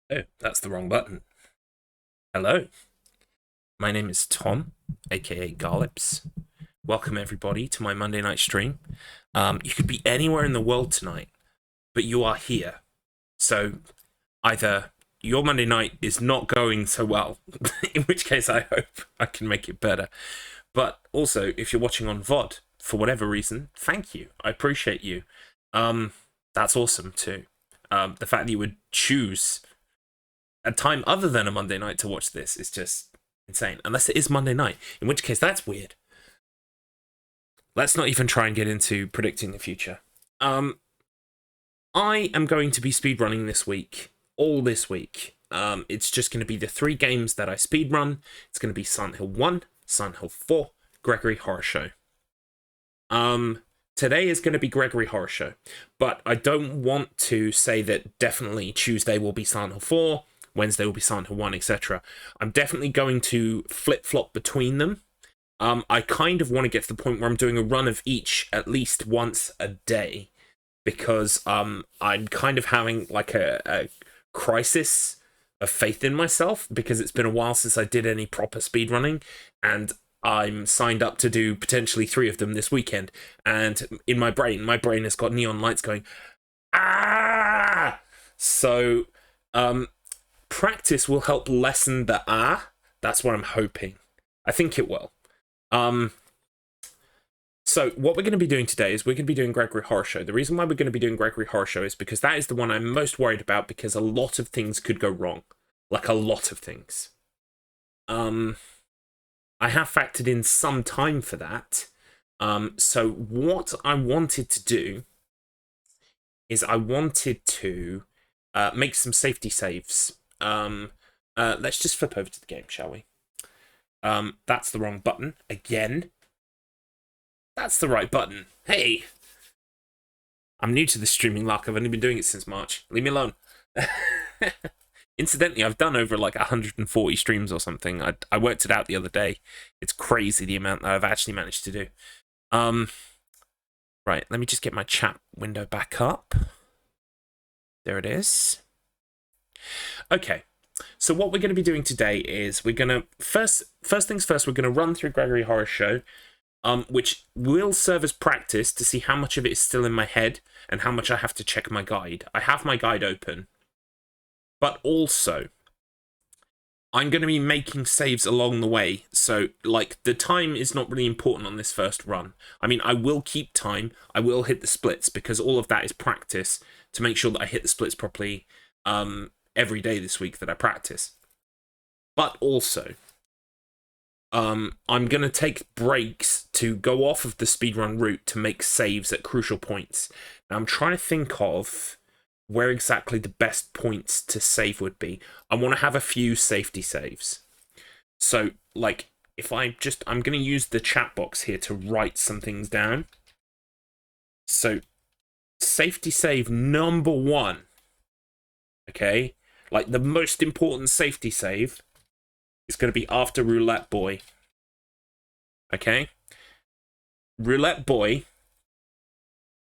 Oh, that's the wrong button. Hello, my name is Tom, aka Garlips. Welcome everybody to my Monday night stream. You could be anywhere in the world tonight, but you are here. So either your Monday night is not going so well, in which case I hope I can make it better. But also, if you're watching on VOD for whatever reason, thank you. I appreciate you. Um, that's awesome too. The fact that you would choose a time other than a Monday night to watch this is just insane. Unless it is Monday night, in which case that's weird. Let's not even try and get into predicting the future. I am going to be speedrunning this week, all this week. It's just going to be the 3 games that I speedrun. It's going to be Silent Hill 1, Silent Hill 4, Gregory Horror Show. Today is going to be Gregory Horror Show, but I don't want to say that definitely Tuesday will be Silent Hill 4, Wednesday will be Silent Hill 1, etc. I'm definitely going to flip-flop between them. I kind of want to get to the point where I'm doing a run of each at least once a day, because I'm kind of having like a crisis of faith in myself, because it's been a while since I did any proper speedrunning, and I'm signed up to do potentially 3 of them this weekend. And in my brain has got neon lights going, ah! So, practice will help lessen the That's what I'm hoping. I think it will. So what we're going to be doing today is we're going to be doing Gregory Horror Show. The reason why we're going to be doing Gregory Horror Show is because that is the one I'm most worried about, because a lot of things could go wrong. Like, a lot of things. I have factored in some time for that. So what I wanted to do is I wanted to make some safety saves. Let's just flip over to the game, shall we? That's the wrong button. Again. That's the right button. Hey! I'm new to the streaming luck. I've only been doing it since March. Leave me alone. Incidentally, I've done over like 140 streams or something. I worked it out the other day. It's crazy the amount that I've actually managed to do. Right, let me just get my chat window back up. There it is. Okay, so what we're going to be doing today is we're going to, first things first, we're going to run through Gregory Horror Show, which will serve as practice to see how much of it is still in my head and how much I have to check my guide. I have my guide open, but also I'm going to be making saves along the way. So, like, the time is not really important on this first run. I mean, I will keep time. I will hit the splits, because all of that is practice to make sure that I hit the splits properly every day this week that I practice. But also, I'm going to take breaks to go off of the speedrun route to make saves at crucial points. Now, I'm trying to think of where exactly the best points to save would be. I want to have a few safety saves. So, like, I'm going to use the chat box here to write some things down. So, safety save number 1. Okay? Like, the most important safety save is going to be after Roulette Boy. Okay? Roulette Boy,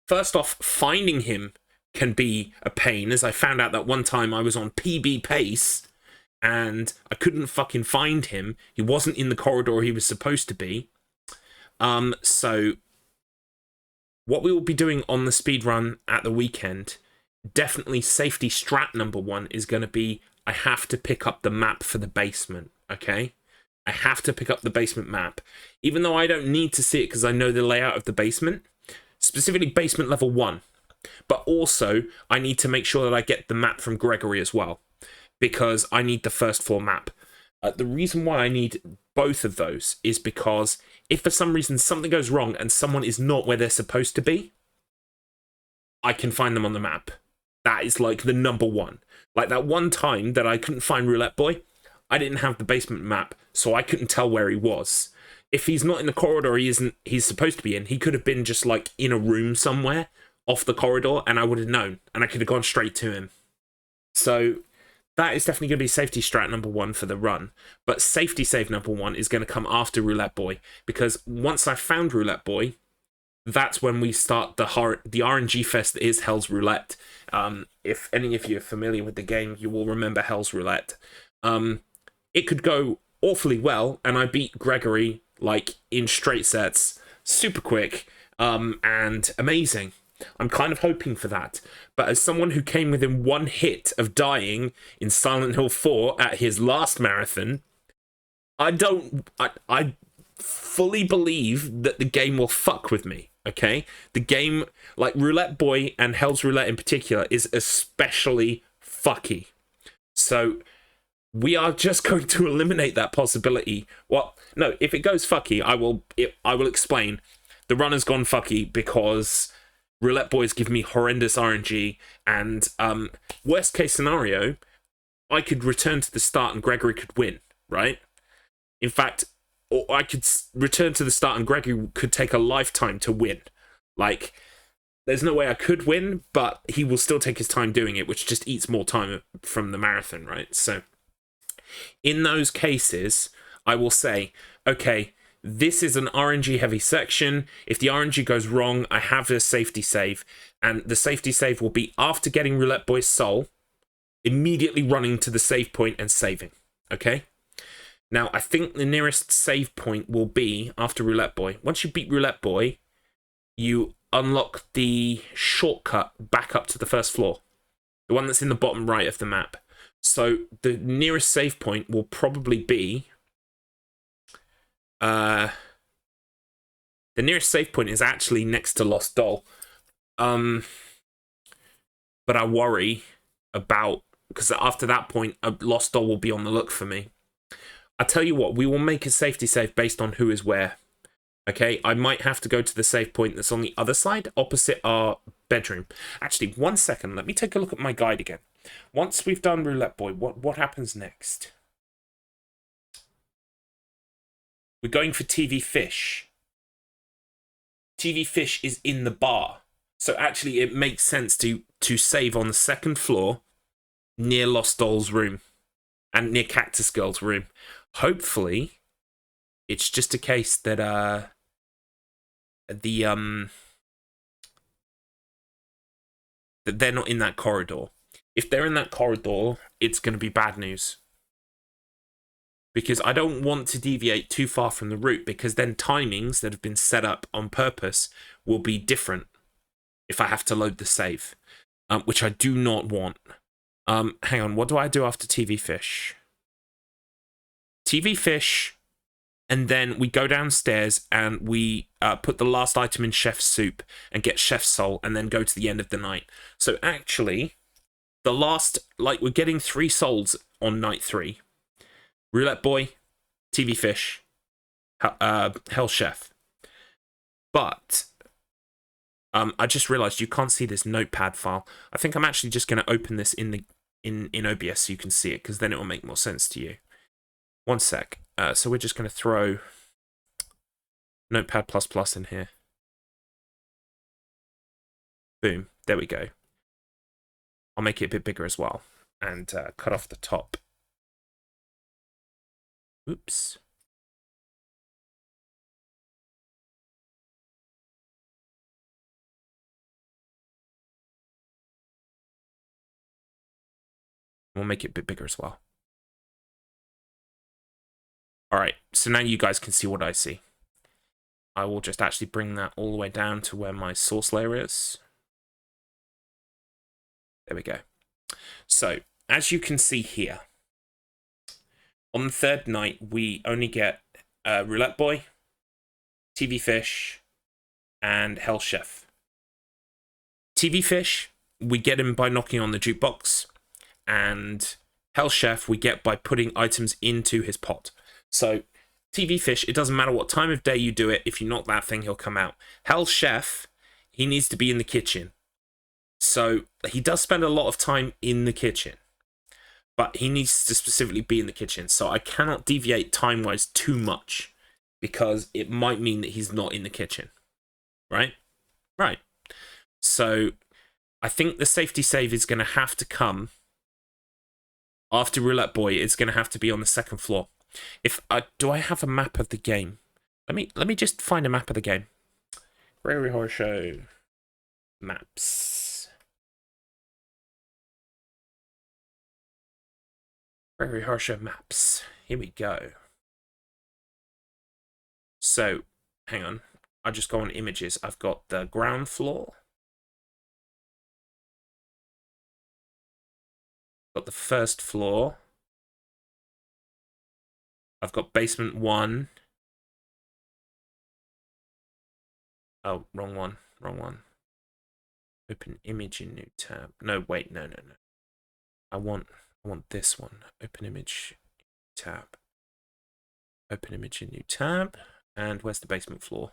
first off, finding him can be a pain, as I found out that one time I was on PB pace and I couldn't fucking find him. He wasn't in the corridor he was supposed to be. So what we will be doing on the speedrun at the weekend, definitely safety strat number 1 is going to be I have to pick up the map for the basement, okay? I have to pick up the basement map. Even though I don't need to see it because I know the layout of the basement, specifically basement level 1. But also, I need to make sure that I get the map from Gregory as well, because I need the first floor map. The reason why I need both of those is because if for some reason something goes wrong and someone is not where they're supposed to be, I can find them on the map. That is like the number 1. Like that one time that I couldn't find Roulette Boy, I didn't have the basement map, so I couldn't tell where he was. If he's not in the corridor he's supposed to be in, he could have been just like in a room somewhere off the corridor, and I would have known, and I could have gone straight to him. So that is definitely going to be safety strat number 1 for the run. But safety save number 1 is going to come after Roulette Boy, because once I've found Roulette Boy, that's when we start the RNG fest that is Hell's Roulette. If any of you are familiar with the game, you will remember Hell's Roulette. It could go awfully well, and I beat Gregory like in straight sets, super quick, and amazing. I'm kind of hoping for that. But as someone who came within one hit of dying in Silent Hill 4 at his last marathon, I fully believe that the game will fuck with me, okay? The game, like Roulette Boy and Hell's Roulette in particular, is especially fucky. So we are just going to eliminate that possibility. Well, no, if it goes fucky, I will explain. The run has gone fucky because Roulette Boys give me horrendous RNG, and worst case scenario, I could return to the start and Gregory could win, right? In fact, or I could return to the start and Gregory could take a lifetime to win. Like, there's no way I could win, but he will still take his time doing it, which just eats more time from the marathon, right? So in those cases, I will say, okay, this is an RNG heavy section. If the RNG goes wrong, I have a safety save, and the safety save will be after getting Roulette Boy's soul, immediately running to the save point and saving, okay? Now, I think the nearest save point will be after Roulette Boy. Once you beat Roulette Boy, you unlock the shortcut back up to the first floor, the one that's in the bottom right of the map. So the nearest save point will probably be... the nearest save point is actually next to Lost Doll. But I worry about... because after that point, a Lost Doll will be on the look for me. I tell you what, we will make a safety save based on who is where. Okay, I might have to go to the save point that's on the other side, opposite our bedroom. Actually, 1 second, let me take a look at my guide again. Once we've done Roulette Boy, what happens next? We're going for TV Fish. TV Fish is in the bar. So actually, it makes sense to save on the second floor near Lost Doll's room and near Cactus Girl's room. Hopefully, it's just a case that that they're not in that corridor. If they're in that corridor, it's going to be bad news. Because I don't want to deviate too far from the route, because then timings that have been set up on purpose will be different if I have to load the save, which I do not want. Hang on, what do I do after TV Fish? TV Fish, and then we go downstairs and we put the last item in Chef's Soup and get Chef's Soul, and then go to the end of the night. So actually, the last, like, we're getting 3 souls on night 3. Roulette Boy, TV Fish, Hell Chef. But I just realized you can't see this notepad file. I think I'm actually just going to open this in OBS so you can see it, because then it will make more sense to you. 1 sec. So we're just going to throw Notepad++ in here. Boom. There we go. I'll make it a bit bigger as well, and cut off the top. Oops. We'll make it a bit bigger as well. Alright, so now you guys can see what I see. I will just actually bring that all the way down to where my source layer is. There we go. So, as you can see here, on the 3rd night, we only get Roulette Boy, TV Fish, and Hell Chef. TV Fish, we get him by knocking on the jukebox, and Hell Chef we get by putting items into his pot. So, TV Fish, it doesn't matter what time of day you do it, if you knock that thing, he'll come out. Hell Chef, he needs to be in the kitchen. So, he does spend a lot of time in the kitchen, but he needs to specifically be in the kitchen. So, I cannot deviate time-wise too much, because it might mean that he's not in the kitchen. Right? Right. So, I think the safety save is going to have to come after Roulette Boy. It's going to have to be on the 2nd floor. Do I have a map of the game? Let me just find a map of the game. Gregory Horror Show maps. Gregory Horror Show maps. Here we go. So, hang on. I just go on images. I've got the ground floor. Got the first floor. I've got basement 1. Oh, wrong one. Wrong one. Open image in new tab. No, wait, no. I want this one. Open image tab. Open image in new tab. And where's the basement floor?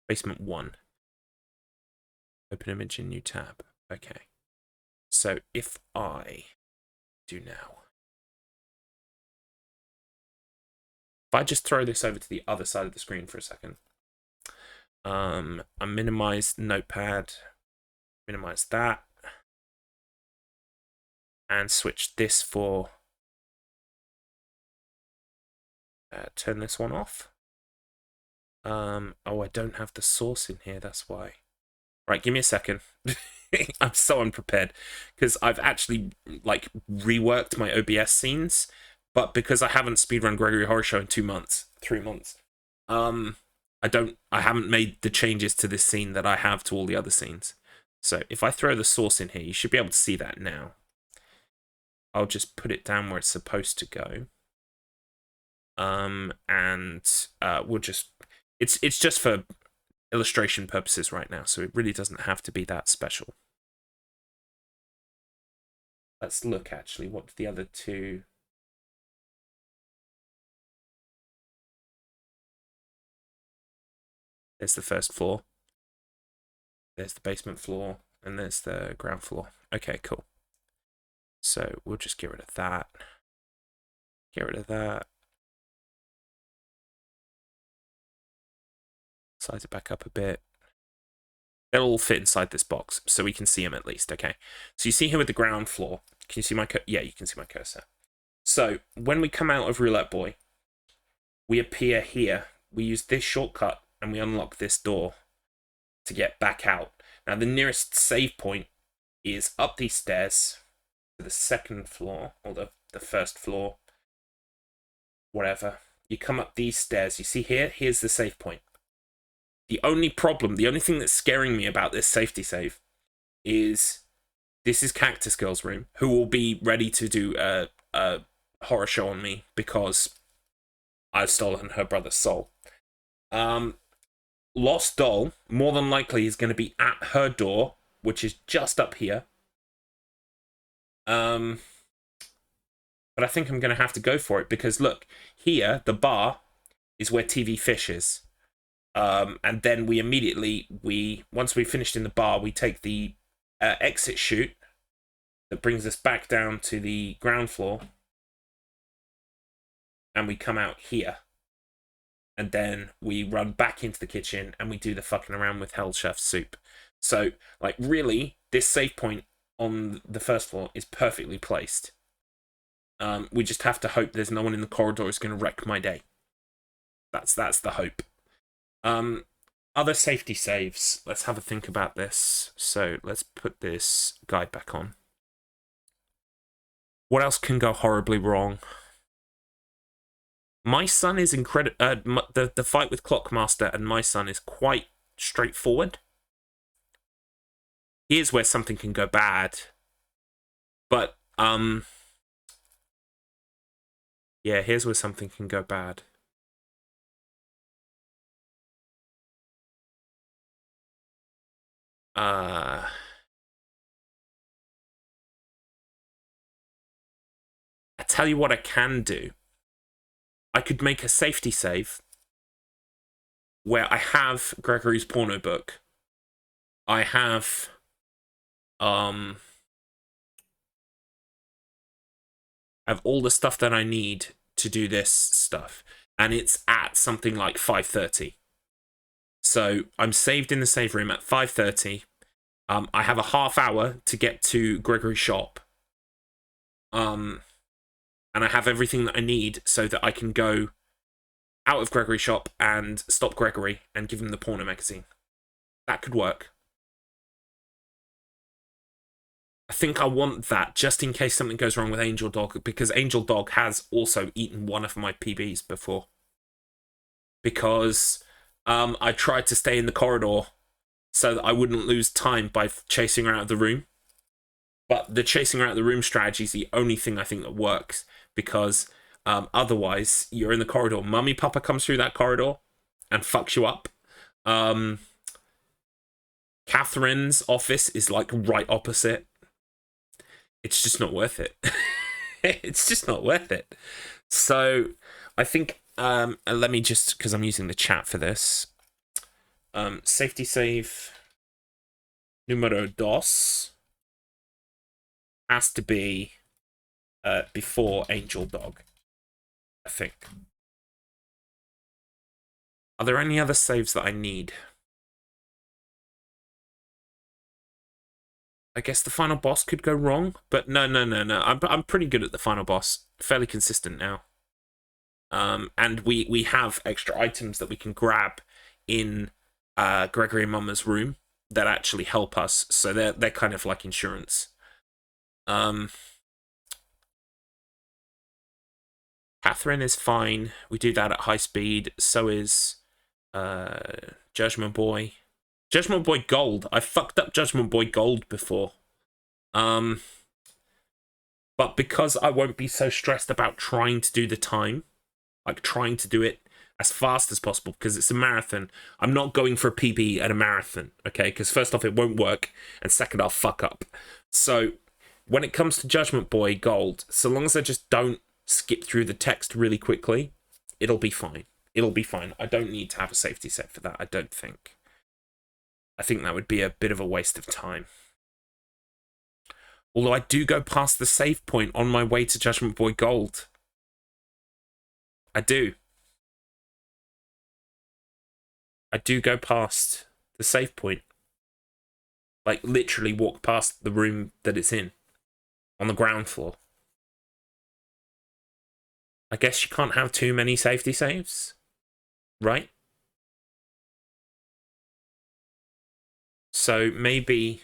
Basement 1. Open image in new tab. Okay. So if I do now. If I just throw this over to the other side of the screen for a second. I minimize notepad. Minimize that. And switch this for... turn this one off. Oh, I don't have the source in here, that's why. Right, give me a second. I'm so unprepared because I've actually like reworked my OBS scenes, but because I haven't speedrun Gregory Horror Show in 3 months, I haven't made the changes to this scene that I have to all the other scenes. So if I throw the source in here, you should be able to see that now. I'll just put it down where it's supposed to go. We'll just, it's just for illustration purposes right now, so it really doesn't have to be that special. Let's look actually, what the other two... There's the first floor. There's the basement floor, and there's the ground floor. Okay, cool. So we'll just get rid of that. Get rid of that. Size it back up a bit. They'll all fit inside this box, so we can see them at least, okay? So you see here with the ground floor. Can you see my yeah, you can see my cursor. So when we come out of Roulette Boy, we appear here. We use this shortcut, and we unlock this door to get back out. Now, the nearest save point is up these stairs to the second floor, or the first floor, whatever. You come up these stairs. You see here? Here's the save point. The only problem, the only thing that's scaring me about this safety save is this is Cactus Girl's room, who will be ready to do a horror show on me because I've stolen her brother's soul. Lost Doll, more than likely, is going to be at her door, which is just up here. But I think I'm going to have to go for it because, look, here, the bar is where TV Fish is. And then we immediately, once we've finished in the bar, we take the exit chute that brings us back down to the ground floor. And we come out here. And then we run back into the kitchen and we do the fucking around with Hell Chef soup. So, like, really, this save point on the first floor is perfectly placed. We just have to hope there's no one in the corridor who's going to wreck my day. That's the hope. Other safety saves. Let's have a think about this. So let's put this guide back on. What else can go horribly wrong? My son is incredible. The fight with Clockmaster and my son is quite straightforward. Here's where something can go bad. But, yeah, here's where something can go bad. I tell you what I can do. I could make a safety save where I have Gregory's porno book. I have all the stuff that I need to do this stuff, and it's at something like 5:30. So I'm saved in the save room at 5:30. I have a half hour to get to Gregory's shop. And I have everything that I need so that I can go out of Gregory's shop and stop Gregory and give him the porno magazine. That could work. I think I want that just in case something goes wrong with Angel Dog, because Angel Dog has also eaten one of my PBs before. Because I tried to stay in the corridor so that I wouldn't lose time by chasing her out of the room. But the chasing her out of the room strategy is the only thing I think that works, because otherwise you're in the corridor. Mummy Papa comes through that corridor and fucks you up. Catherine's office is like right opposite. It's just not worth it. It's just not worth it. So I think, let me just, because I'm using the chat for this. Safety save numero dos has to be before Angel Dog, I think. Are there any other saves that I need? I guess the final boss could go wrong, but no. I'm pretty good at the final boss. Fairly consistent now. And we have extra items that we can grab in Gregory and Mama's room that actually help us. So they're kind of like insurance. Catherine is fine. We do that at high speed. So is Judgment Boy. Judgment Boy Gold. I fucked up Judgment Boy Gold before. But because I won't be so stressed about trying to do the time, like trying to do it as fast as possible, because it's a marathon, I'm not going for a PB at a marathon, okay? Because first off, it won't work, and second, I'll fuck up. So when it comes to Judgment Boy Gold, so long as I just don't skip through the text really quickly, it'll be fine. It'll be fine. I don't need to have a safety set for that, I don't think. I think that would be a bit of a waste of time. Although I do go past the save point on my way to Judgment Boy Gold. I do. I do go past the save point. Like, literally walk past the room that it's in. On the ground floor. I guess you can't have too many safety saves. Right? So maybe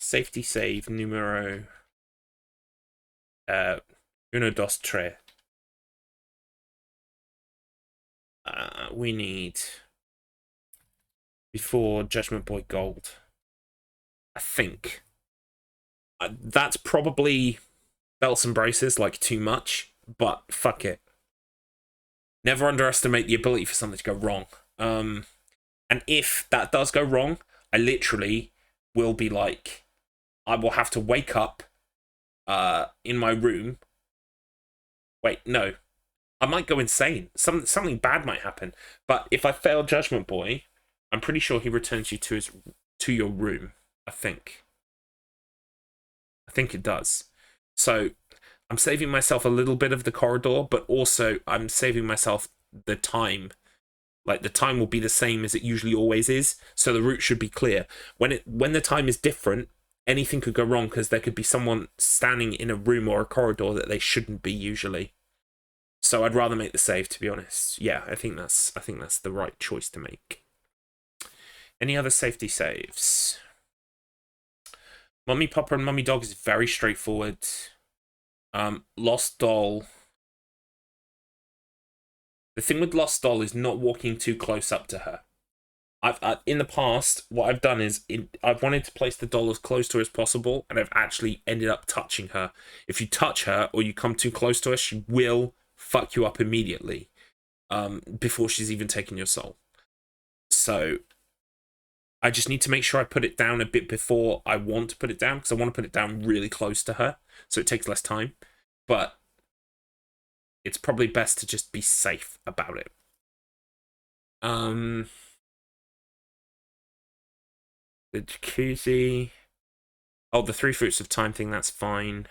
safety save numero uno, dos, tres. We need before Judgment Boy Gold. I think that's probably belts and braces, like too much, but fuck it. Never underestimate the ability for something to go wrong. And if that does go wrong, I literally will be like, I will have to wake up in my room. Wait, no. I might go insane. Something bad might happen. But if I fail Judgment Boy, I'm pretty sure he returns you to your room. I think it does. So I'm saving myself a little bit of the corridor, but also I'm saving myself the time. Like, the time will be the same as it usually always is, so the route should be clear. When the time is different, anything could go wrong, because there could be someone standing in a room or a corridor that they shouldn't be usually. So I'd rather make the save, to be honest. Yeah, I think that's the right choice to make. Any other safety saves? Mummy Papa and Mummy Dog is very straightforward. Lost Doll. The thing with Lost Doll is not walking too close up to her. In the past, what I've done is I've wanted to place the doll as close to her as possible, and I've actually ended up touching her. If you touch her or you come too close to her, she will fuck you up immediately, before she's even taken your soul. So I just need to make sure I put it down a bit before I want to put it down, because I want to put it down really close to her, so it takes less time. But it's probably best to just be safe about it. The jacuzzi. Oh, the 3 fruits of time thing, that's fine.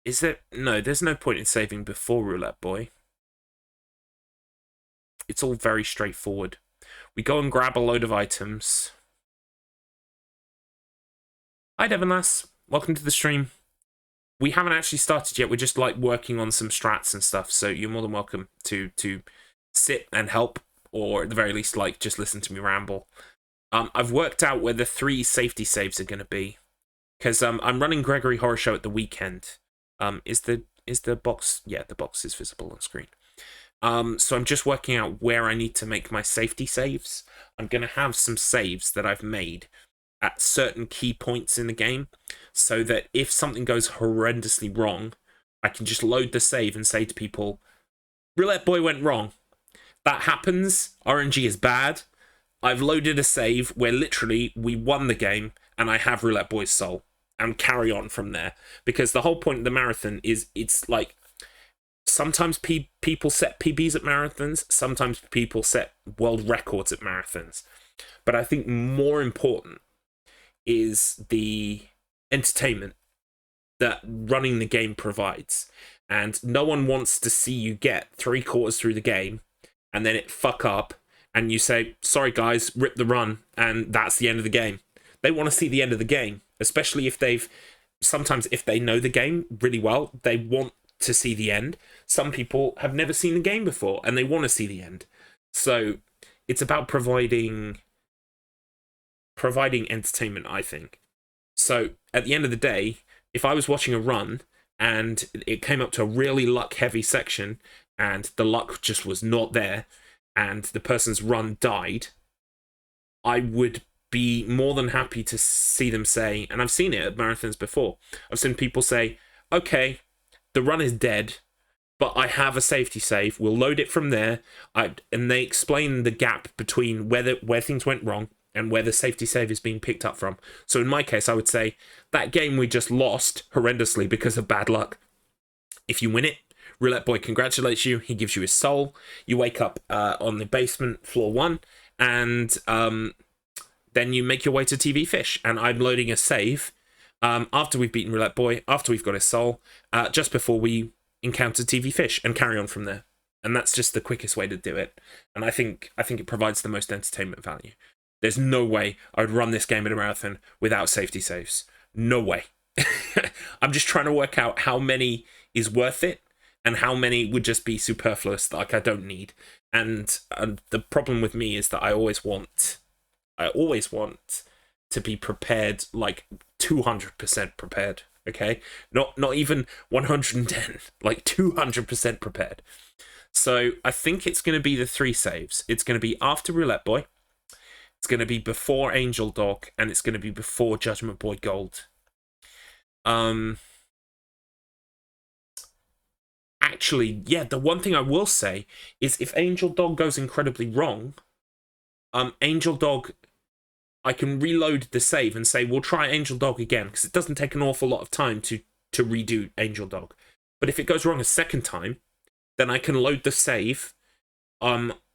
Is there... No, there's no point in saving before Roulette Boy. It's all very straightforward. We go and grab a load of items. Hi, Devon Lass. Welcome to the stream. we haven't actually started yet. We're just like working on some strats and stuff. So you're more than welcome to sit and help, or at the very least, like just listen to me ramble. I've worked out where the 3 safety saves are going to be, because I'm running Gregory Horror Show at the weekend. Is the box? Yeah, the box is visible on screen. So I'm just working out where I need to make my safety saves. I'm going to have some saves that I've made at certain key points in the game, so that if something goes horrendously wrong, I can just load the save and say to people, Roulette Boy went wrong. That happens. RNG is bad. I've loaded a save where literally we won the game and I have Roulette Boy's soul, and carry on from there. Because the whole point of the marathon is, it's like, sometimes people set PBs at marathons, sometimes people set world records at marathons. But I think more important is the entertainment that running the game provides. And no one wants to see you get 3/4 through the game and then it fuck up and you say, sorry guys, rip the run, and that's the end of the game. They want to see the end of the game, especially if sometimes if they know the game really well, they want to see the end. Some people have never seen the game before and they want to see the end. So it's about providing entertainment, I think. So at the end of the day, if I was watching a run and it came up to a really luck heavy section and the luck just was not there and the person's run died, I would be more than happy to see them say, and I've seen it at marathons before, I've seen people say, okay, the run is dead, but I have a safety save, we'll load it from there, and they explain the gap between where things went wrong and where the safety save is being picked up from. So in my case, I would say, that game we just lost horrendously because of bad luck. If you win it, Roulette Boy congratulates you, he gives you his soul, you wake up on the basement, floor 1, and then you make your way to TV Fish, and I'm loading a save after we've beaten Roulette Boy, after we've got his soul, just before we encounter TV Fish, and carry on from there. And that's just the quickest way to do it. And I think it provides the most entertainment value. There's no way I would run this game in a marathon without safety saves. No way. I'm just trying to work out how many is worth it and how many would just be superfluous, like I don't need. And the problem with me is that I always want to be prepared, like 200% prepared, okay? Not even 110, like 200% prepared. So I think it's going to be the 3 saves. It's going to be after Roulette Boy, it's going to be before Angel Dog, and it's going to be before Judgment Boy Gold. Actually, yeah, the one thing I will say is if Angel Dog goes incredibly wrong, Angel Dog, I can reload the save and say, we'll try Angel Dog again, because it doesn't take an awful lot of time to redo Angel Dog. But if it goes wrong a second time, then I can load the save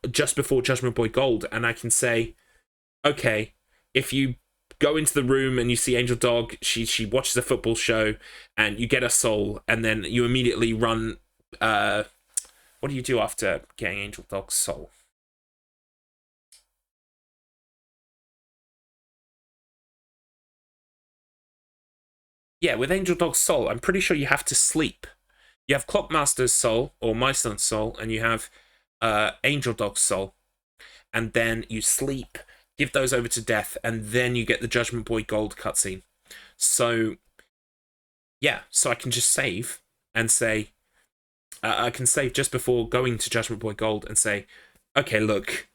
just before Judgment Boy Gold, and I can say, okay, if you go into the room and you see Angel Dog, she watches a football show, and you get a soul, and then you immediately run... what do you do after getting Angel Dog's soul? Yeah, with Angel Dog's soul, I'm pretty sure you have to sleep. You have Clockmaster's soul, or My Son's soul, and you have Angel Dog's soul. And then you sleep, give those over to death, and then you get the Judgment Boy Gold cutscene. So, yeah, so I can just save and say... I can save just before going to Judgment Boy Gold and say, okay, look,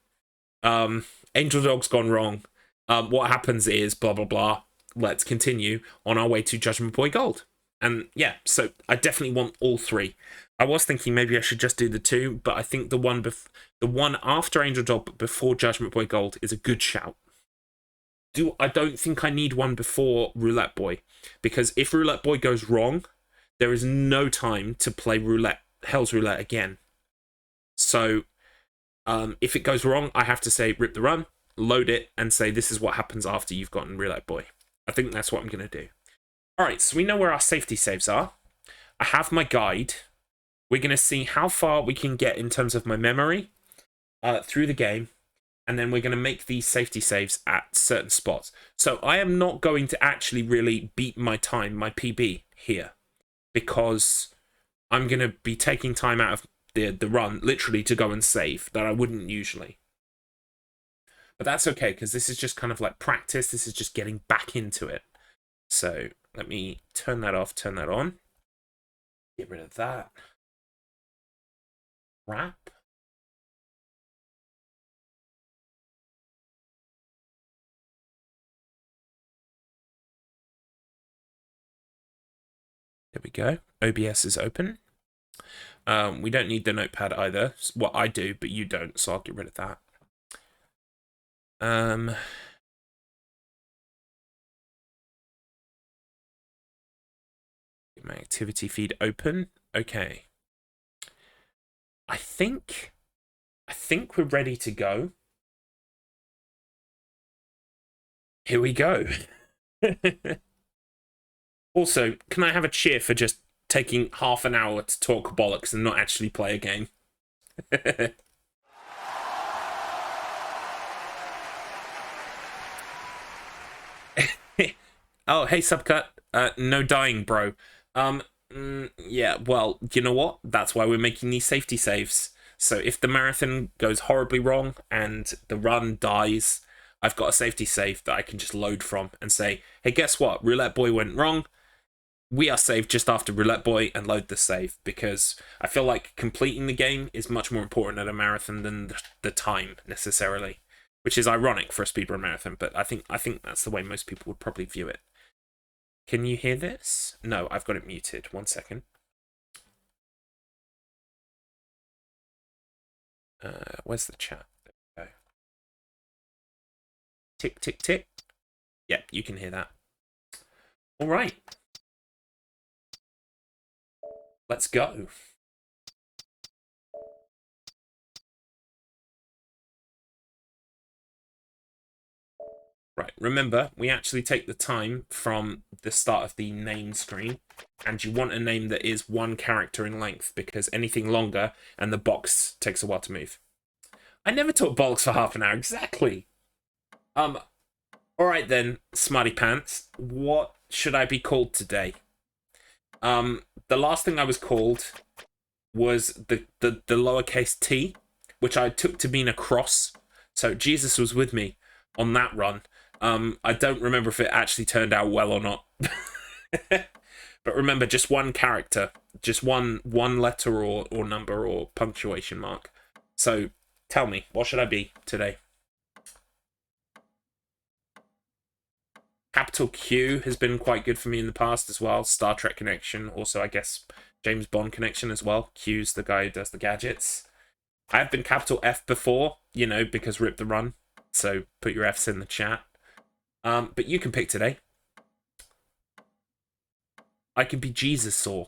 Angel Dog's gone wrong. What happens is blah, blah, blah. Let's continue on our way to Judgment Boy Gold. And yeah, so I definitely want all 3. I was thinking maybe I should just do the 2, but I think the one after Angel Dog but before Judgment Boy Gold is a good shout. I don't think I need one before Roulette Boy, because if Roulette Boy goes wrong, there is no time to play Hell's Roulette again. So if it goes wrong, I have to say rip the run, load it, and say this is what happens after you've gotten Roulette Boy. I think that's what I'm going to do. Alright, so we know where our safety saves are. I have my guide. We're going to see how far we can get in terms of my memory through the game, and then we're going to make these safety saves at certain spots. So I am not going to actually really beat my time, my PB, here. because I'm going to be taking time out of the run, literally, to go and save, that I wouldn't usually. But that's okay, because this is just kind of like practice. This is just getting back into it. So let me turn that off, turn that on. Get rid of that. Wrap. There we go. OBS is open. We don't need the notepad either. Well, I do, but you don't, so I'll get rid of that. Get my activity feed open. Okay. I think we're ready to go. Here we go. Also, can I have a cheer for just taking half an hour to talk bollocks and not actually play a game? Oh, hey, Subcut. No dying, bro. Yeah, well, you know what? That's why we're making these safety saves. So if the marathon goes horribly wrong and the run dies, I've got a safety save that I can just load from and say, hey, guess what? Roulette Boy went wrong. We are saved just after Roulette Boy, and load the save, because I feel like completing the game is much more important at a marathon than the time, necessarily. Which is ironic for a speedrun marathon, but I think that's the way most people would probably view it. Can you hear this? No, I've got it muted. 1 second. Where's the chat? There we go. Tick, tick, tick. Yep, you can hear that. All right. Let's go. Right, remember, we actually take the time from the start of the name screen, and you want a name that is 1 character in length, because anything longer, and the box takes a while to move. I never talk bollocks for half an hour, exactly. Alright then, Smarty Pants, what should I be called today? The last thing I was called was the lowercase t, which I took to mean a cross, so Jesus was with me on that run. I don't remember if it actually turned out well or not. But remember, just 1 character, just one letter or number or punctuation mark. So tell me, what should I be today? Capital Q has been quite good for me in the past as well. Star Trek connection, also I guess James Bond connection as well. Q's the guy who does the gadgets. I have been capital F before, you know, because Rip the Run. So put your F's in the chat. But you can pick today. I could be Jesus Saw.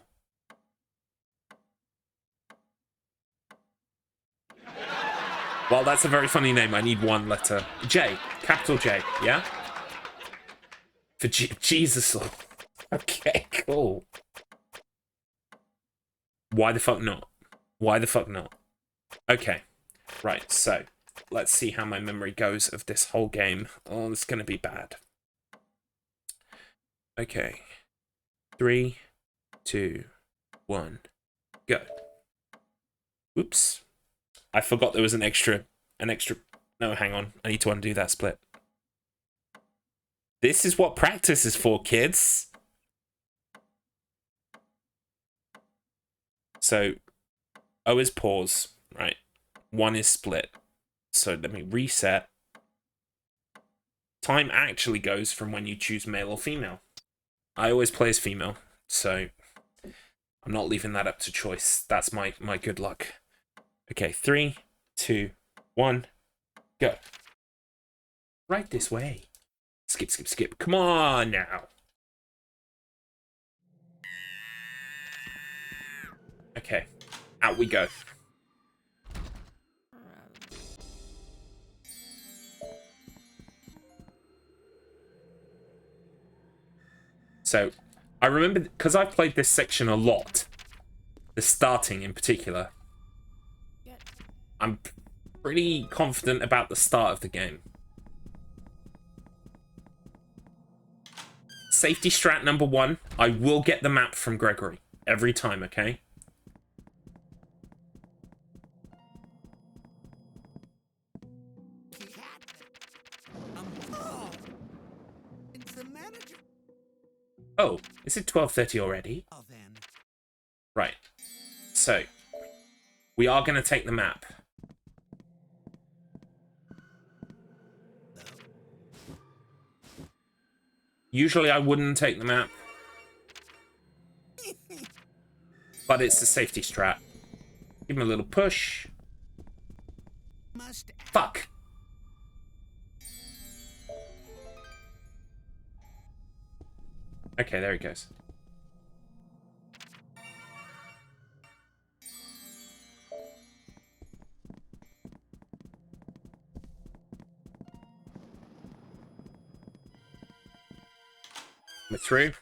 Well, that's a very funny name. I need 1 letter. J. Capital J, yeah? For Jesus Saw. Okay, cool. Why the fuck not? Why the fuck not? Okay. Right, so let's see how my memory goes of this whole game. Oh, it's going to be bad. Okay. 3, 2, 1, go. Oops. I forgot there was an extra... No, hang on. I need to undo that split. This is what practice is for, kids. So, O is pause, right? 1 is split. So let me reset. Time actually goes from when you choose male or female. I always play as female, so I'm not leaving that up to choice. That's my good luck. Okay, 3, 2, 1, go. Right this way. Skip, skip, skip. Come on now. Okay, out we go. So, I remember, because I've played this section a lot, the starting in particular, I'm pretty confident about the start of the game. Safety strat number 1, I will get the map from Gregory. every time, okay? Oh, is it 12:30 already? Right. So, we are going to take the map. Usually I wouldn't take the map. But it's a safety strat. Give him a little push. Fuck. Okay, there he goes. We're through.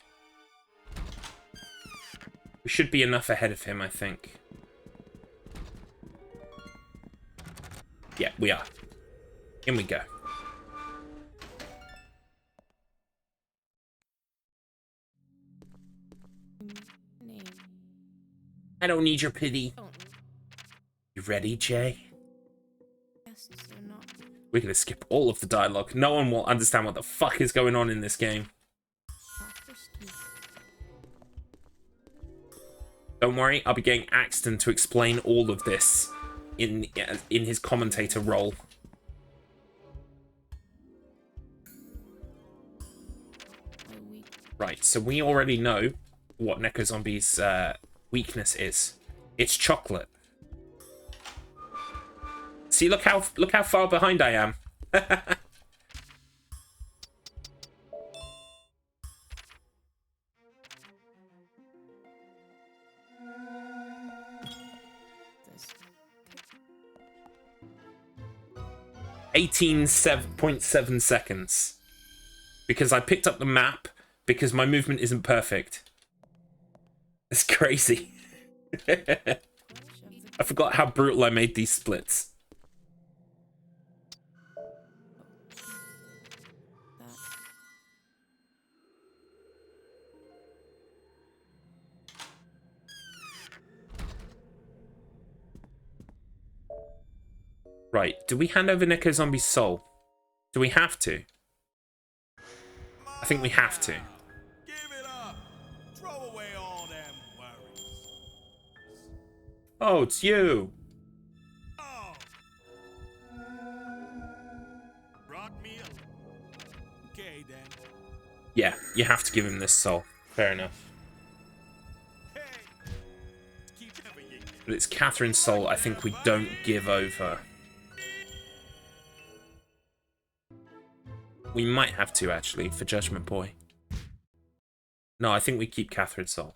We should be enough ahead of him, I think. Yeah, we are. In we go. I don't need your pity. You ready, Jay? We're gonna skip all of the dialogue. No one will understand what the fuck is going on in this game. Don't worry, I'll be getting Axton to explain all of this in his commentator role. Right, so we already know what Neko Zombie's weakness is. It's chocolate. See, look how far behind I am. .7 seconds. Because I picked up the map because my movement isn't perfect. It's crazy. I forgot how brutal I made these splits. Right, do we hand over Neko Zombie's soul? Do we have to? I think we have to. Give it up. Throw away all them worries. Oh, it's you. Oh. Brought me up. Okay then. Yeah, you have to give him this soul. Fair enough. Hey. Keep everything. But it's Catherine's soul I think we don't give over. We might have to, actually, for Judgment Boy. No, I think we keep Catherine's soul.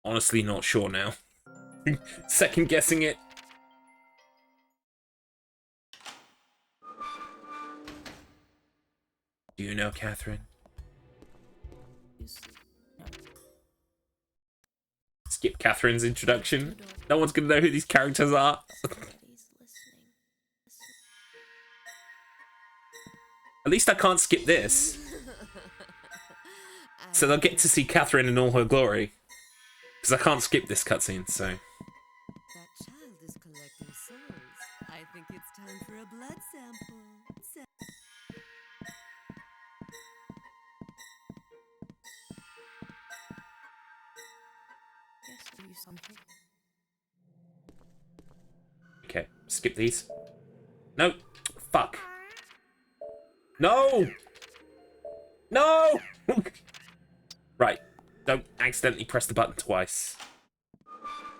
Honestly, not sure now. Second guessing it. Do you know Catherine? Skip Catherine's introduction. No one's gonna know who these characters are. At least I can't skip this. So they'll get to see Catherine in all her glory. Because I can't skip this cutscene, so... That child is collecting souls. I think it's time for a blood sample. Okay, skip these. No! Fuck. No! No! Right. Don't accidentally press the button twice.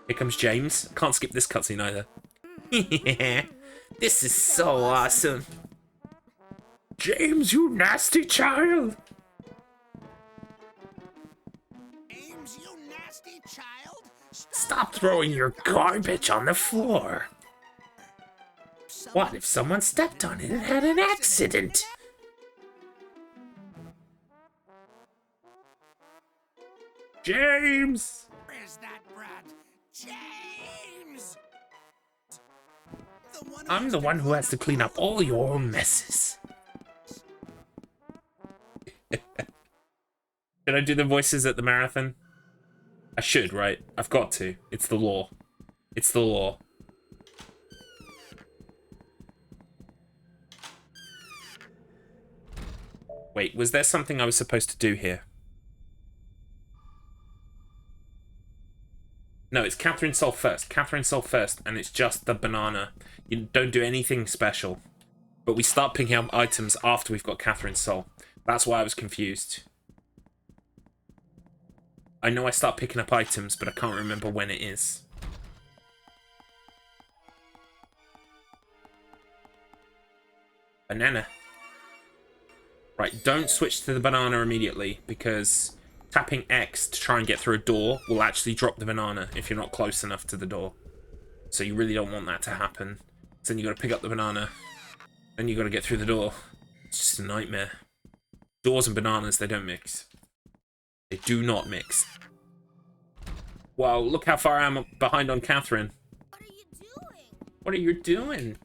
Here comes James. Can't skip this cutscene either. This is so awesome. James, you nasty child! James, you nasty child. Stop throwing your garbage on the floor. What if someone stepped on it and had an accident? James! Where's that brat? James! I'm the one who has to clean up all your messes. Did I do the voices at the marathon? I should, right? I've got to. It's the law. It's the law. Wait, was there something I was supposed to do here? No, it's Catherine Sol first. Catherine Sol first, and it's just the banana. You don't do anything special. But we start picking up items after we've got Catherine Sol. That's why I was confused. I know I start picking up items, but I can't remember when it is. Banana. Right, don't switch to the banana immediately, because tapping X to try and get through a door will actually drop the banana if you're not close enough to the door. So you really don't want that to happen. So then you got to pick up the banana. Then you got to get through the door. It's just a nightmare. Doors and bananas, they don't mix. They do not mix. Wow, look how far I am behind on Catherine. What are you doing? What are you doing?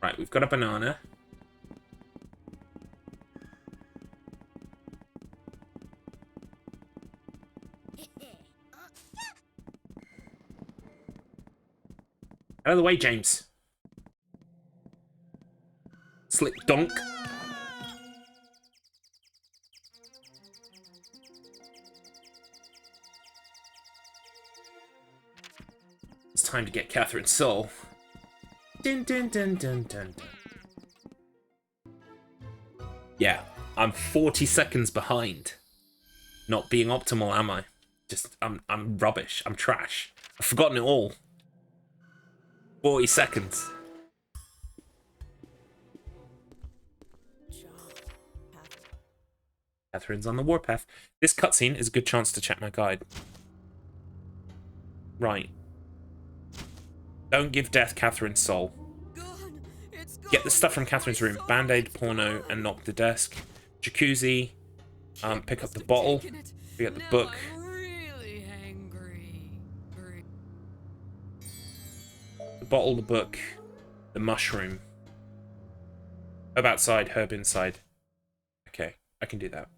Right, we've got a banana. Out of the way, James. Slip donk. It's time to get Catherine's soul. Dun, dun, dun, dun, dun, dun. Yeah, I'm 40 seconds behind. Not being optimal, am I? Just, I'm rubbish. I'm trash. I've forgotten it all. 40 seconds. Catherine's on the warpath. This cutscene is a good chance to check my guide. Right. Don't give Death Catherine's soul. Get the stuff from Catherine's room. Band-Aid, porno, and knock the desk. Jacuzzi. Pick up the bottle. Pick up the book. The bottle, the book, the mushroom. Herb outside, herb inside. Okay, I can do that.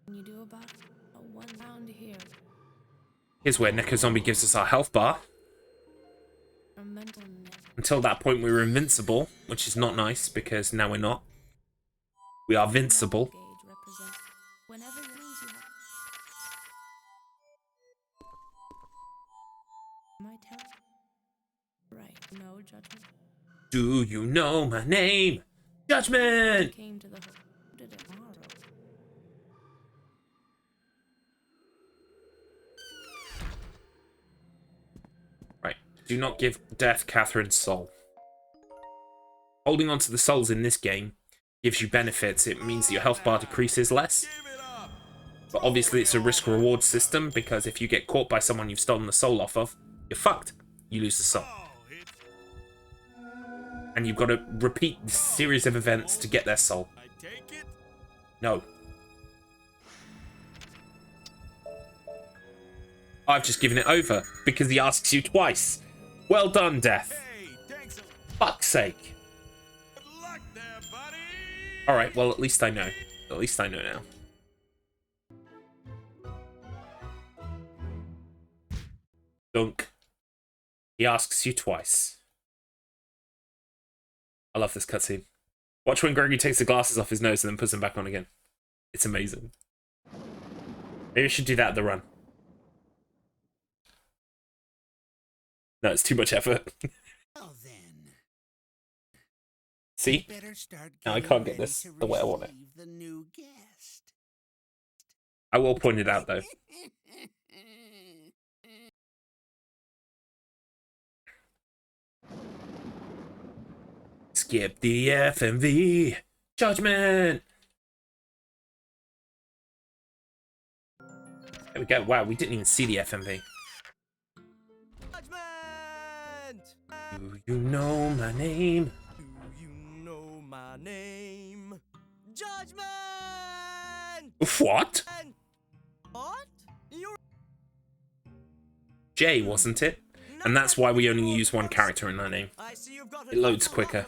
You do about a 1 pound here. Here's where Neko Zombie gives us our health bar. Until that point we were invincible, which is not nice because now we're not. We are vincible. Right, no judgment. Do you know my name? Judgment! Came to the did it tomorrow. Right. Do not give Death Catherine's soul. Holding on to the souls in this game gives you benefits. It means that your health bar decreases less. But obviously it's a risk-reward system, because if you get caught by someone you've stolen the soul off of, you're fucked. You lose the soul. And you've got to repeat this series of events to get their soul. No. I've just given it over, because he asks you twice. Well done, Death. Fuck's sake. Alright, well, at least I know. At least I know now. Dunk. He asks you twice. I love this cutscene. Watch when Gregory takes the glasses off his nose and then puts them back on again. It's amazing. Maybe I should do that at the run. No, it's too much effort. Well then. See? Now I can't get this the way I want it. The new guest. I will point it out though. Skip the FMV. Judgment. There we go. Wow, we didn't even see the FMV. Judgment! Do you know my name? Do you know my name? Judgment! What? What? You're... Jay, wasn't it? And that's why we only use one character in that name. It loads quicker.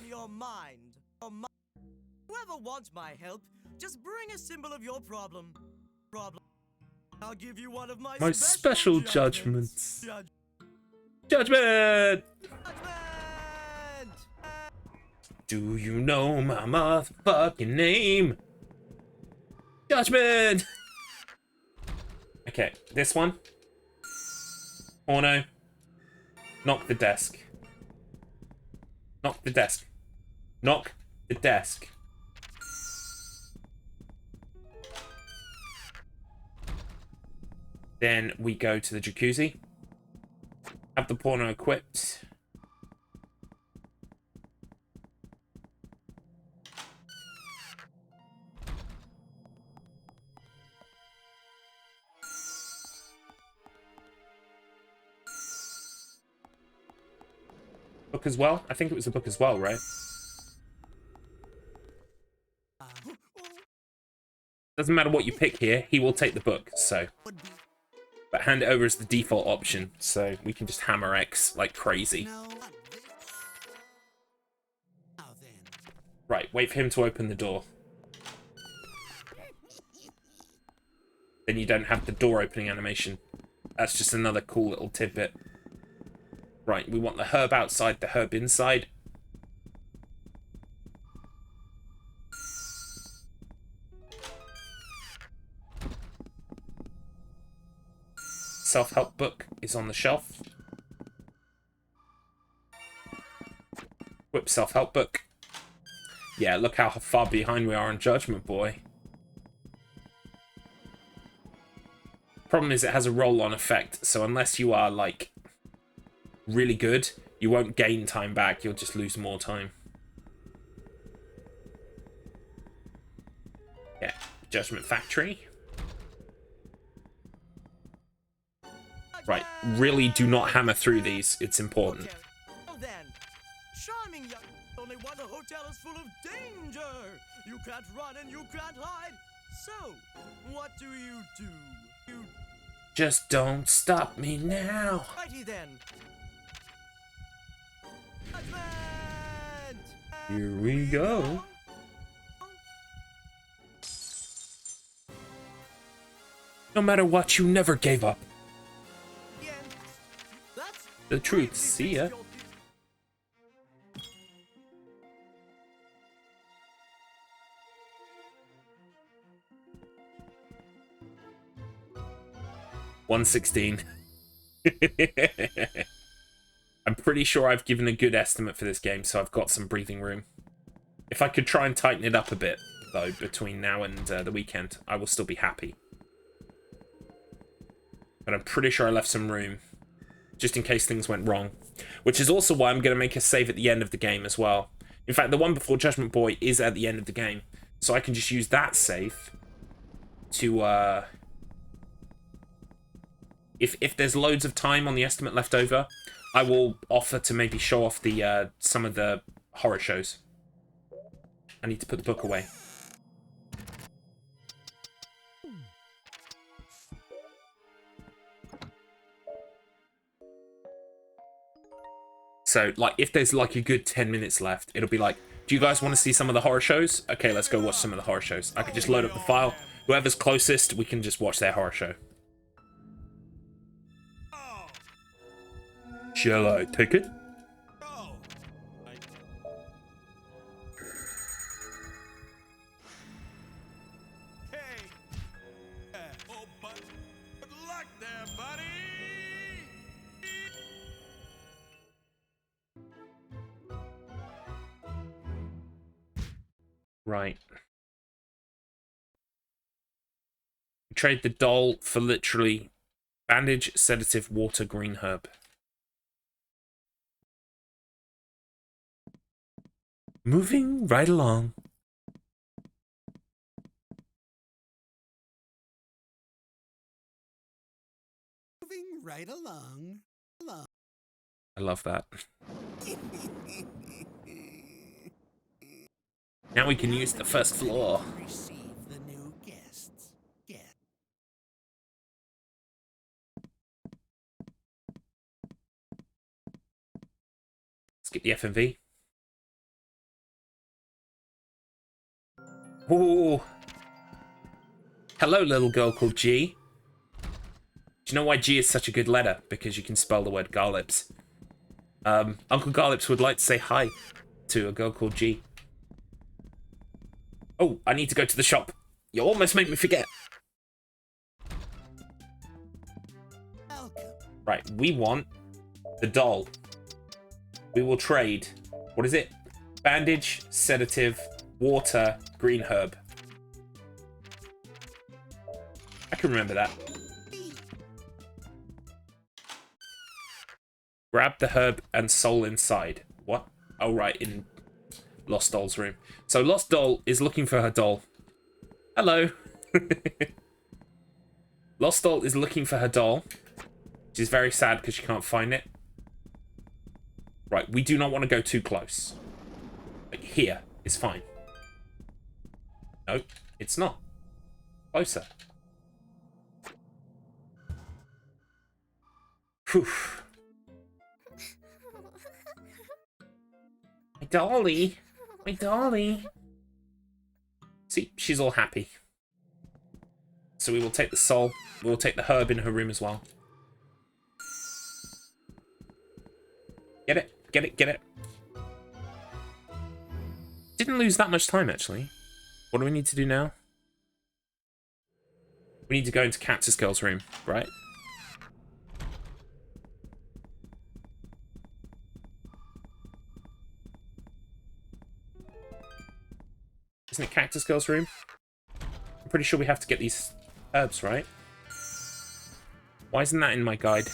Whoever wants my help, just bring a symbol of your problem. I'll give you one of my special judgments. Judgment! Do you know my motherfucking name? Judgment! Okay, this one. Porno. Knock the desk. Knock the desk. Knock the desk. Then we go to the jacuzzi. Have the porno equipped. Book as well? I think it was a book as well, right? Doesn't matter what you pick here, he will take the book, so. But hand it over as the default option, so we can just hammer X like crazy. Right, wait for him to open the door. Then you don't have the door opening animation. That's just another cool little tidbit. Right, we want the herb outside, the herb inside. Self-help book is on the shelf. Whip self-help book. Yeah, look how far behind we are on Judgment Boy. Problem is it has a roll-on effect, so unless you are, like, really good, you won't gain time back, you'll just lose more time. Yeah, Judgment Factory. Right, really do not hammer through these, it's important. Well then, charming young, only one hotel is full of danger. You can't run and you can't hide. So, what do? You Just don't stop me now. righty then. Judgment! Here we go. No matter what, you never gave up. The truth, see ya. $116. I'm pretty sure I've given a good estimate for this game, so I've got some breathing room. If I could try and tighten it up a bit, though, between now and the weekend, I will still be happy. But I'm pretty sure I left some room, just in case things went wrong. Which is also why I'm going to make a save at the end of the game as well. In fact, the one before Judgment Boy is at the end of the game, so I can just use that save to, If there's loads of time on the estimate left over, I will offer to maybe show off the some of the horror shows. I need to put the book away. So, like, if there's, like, a good 10 minutes left, it'll be like, do you guys want to see some of the horror shows? Okay, let's go watch some of the horror shows. I can just load up the file. Whoever's closest, we can just watch their horror show. Shall I take it? Good luck there, buddy. Right. Trade the doll for literally bandage, sedative, water, green herb. Moving right along. Moving right along. I love that. Now we can use the first floor. Receive the new guests. Let's get the FMV. Ooh. Hello, little girl called G. Do you know why G is such a good letter? Because you can spell the word Garlips. Uncle Garlips would like to say hi to a girl called G. Oh, I need to go to the shop. You almost made me forget. Welcome. Right, we want the doll. We will trade. What is it? Bandage, sedative, water, green herb. I can remember that. Grab the herb and soul inside. What? Oh, right, in Lost Doll's room. So Lost Doll is looking for her doll. Hello. Lost Doll is looking for her doll. She's very sad because she can't find it. Right, we do not want to go too close. Like here is fine. No, it's not. Closer. Whew. My dolly. My dolly. See, she's all happy. So we will take the soul. We will take the herb in her room as well. Get it. Get it. Get it. Didn't lose that much time, actually. What do we need to do now? We need to go into Cactus Girl's room, right? Isn't it Cactus Girl's room? I'm pretty sure we have to get these herbs, right? Why isn't that in my guide?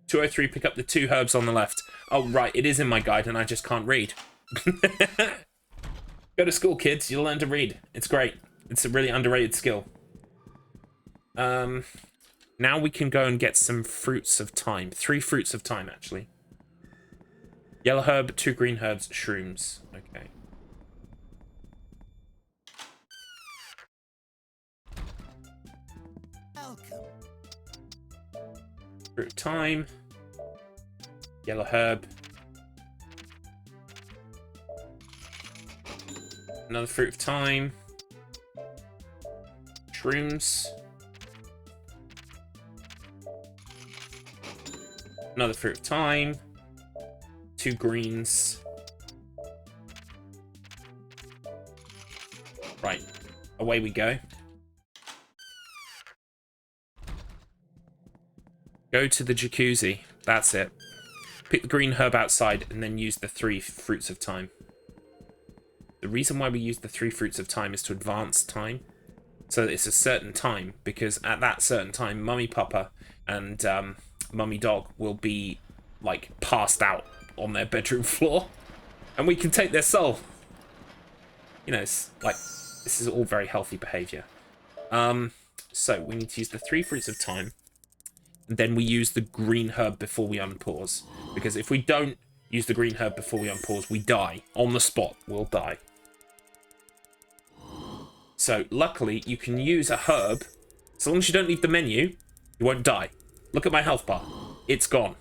"203, pick up the 2 herbs on the left." Oh, right, it is in my guide and I just can't read. Go to school, kids. You'll learn to read. It's great. It's a really underrated skill. Now we can go and get some fruits of time. 3 fruits of time, actually. Yellow herb, 2 green herbs, shrooms. Okay. Welcome. Fruit of time. Yellow herb. Another fruit of time. Shrooms. Another fruit of time. 2 greens. Right. Away we go. Go to the jacuzzi. That's it. Pick the green herb outside and then use the 3 fruits of time. The reason why we use the 3 fruits of time is to advance time. So that it's a certain time, because at that certain time, Mummy Papa and Mummy Dog will be, like, passed out on their bedroom floor. And we can take their soul. You know, it's like, this is all very healthy behavior. So we need to use the 3 fruits of time. And then we use the green herb before we unpause. Because if we don't use the green herb before we unpause, we die. On the spot, we'll die. So, luckily, you can use a herb. So long as you don't leave the menu, you won't die. Look at my health bar. It's gone.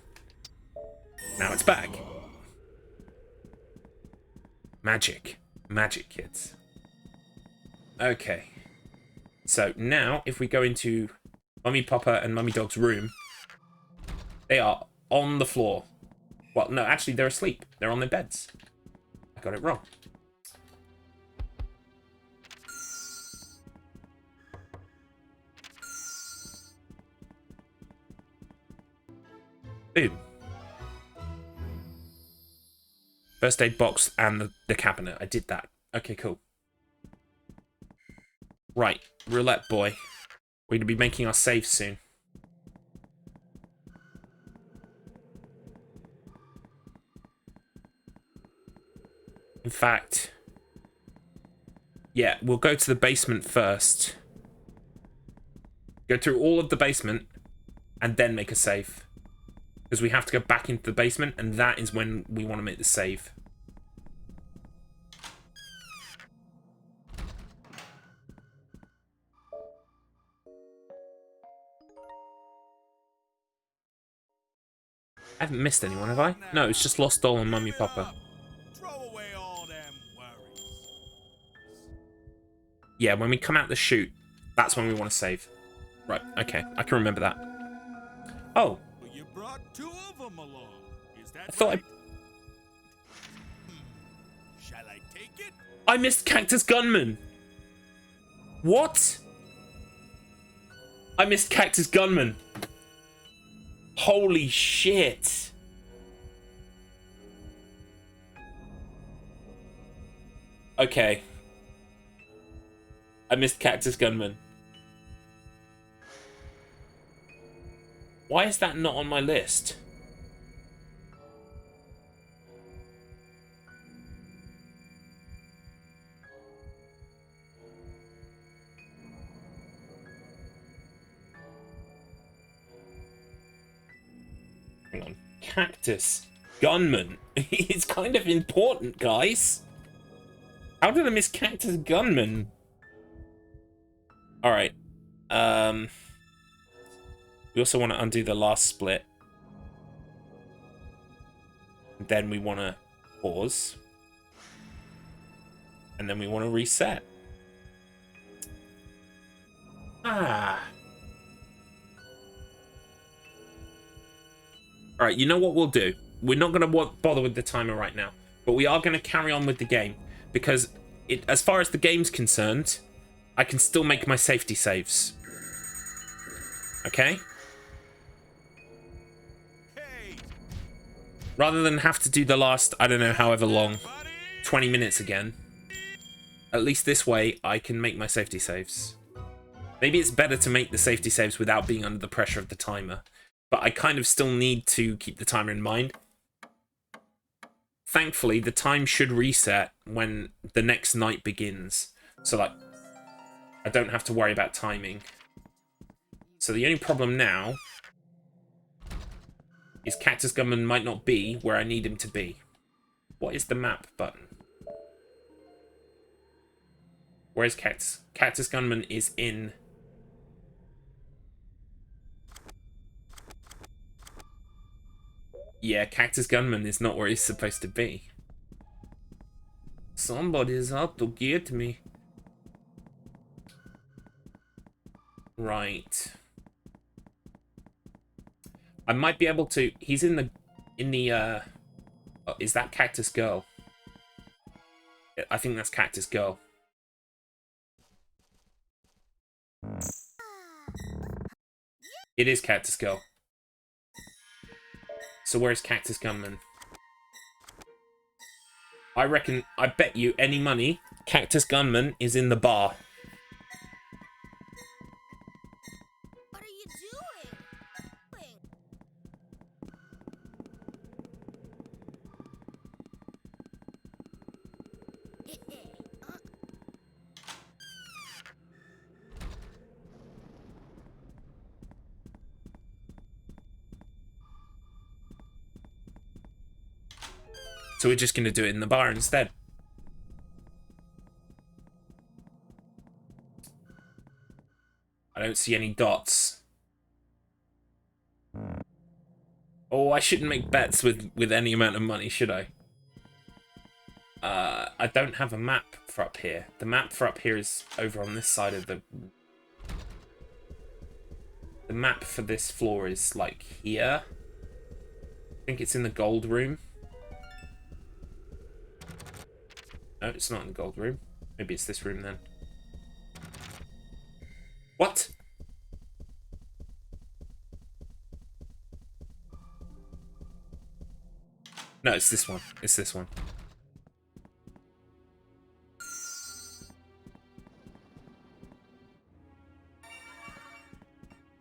Now it's back. Magic. Magic, kids. Okay. So, now, if we go into Mummy Papa and Mummy Dog's room, they are on the floor. Well, no, actually, they're asleep. They're on their beds. I got it wrong. Boom. First aid box and the cabinet. I did that. Okay, cool. Right, roulette boy. We're going to be making our save soon. In fact, yeah, we'll go to the basement first. Go through all of the basement and then make a save. Because we have to go back into the basement, and that is when we want to make the save. I haven't missed anyone, have I? No, it's just Lost Doll and Mummy Papa. Throw away all them worries. Yeah, when we come out the chute, that's when we want to save. Right, okay, I can remember that. Oh, You brought 2 of them along. Is that I thought right? Shall I take it? I missed Cactus Gunman. What? I missed Cactus Gunman. Holy shit. Okay. I missed Cactus Gunman. Why is that not on my list? Hang on. Cactus Gunman. It's kind of important, guys. How did I miss Cactus Gunman? Alright. We also want to undo the last split. Then we want to pause. And then we want to reset. Ah. Alright, you know what we'll do? We're not going to bother with the timer right now. But we are going to carry on with the game. Because as far as the game's concerned, I can still make my safety saves. Okay? Hey, Rather than have to do the last, I don't know, however long, 20 minutes again. At least this way, I can make my safety saves. Maybe it's better to make the safety saves without being under the pressure of the timer. But I kind of still need to keep the timer in mind. Thankfully, the time should reset when the next night begins. So, like, I don't have to worry about timing. So the only problem now is Cactus Gunman might not be where I need him to be. What is the map button? Where's Cactus? Cactus Gunman is in... Yeah, Cactus Gunman is not where he's supposed to be. Somebody's out to get me. Right. I might be able to... He's in the... Oh, is that Cactus Girl? I think that's Cactus Girl. It is Cactus Girl. So where's Cactus Gunman? I reckon, I bet you any money, Cactus Gunman is in the bar. What are you doing? So we're just going to do it in the bar instead. I don't see any dots. Oh, I shouldn't make bets with any amount of money, should I? I don't have a map for up here. The map for up here is over on this side of the... The map for this floor is, like, here. I think it's in the gold room. No, it's not in the gold room. Maybe it's this room then. What? No, it's this one. It's this one.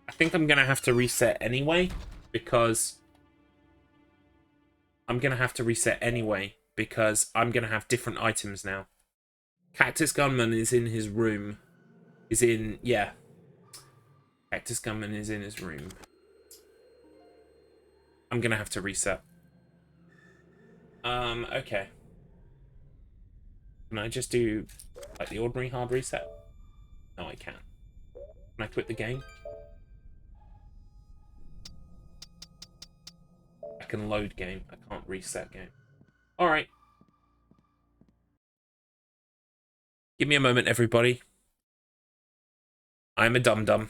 I think I'm gonna have to reset anyway, because... I'm gonna have different items now. Cactus Gunman is in his room. Yeah. Cactus Gunman is in his room. I'm gonna have to reset. Okay. Can I just do, like, the ordinary hard reset? No, I can't. Can I quit the game? I can load game. I can't reset game. Alright. Give me a moment, everybody. I'm a dum-dum.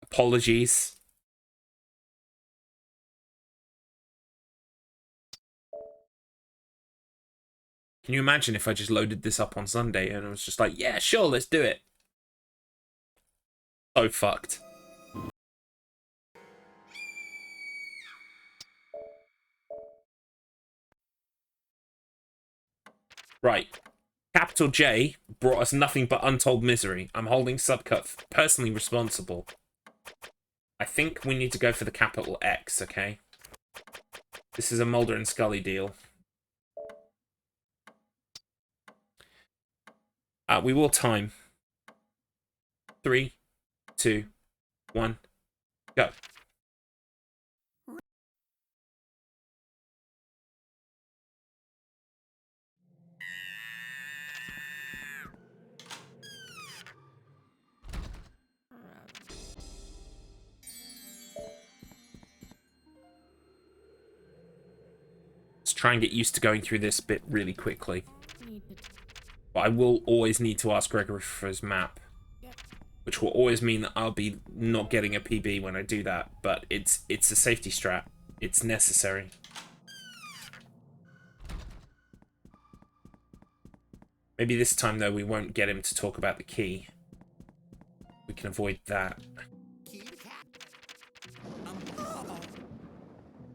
Apologies. Can you imagine if I just loaded this up on Sunday and I was just like, yeah, sure, let's do it. So fucked. Right. Capital J brought us nothing but untold misery. I'm holding Subcut personally responsible. I think we need to go for the capital X, okay? This is a Mulder and Scully deal. We will time. 3, 2, 1, go. Let's try and get used to going through this bit really quickly. But I will always need to ask Gregory for his map. Which will always mean that I'll be not getting a PB when I do that. But it's a safety strat. It's necessary. Maybe this time, though, we won't get him to talk about the key. We can avoid that. Key to cat.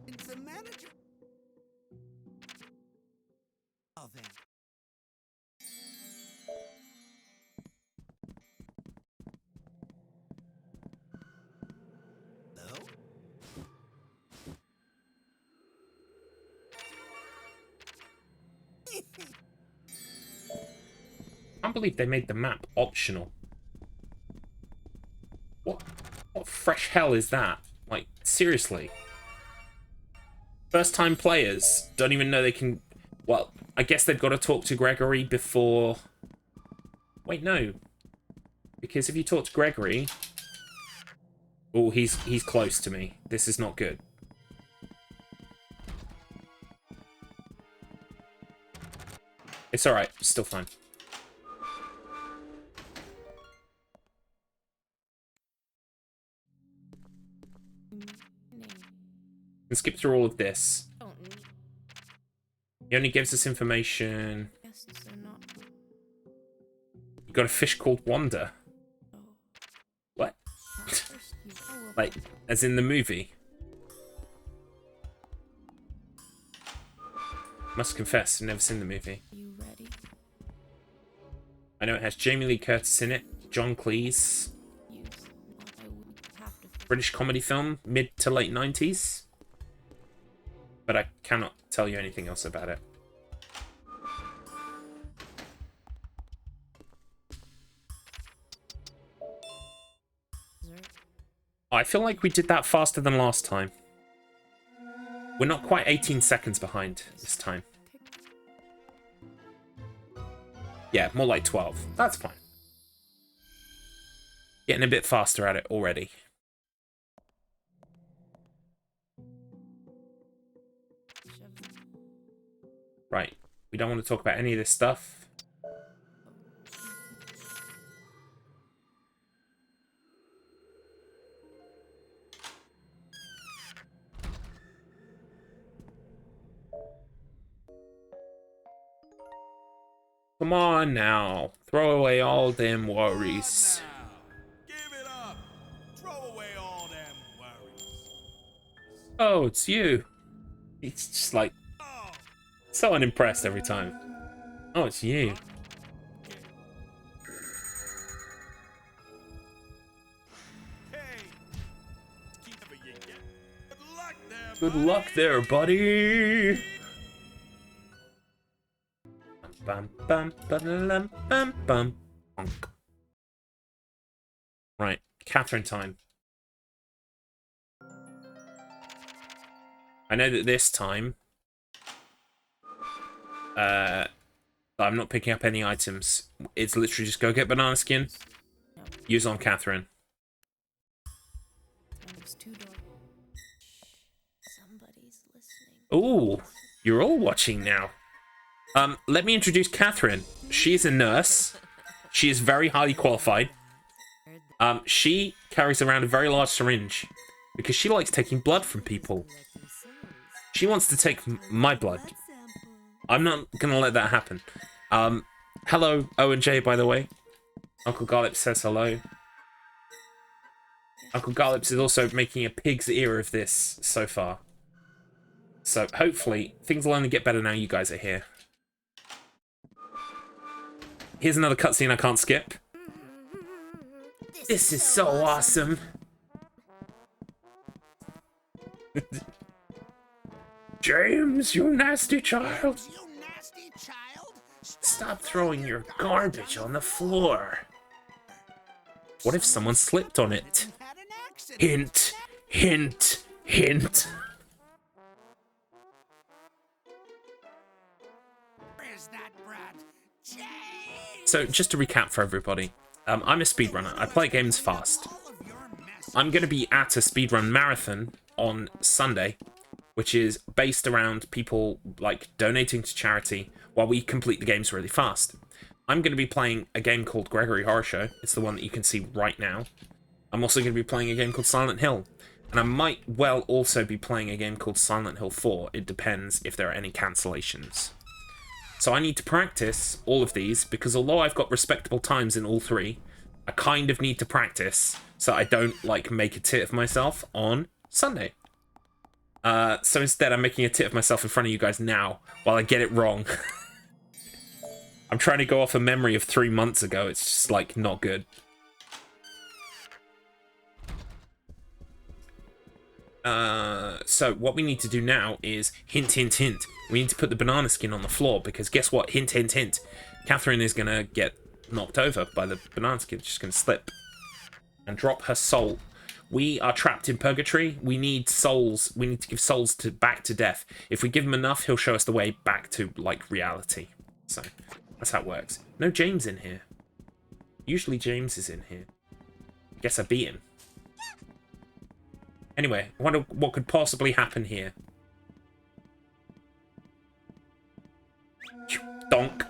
It's the manager. Oh, then. Hello? I can't believe they made the map optional. What fresh hell is that? Like, seriously. First time players don't even know they can... Well, I guess they've got to talk to Gregory before... Wait, no. Because if you talk to Gregory... Oh, he's close to me. This is not good. It's alright, still fine. And skip through all of this. He only gives us information. You got a fish called Wanda. What? Like, as in the movie? Must confess, I've never seen the movie. You ready? I know it has Jamie Lee Curtis in it, John Cleese. Use what I would have to. British comedy film, mid to late 90s. But I cannot tell you anything else about it. I feel like we did that faster than last time. We're not quite 18 seconds behind this time. Yeah, more like 12. That's fine. Getting a bit faster at it already. Right. We don't want to talk about any of this stuff. Come on now. Throw away all them worries. Now, give it up. Throw away all them worries. Oh, it's you. It's just like Oh, so unimpressed every time. Oh, it's you. hey. Keep it you get. Good luck there, Good buddy. luck there, buddy. Bum bum bum bum bum. Bonk. Right, Catherine time. I know that this time, I'm not picking up any items. It's literally just go get banana skin, use on Catherine. It's too dark. Somebody's listening. Ooh, you're all watching now. Let me introduce Catherine. She's a nurse. She is very highly qualified. She carries around a very large syringe because she likes taking blood from people. She wants to take my blood. I'm not gonna let that happen. Hello, O and J, by the way. Uncle Garlips says hello. Uncle Garlips is also making a pig's ear of this so far. So hopefully things will only get better now you guys are here. Here's another cutscene I can't skip. This is so awesome. James, you nasty child. You nasty child! Stop throwing your garbage on the floor. What if someone slipped on it? Had an accident. Hint, hint, hint. Where's that brat? James! So, just to recap for everybody, I'm a speedrunner. I play games fast. All of your mess. I'm going to be at a speedrun marathon on Sunday, which is based around people like donating to charity while we complete the games really fast. I'm going to be playing a game called Gregory Horror Show. It's the one that you can see right now. I'm also going to be playing a game called Silent Hill. And I might well also be playing a game called Silent Hill 4. It depends if there are any cancellations. So I need to practice all of these because although I've got respectable times in all three, I kind of need to practice so I don't like make a tit of myself on Sunday. So instead I'm making a tit of myself in front of you guys now while I get it wrong. I'm trying to go off a memory of 3 months ago. It's just like not good. So what we need to do now is hint, hint, hint. We need to put the banana skin on the floor because guess what? Hint, hint, hint. Catherine is gonna get knocked over by the banana skin. She's gonna slip and drop her soul. We are trapped in purgatory. We need souls. We need to give souls back to death. If we give him enough, he'll show us the way back to like reality. So that's how it works. No James in here. Usually James is in here. Guess I beat him. Anyway, I wonder what could possibly happen here. Donk.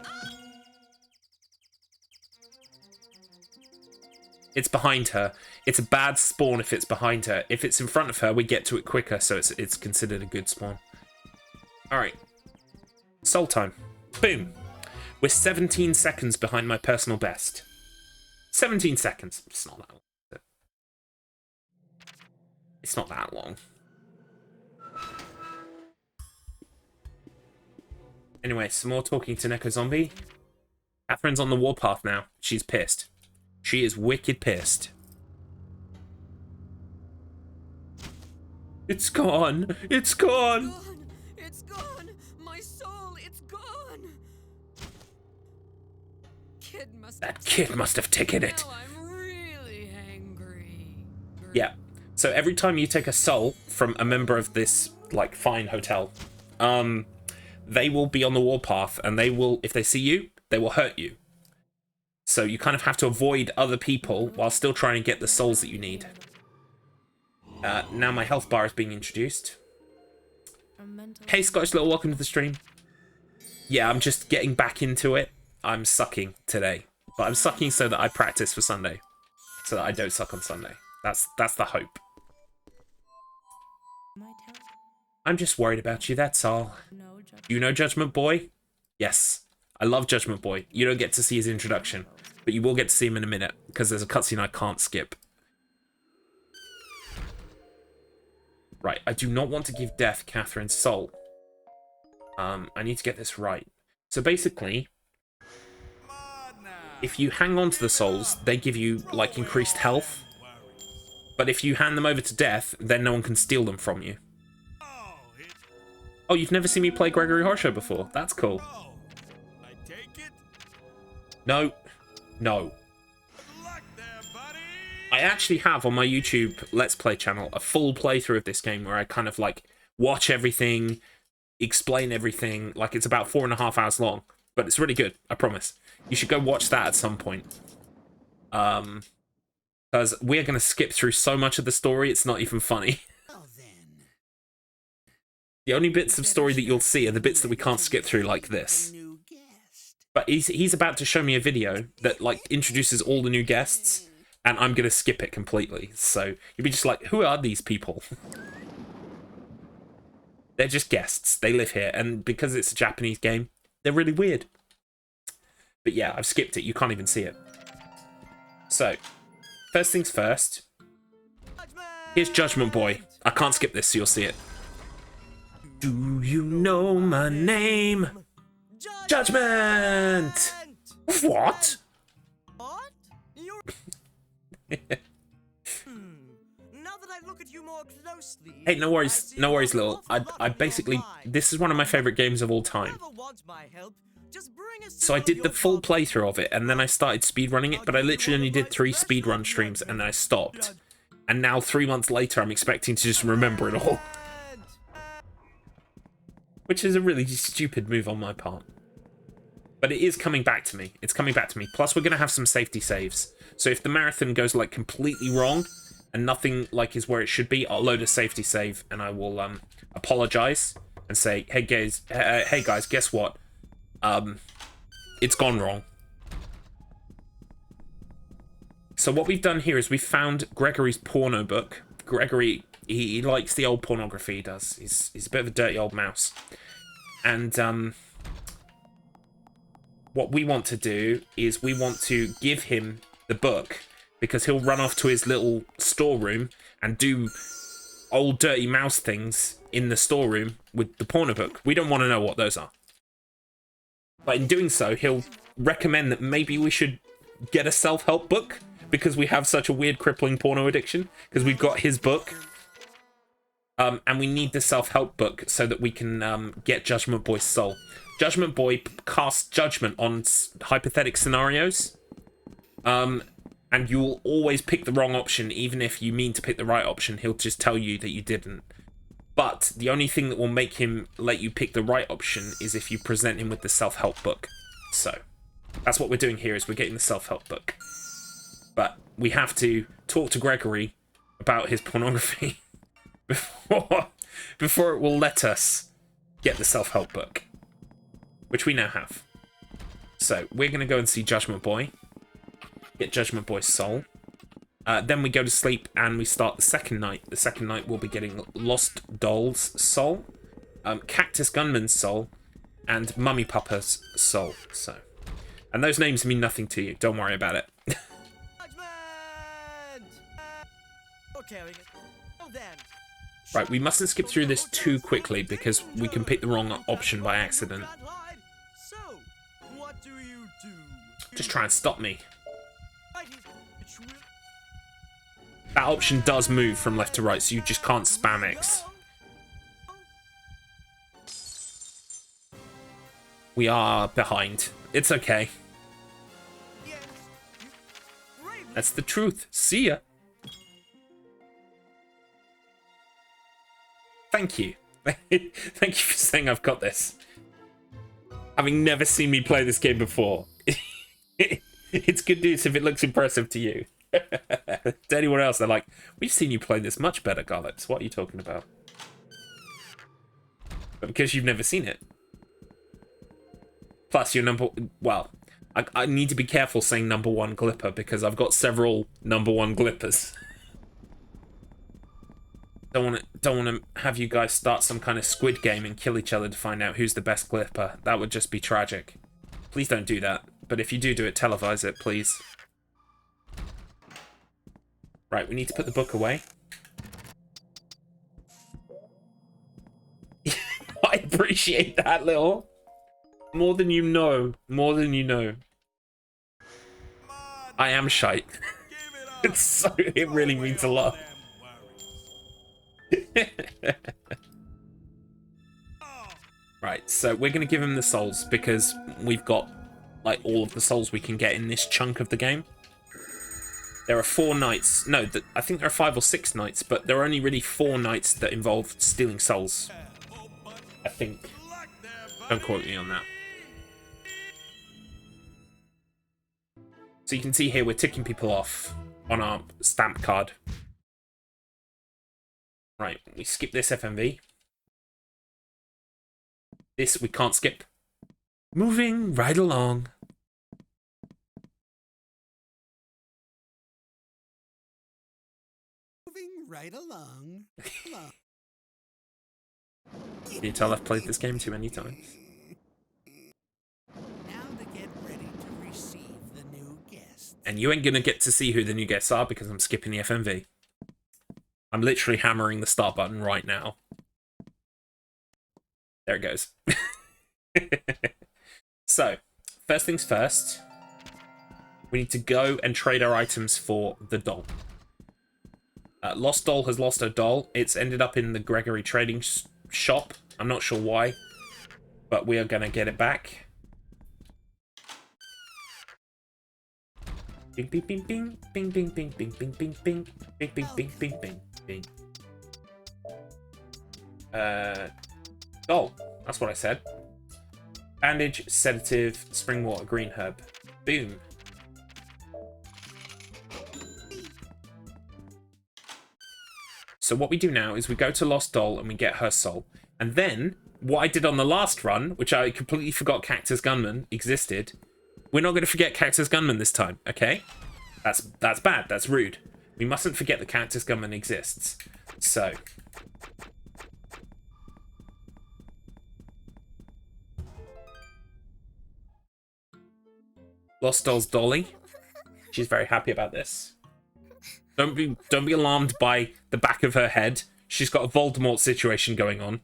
It's behind her. It's a bad spawn if it's behind her. If it's in front of her, we get to it quicker, so it's considered a good spawn. Alright. Soul time. Boom. We're 17 seconds behind my personal best. 17 seconds. It's not that long. It's not that long. Anyway, some more talking to Neko Zombie. Catherine's on the warpath now. She's pissed. She is wicked pissed. It's gone. It's gone. Gone! It's gone! My soul, it's gone! That kid must have taken it. Now I'm really angry. Yeah. So every time you take a soul from a member of this, like, fine hotel, they will be on the warpath, and they will, if they see you, they will hurt you. So you kind of have to avoid other people while still trying to get the souls that you need. Now my health bar is being introduced. Hey, Scottish Little, welcome to the stream. Yeah, I'm just getting back into it. I'm sucking today. But I'm sucking so that I practice for Sunday. So that I don't suck on Sunday. That's the hope. I'm just worried about you, that's all. You know Judgment Boy? Yes. I love Judgment Boy. You don't get to see his introduction, but you will get to see him in a minute, because there's a cutscene I can't skip. Right, I do not want to give Death Catherine's soul. I need to get this right. So basically, if you hang on to the souls, they give you, like, increased health. But if you hand them over to Death, then no one can steal them from you. Oh, you've never seen me play Gregory Horror Show before? That's cool. I take it. No. No. Good luck there, buddy. I actually have on my YouTube Let's Play channel a full playthrough of this game where I kind of like watch everything, explain everything. Like it's about 4.5 hours long, but it's really good. I promise. You should go watch that at some point. Because we're going to skip through so much of the story, it's not even funny. Well then. The only bits of story that you'll see are the bits that we can't skip through like this. New guest. But he's about to show me a video that like introduces all the new guests, and I'm gonna skip it completely. So you'll be just like, who are these people? They're just guests. They live here, and because it's a Japanese game, they're really weird. But yeah, I've skipped it. You can't even see it. So, first things first. Here's Judgment Boy. I can't skip this, so you'll see it. Do you know my name? Judgment! What? What? You're... Now that I look at you more closely, Hey, no worries, Lil. I basically, this is one of my favorite games of all time. So I did the full playthrough of it, and then I started speedrunning it, but I literally only did 3 speedrun streams, and then I stopped. And now 3 months later, I'm expecting to just remember it all. Which is a really stupid move on my part. But it is coming back to me. It's coming back to me. Plus, we're going to have some safety saves. So if the marathon goes, like, completely wrong, and nothing, like, is where it should be, I'll load a safety save, and I will, apologize, and say, hey, guys, guess what? It's gone wrong. So what we've done here is we've found Gregory's porno book. Gregory, he likes the old pornography, he does. He's a bit of a dirty old mouse. And, what we want to do is we want to give him the book, because he'll run off to his little storeroom and do old dirty mouse things in the storeroom with the porno book. We don't want to know what those are. But in doing so, he'll recommend that maybe we should get a self-help book, because we have such a weird crippling porno addiction, because we've got his book. And we need the self-help book so that we can get Judgment Boy's soul. Judgment Boy casts judgment on hypothetical scenarios. And you'll always pick the wrong option, even if you mean to pick the right option. He'll just tell you that you didn't. But the only thing that will make him let you pick the right option is if you present him with the self-help book. So, that's what we're doing here, is we're getting the self-help book. But we have to talk to Gregory about his pornography before it will let us get the self-help book, which we now have. So, we're going to go and see Judgment Boy. Get Judgment Boy's soul. Then we go to sleep and we start the second night. The second night we'll be getting Lost Doll's soul, Cactus Gunman's soul, and Mummy Papa's soul. So, and those names mean nothing to you. Don't worry about it. Right, we mustn't skip through this too quickly because we can pick the wrong option by accident. Just try and stop me. That option does move from left to right, so you just can't spam X. We are behind. It's okay. That's the truth. See ya. Thank you. Thank you for saying I've got this. Having never seen me play this game before. It's good news if it looks impressive to you. To anyone else, they're like, we've seen you play this much better, Garlips. What are you talking about? But because you've never seen it. Plus, you're well, I need to be careful saying #1 glipper because I've got several #1 glippers. Don't want to have you guys start some kind of Squid Game and kill each other to find out who's the best glipper. That would just be tragic. Please don't do that. But if you do it, televise it, please. Right, we need to put the book away. I appreciate that, little. More than you know. More than you know. I am shite. It really means a lot. Right, so we're going to give him the souls because we've got like all of the souls we can get in this chunk of the game. There are 4 nights. No, I think there are 5 or 6 nights, but there are only really 4 nights that involve stealing souls. I think. Don't quote me on that. So you can see here we're ticking people off on our stamp card. Right, we skip this FMV. This we can't skip. Moving right along. Moving right along. Can you tell I've played this game too many times? Now to get ready to receive the new guests. And you ain't gonna get to see who the new guests are because I'm skipping the FMV. I'm literally hammering the start button right now. There it goes. So, first things first, we need to go and trade our items for the doll. Lost Doll has lost her doll. It's ended up in the Gregory trading shop. I'm not sure why, but we are going to get it back. Bing, bing, bing, bing, bing, bing, bing, bing, bing, bing, bing, bing, bing, bing, bing, bing, bing. Doll. That's what I said. Bandage, sedative, spring water, green herb. Boom. So what we do now is we go to Lost Doll and we get her soul. And then, what I did on the last run, which I completely forgot Cactus Gunman existed, we're not going to forget Cactus Gunman this time, okay? That's bad. That's rude. We mustn't forget that Cactus Gunman exists. So... Lost Doll's Dolly. She's very happy about this. Don't be alarmed by the back of her head. She's got a Voldemort situation going on.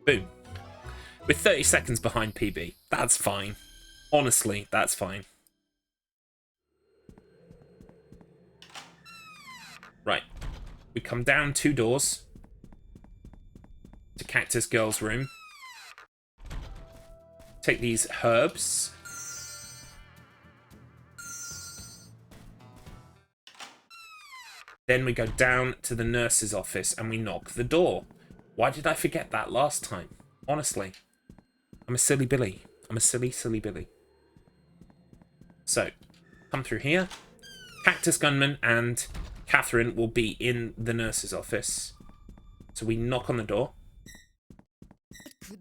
Boom. We're 30 seconds behind PB. That's fine. Honestly, that's fine. Right. We come down 2 doors to Cactus Girl's room. Take these herbs. Then we go down to the nurse's office and we knock the door. Why did I forget that last time? Honestly. I'm a silly Billy. I'm a silly, silly Billy. So, come through here. Cactus Gunman and Catherine will be in the nurse's office. So we knock on the door.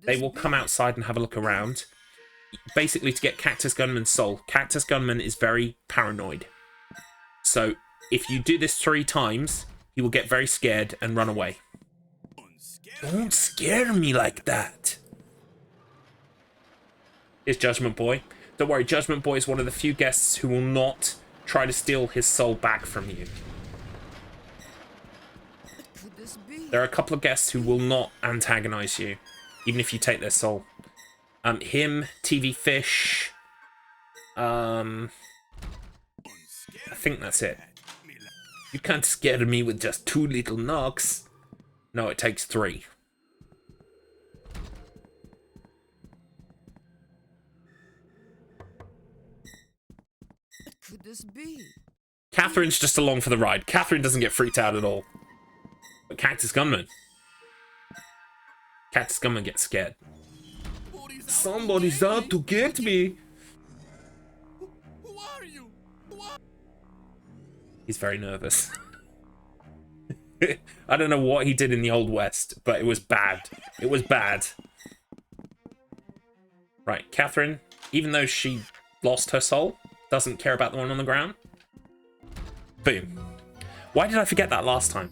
They will come outside and have a look around. Basically to get Cactus Gunman's soul. Cactus Gunman is very paranoid. So if you do this 3 times, he will get very scared and run away. Don't scare me like that. Here's Judgment Boy. Don't worry, Judgment Boy is one of the few guests who will not try to steal his soul back from you. There are a couple of guests who will not antagonize you, even if you take their soul. Him, TV Fish. I think that's it. You can't scare me with just 2 little knocks. No, it takes 3. What could this be? Catherine's just along for the ride. Catherine doesn't get freaked out at all. But Cactus Gunman. Cactus Gunman gets scared. Somebody's out to get me. Who are you? He's very nervous. I don't know what he did in the Old West, but it was bad. It was bad. Right, Catherine, even though she lost her soul, doesn't care about the one on the ground. Boom. Why did I forget that last time?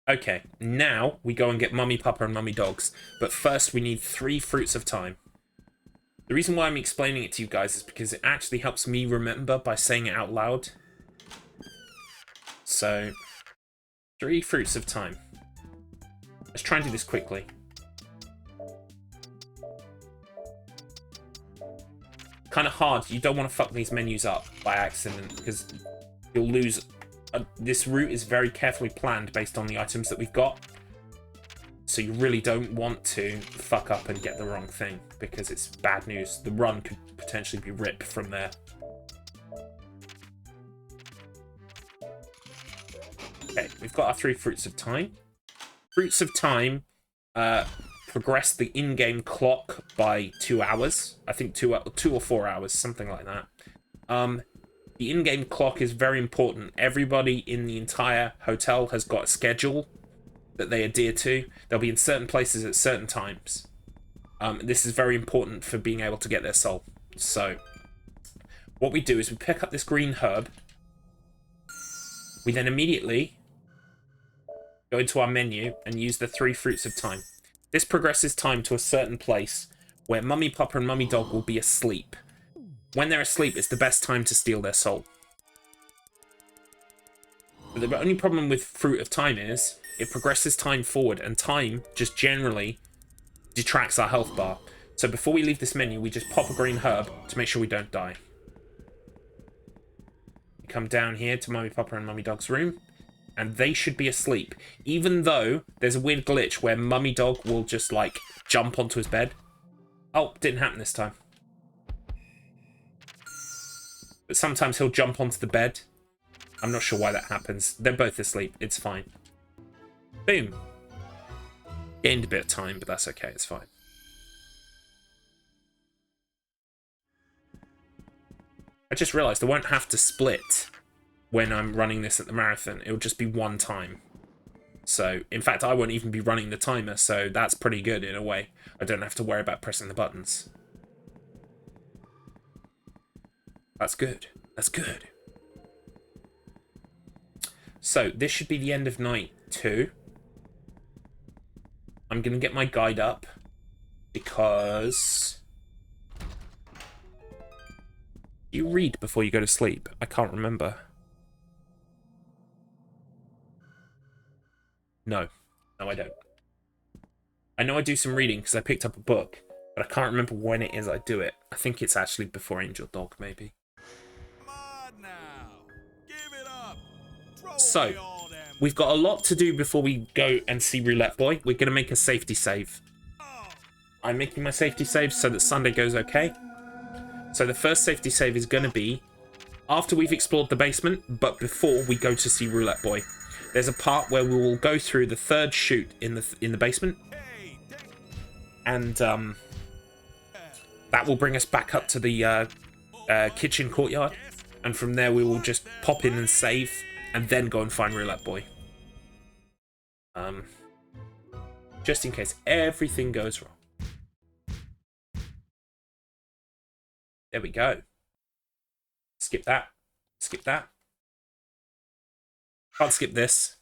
Okay, now we go and get Mummy Papa and Mummy Dogs. But first we need 3 fruits of time. The reason why I'm explaining it to you guys is because it actually helps me remember by saying it out loud. So, 3 fruits of time. Let's try and do this quickly. Kind of hard. You don't want to fuck these menus up by accident because you'll lose. This route is very carefully planned based on the items that we've got. So you really don't want to fuck up and get the wrong thing because it's bad news. The run could potentially be ripped from there. Okay, we've got our 3 fruits of time. Fruits of time progress the in-game clock by 2 hours. I think 2 or 4 hours, something like that. The in-game clock is very important. Everybody in the entire hotel has got a schedule that they adhere to. They'll be in certain places at certain times. This is very important for being able to get their soul. So, what we do is we pick up this green herb. We then immediately go into our menu and use the 3 fruits of time. This progresses time to a certain place where Mummy Papa and Mummy Dog will be asleep. When they're asleep, it's the best time to steal their soul. But the only problem with Fruit of Time is it progresses time forward, and time just generally detracts our health bar. So before we leave this menu, we just pop a green herb to make sure we don't die. We come down here to Mummy Papa and Mummy Dog's room, and they should be asleep. Even though there's a weird glitch where Mummy Dog will just, like, jump onto his bed. Oh, didn't happen this time. But sometimes he'll jump onto the bed. I'm not sure why that happens. They're both asleep. It's fine. Boom. Gained a bit of time, but that's okay. It's fine. I just realised I won't have to split when I'm running this at the marathon. It'll just be one time. So, in fact, I won't even be running the timer, so that's pretty good in a way. I don't have to worry about pressing the buttons. That's good. That's good. So, this should be the end of night 2. I'm going to get my guide up because... You read before you go to sleep. I can't remember. No. No, I don't. I know I do some reading because I picked up a book, but I can't remember when it is I do it. I think it's actually before Angel Dog, maybe. Come on now. Give it up. Throw So, away all them. we've got a lot to do before we go and see Roulette Boy. We're going to make a safety save. Oh, I'm making my safety save so that Sunday goes okay. So the first safety save is going to be after we've explored the basement, but before we go to see Roulette Boy. There's a part where we will go through the 3rd chute in the basement, hey, take and that will bring us back up to the kitchen courtyard, and from there we will just pop in and save, and then go and find Roulette Boy. Just in case everything goes wrong. There we go. Skip that. Skip that. Can't skip this.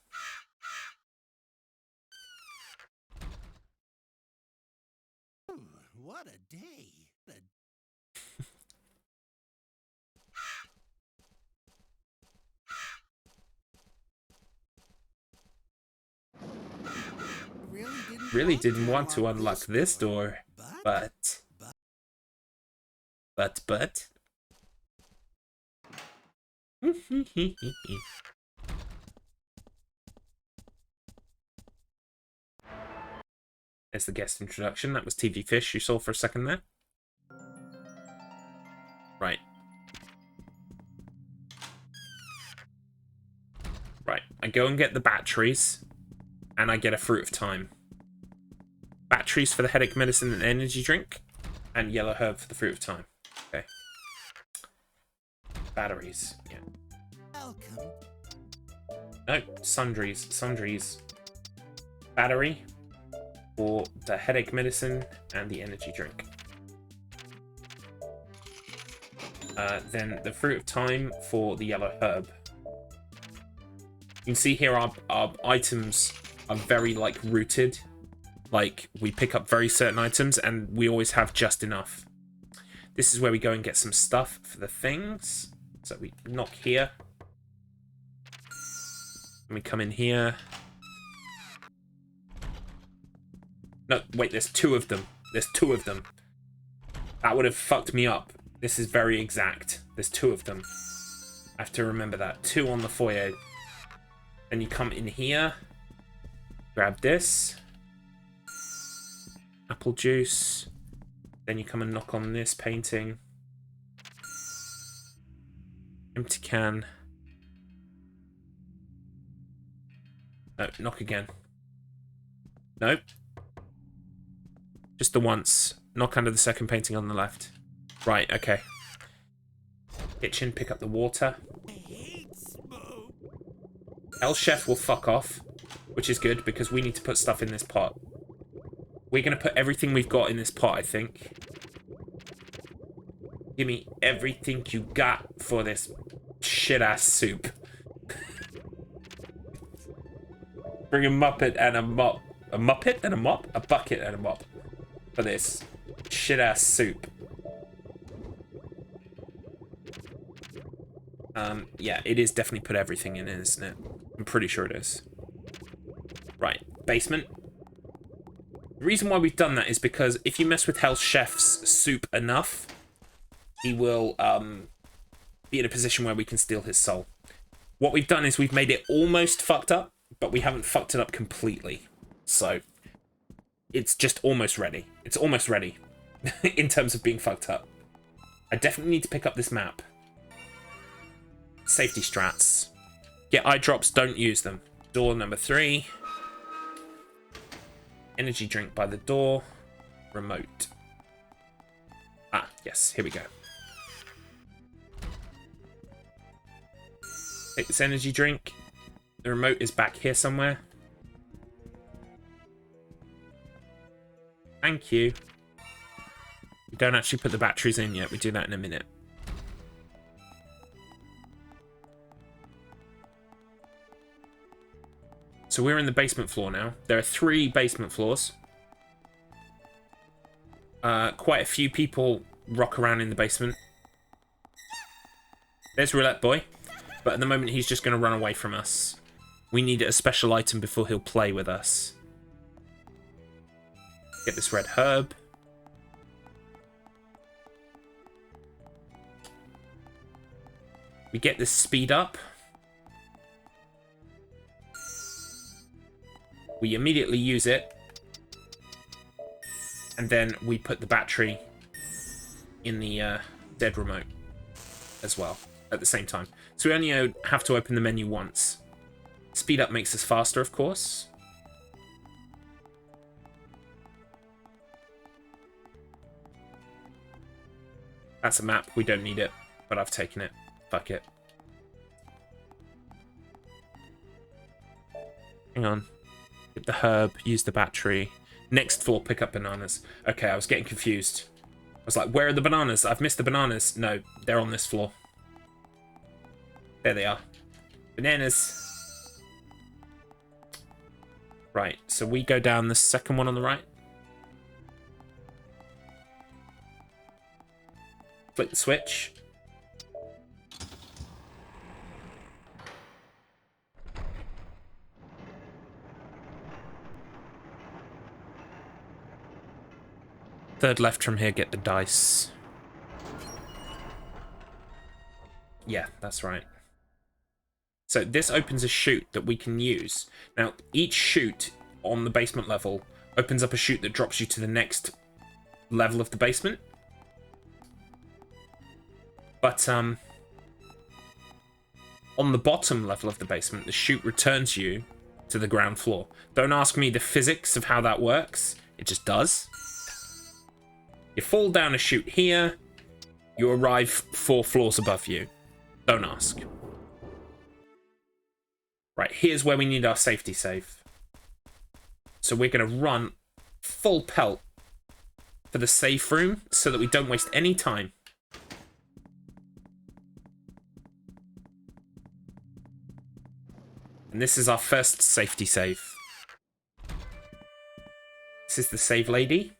What a day. Really didn't want to unlock this door, but... There's the guest introduction. That was TV Fish you saw for a second there. Right. Right. I go and get the batteries, and I get a Fruit of Time. Batteries for the headache medicine and energy drink, and yellow herb for the Fruit of Time. Okay. Batteries. Yeah. Welcome. No, sundries. Battery for the headache medicine and the energy drink. Then the Fruit of Time for the yellow herb. You can see here our items are very, like, rooted. Like, we pick up very certain items and we always have just enough. This is where we go and get some stuff for the things. So we knock here. And we come in here. No, wait, there's 2 of them. There's 2 of them. That would have fucked me up. This is very exact. There's 2 of them. I have to remember that. 2 on the foyer. Then you come in here. Grab this. Apple juice. Then you come and knock on this painting. Empty can. No, knock again. Nope. Just the once. Knock under the second painting on the left. Right, okay. Kitchen, pick up the water. I hate smoke. El Chef will fuck off, which is good because we need to put stuff in this pot. We're going to put everything we've got in this pot, I think. Give me everything you got for this shit-ass soup. Bring a Muppet and a mop. A Muppet and a mop? A bucket and a mop. For this shit-ass soup. Yeah, it is definitely put everything in it, isn't it? I'm pretty sure it is. Right, basement. The reason why we've done that is because if you mess with Hell Chef's soup enough, he will be in a position where we can steal his soul. What we've done is we've made it almost fucked up, but we haven't fucked it up completely. So, it's just almost ready. It's almost ready in terms of being fucked up. I definitely need to pick up this map. Safety strats. Get eye drops, don't use them. Door number 3. Energy drink by the door. Remote. Ah, yes, here we go. Take this energy drink. The remote is back here somewhere. Thank you. We don't actually put the batteries in yet. We do that in a minute. So we're in the basement floor now. There are 3 basement floors. Quite a few people rock around in the basement. There's Roulette Boy. But at the moment, he's just going to run away from us. We need a special item before he'll play with us. Get this red herb. We get this speed up. We immediately use it. And then we put the battery in the dead remote as well at the same time. So we only have to open the menu once. Speed up makes us faster, of course. That's a map. We don't need it, but I've taken it. Fuck it. Hang on. Get the herb, use the battery. Next floor, pick up bananas. Okay, I was getting confused. I was like, where are the bananas? I've missed the bananas. No, they're on this floor. There they are. Bananas. Right, so we go down the second one on the right. Flick the switch. Third left from here, get the dice. Yeah, that's right. So this opens a chute that we can use. Now, each chute on the basement level opens up a chute that drops you to the next level of the basement. But on the bottom level of the basement, the chute returns you to the ground floor. Don't ask me the physics of how that works. It just does. You fall down a chute here, you arrive 4 floors above you. Don't ask. Right, here's where we need our safety save. So we're going to run full pelt for the safe room so that we don't waste any time. And this is our first safety save. This is the save lady.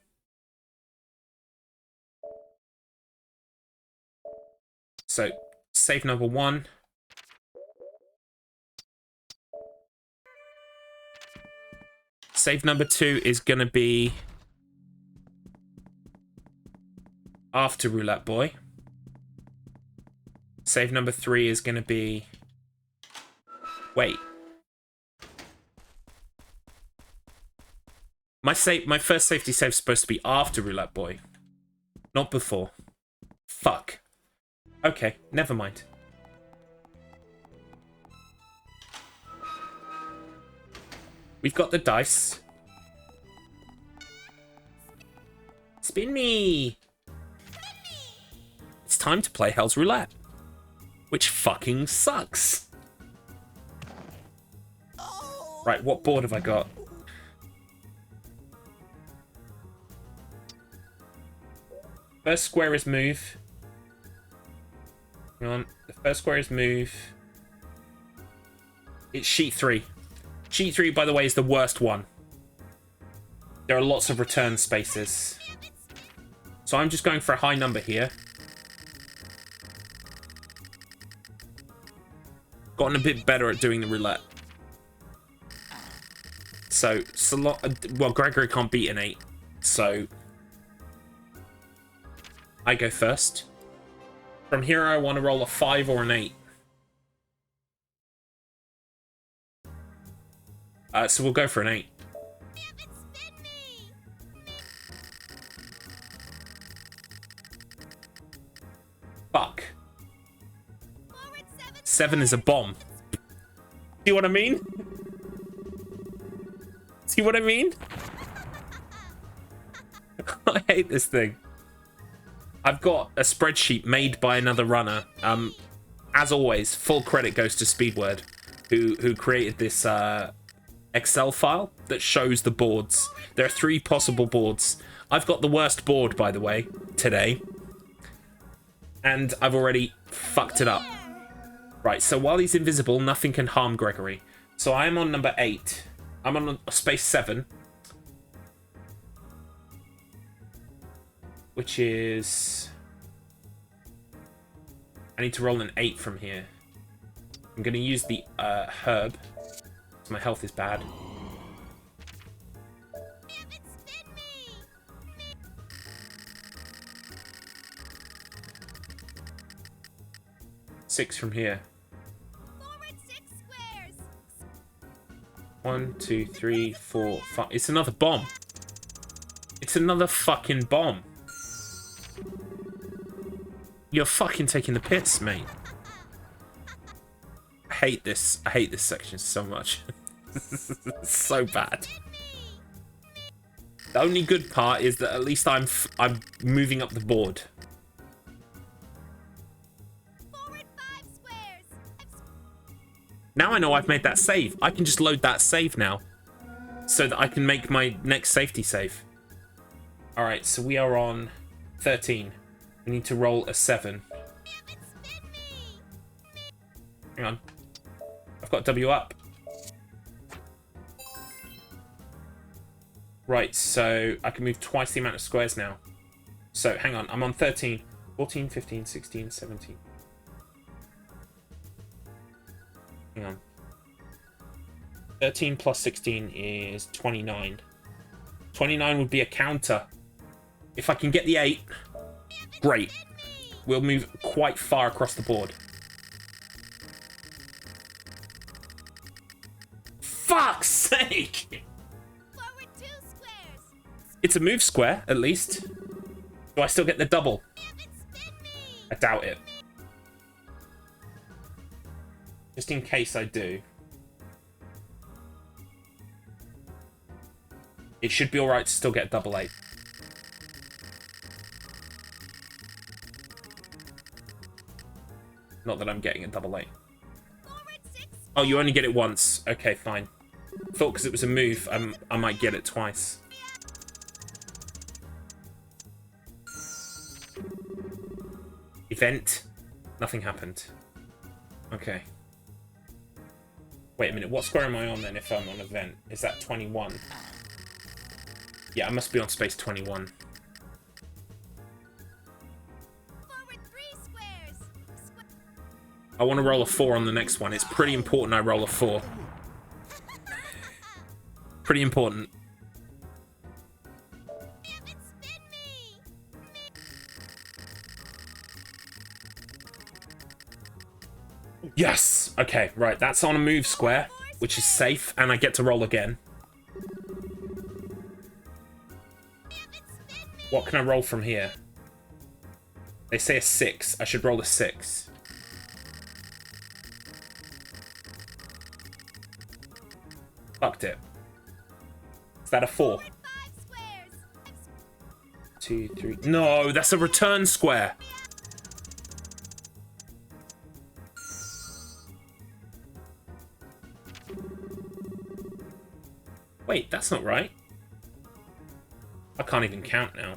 So, save number 1. Save number 2 is going to be after Roulette Boy. Save number 3 is going to be... Wait. My first safety save is supposed to be after Roulette Boy, not before. Fuck. Okay, never mind. We've got the dice. Spin me! It's time to play Hell's Roulette. which fucking sucks. Right, what board have I got? First square is move. Hang on. The first square is move. It's sheet 3. Sheet 3, by the way, is the worst one. There are lots of return spaces. So I'm just going for a high number here. Gotten a bit better at doing the roulette. So, well, Gregory can't beat an 8. So, I go first. From here, I want to roll a 5 or an 8. So we'll go for an 8. Fuck. 7 is a bomb. See what I mean? See what I mean? I hate this thing. I've got a spreadsheet made by another runner. As always, full credit goes to Speedword, who created this Excel file that shows the boards. There are 3 possible boards. I've got the worst board, by the way, today. And I've already fucked it up. Right, so while he's invisible, nothing can harm Gregory. So I am on number 8. I'm on space 7. Which is... I need to roll an 8 from here. I'm going to use the herb. My health is bad. Six from here. 1, 2, 3, 4, 5. It's another bomb. It's another fucking bomb. You're fucking taking the piss, mate. I hate this. I hate this section so much. It's so bad. The only good part is that at least I'm moving up the board. Now I know I've made that save. I can just load that save now, so that I can make my next safety save. All right, so we are on 13. We need to roll a 7. Hang on. I've got W up. Right, so I can move twice the amount of squares now. So, hang on. I'm on 13. 14, 15, 16, 17. Hang on. 13 plus 16 is 29. 29 would be a counter. If I can get the 8, great. We'll move quite far across the board. Fuck's sake! It's a move square, at least. Do I still get the double? I doubt it. Just in case I do. It should be alright to still get double 8. Not that I'm getting a double 8. Oh, you only get it once. Okay, fine. Thought because it was a move, I might get it twice. Event. Nothing happened. Okay. Wait a minute, what square am I on then if I'm on event? Is that 21? Yeah, I must be on space 21. I want to roll a 4 on the next one. It's pretty important I roll a 4. Pretty important. Yes! Okay, right. That's on a move square, which is safe, and I get to roll again. What can I roll from here? They say a 6. I should roll a 6. Fucked it. Is that a 4? 2, 3. No, that's a return square. Wait, that's not right. I can't even count now.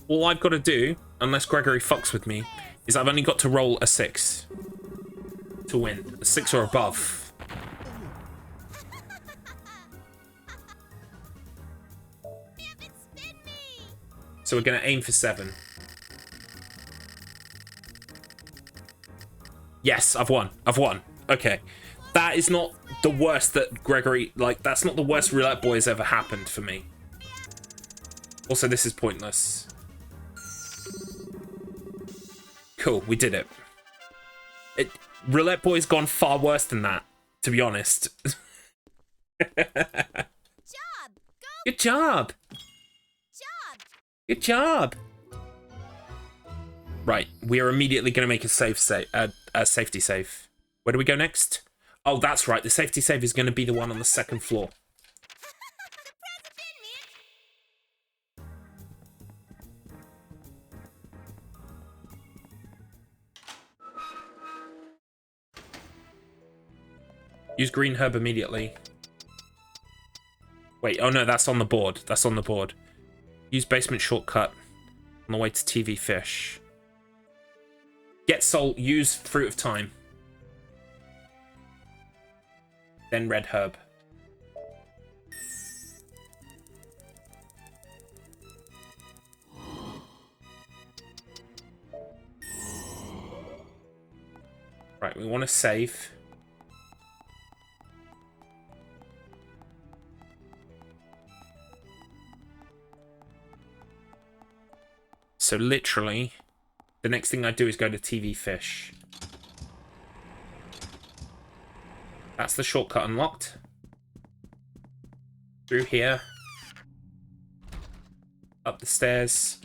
All I've got to do, unless Gregory fucks with me, is I've only got to roll a 6 to win. A 6 or above. So we're going to aim for 7. Yes, I've won. I've won. Okay. That is not the worst that Gregory... Like, that's not the worst Roulette Boy has ever happened for me. Also, this is pointless. Cool, we did it. Roulette Boy's gone far worse than that, to be honest. Good job! Good job! Right, we are immediately going to make a safety save. Where do we go next? Oh, that's right. The safety save is going to be the one on the 2nd floor. Use green herb immediately. Wait, oh no, that's on the board. That's on the board. Use basement shortcut on the way to TV fish. Get salt, use fruit of time. Then red herb. Right, we want to save. So literally, the next thing I do is go to TV fish. That's the shortcut unlocked. Through here. Up the stairs.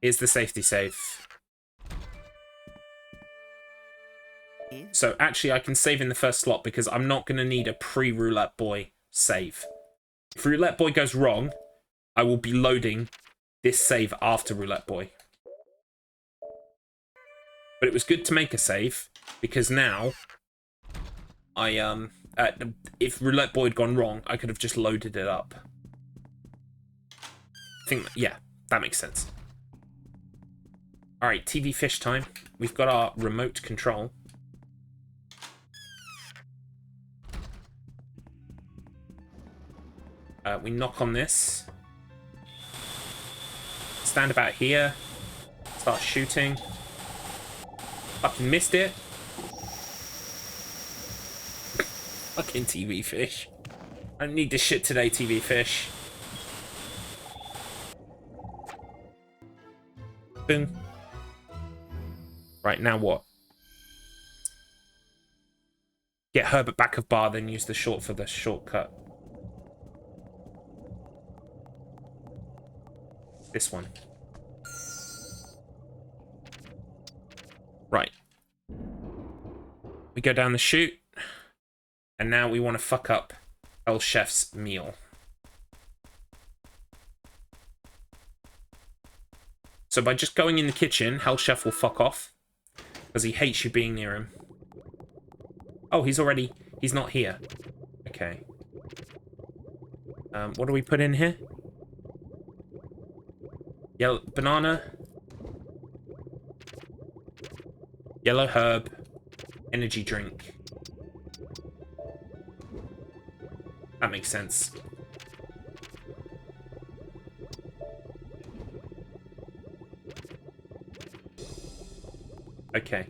Here's the safety save. So actually I can save in the first slot because I'm not going to need a pre-Roulette Boy save. If Roulette Boy goes wrong, I will be loading this save after Roulette Boy. But it was good to make a save because now if Roulette Boy had gone wrong, I could have just loaded it up. I think, yeah, that makes sense. Alright, TV fish time. We've got our remote control. We knock on this. Stand about here. Start shooting. Fucking missed it. Fucking TV fish. I don't need this shit today, TV fish. Boom. Right, now what? Get Herbert back of bar, then use the short for the shortcut. This one. Right. We go down the chute. And now we want to fuck up El Chef's meal. So by just going in the kitchen, Hell Chef will fuck off. Because he hates you being near him. Oh, he's not here. Okay. What do we put in here? Yellow banana. Yellow herb. Energy drink. That makes sense. Okay.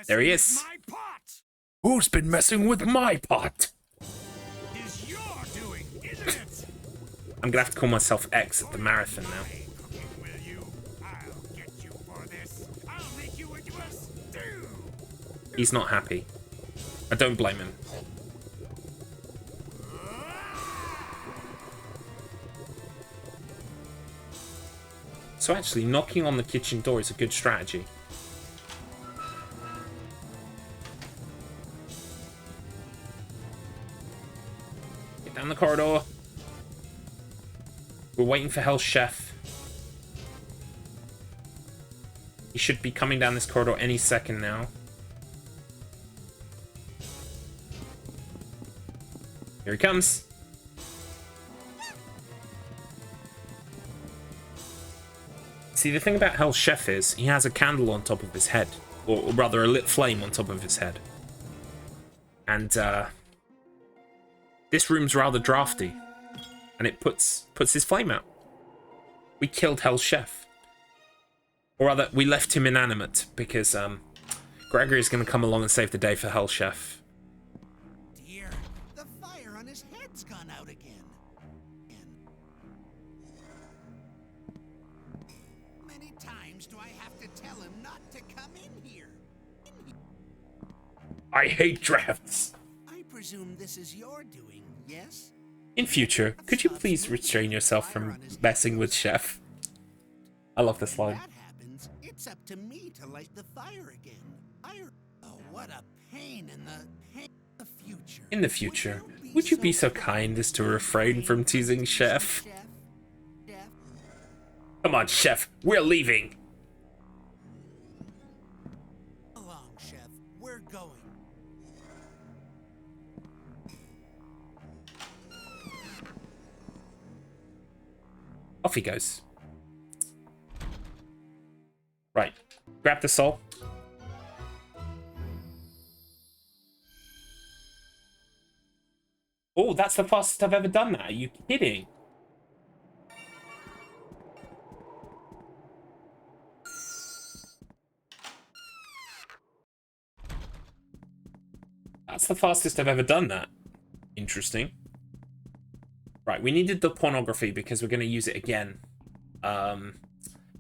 There he is. Who's been messing with my pot? Is your doing, isn't it? I'm gonna have to call myself X at the marathon now. Will you? I'll get you for this. I'll make you into a stew. He's not happy. I don't blame him. So actually, knocking on the kitchen door is a good strategy. Get down the corridor. We're waiting for Hell's Chef. He should be coming down this corridor any second now. Here he comes. See, the thing about Hell's Chef is he has a candle on top of his head. Or rather, a lit flame on top of his head. And, this room's rather drafty. And it puts his flame out. We killed Hell's Chef. Or rather, we left him inanimate because, Gregory's going to come along and save the day for Hell's Chef. Dear, the fire on his head's gone out again. Many times do I have to tell him not to come in here? I hate drafts. I presume this is your doing, yes? In future, could you please restrain yourself from messing with Chef? I love this line. That happens, it's up to me to light the fire again. Oh, what a pain in the future. In the future, would you be so kind as to refrain from teasing Chef? Come on, Chef, we're leaving. Along, Chef. We're going. Off he goes. Right, grab the soul. Oh, that's the fastest I've ever done that. Are you kidding? That's the fastest I've ever done that. Interesting. Right, we needed the pornography because we're going to use it again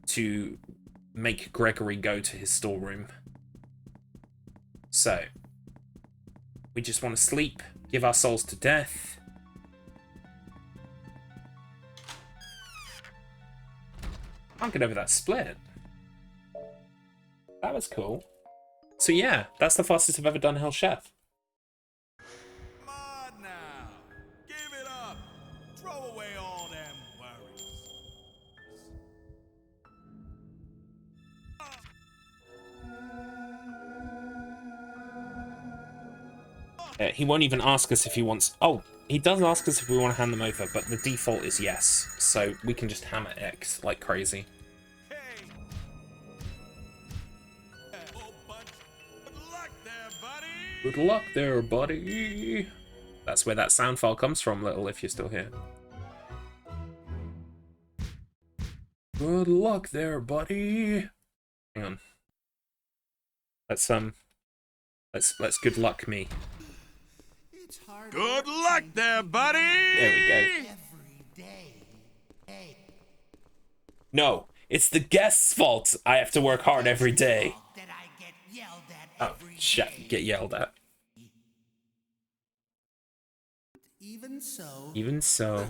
to make Gregory go to his storeroom. So, we just want to sleep, give our souls to death. Can't get over that split. That was cool. So yeah, that's the fastest I've ever done Hell Chef. Come on now. Give it up. Throw away all them worries. He won't even ask us if he wants... Oh, he does ask us if we want to hand them over, but the default is yes. So we can just hammer X like crazy. Hey. Oh, but good luck there, buddy. Good luck there, buddy. That's where that sound file comes from, Little, if you're still here. Good luck there, buddy. Hang on. Let's good luck me. It's hard Good luck there, buddy! There we go. every day. Hey, No, it's the guest's fault. I have to work hard every day. that I get yelled at Oh, every shit, day. get yelled at. Even so, Even so.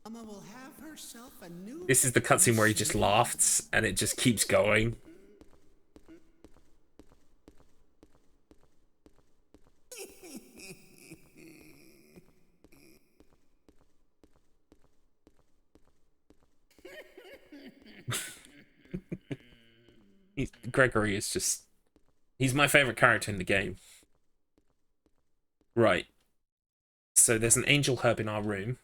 Mama will have herself a new. This is the cutscene where he just laughs and it just keeps going. Gregory is just... He's my favorite character in the game. Right. So there's an angel herb in our room.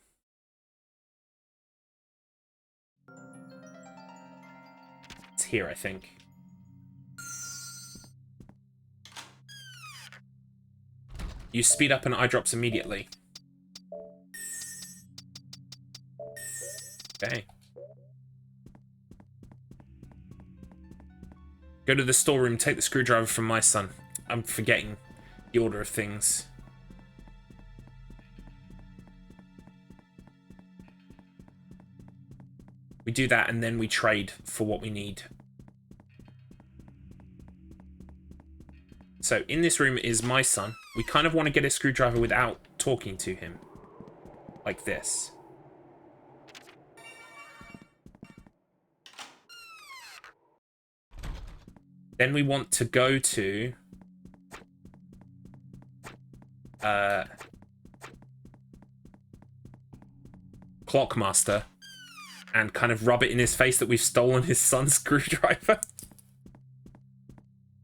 It's here, I think. You speed up and eye drops immediately. Okay. Go to the storeroom, take the screwdriver from my son. I'm forgetting the order of things. We do that and then we trade for what we need. So in this room is my son. We kind of want to get a screwdriver without talking to him. Like this. Then we want to go to Clockmaster and kind of rub it in his face that we've stolen his son's screwdriver.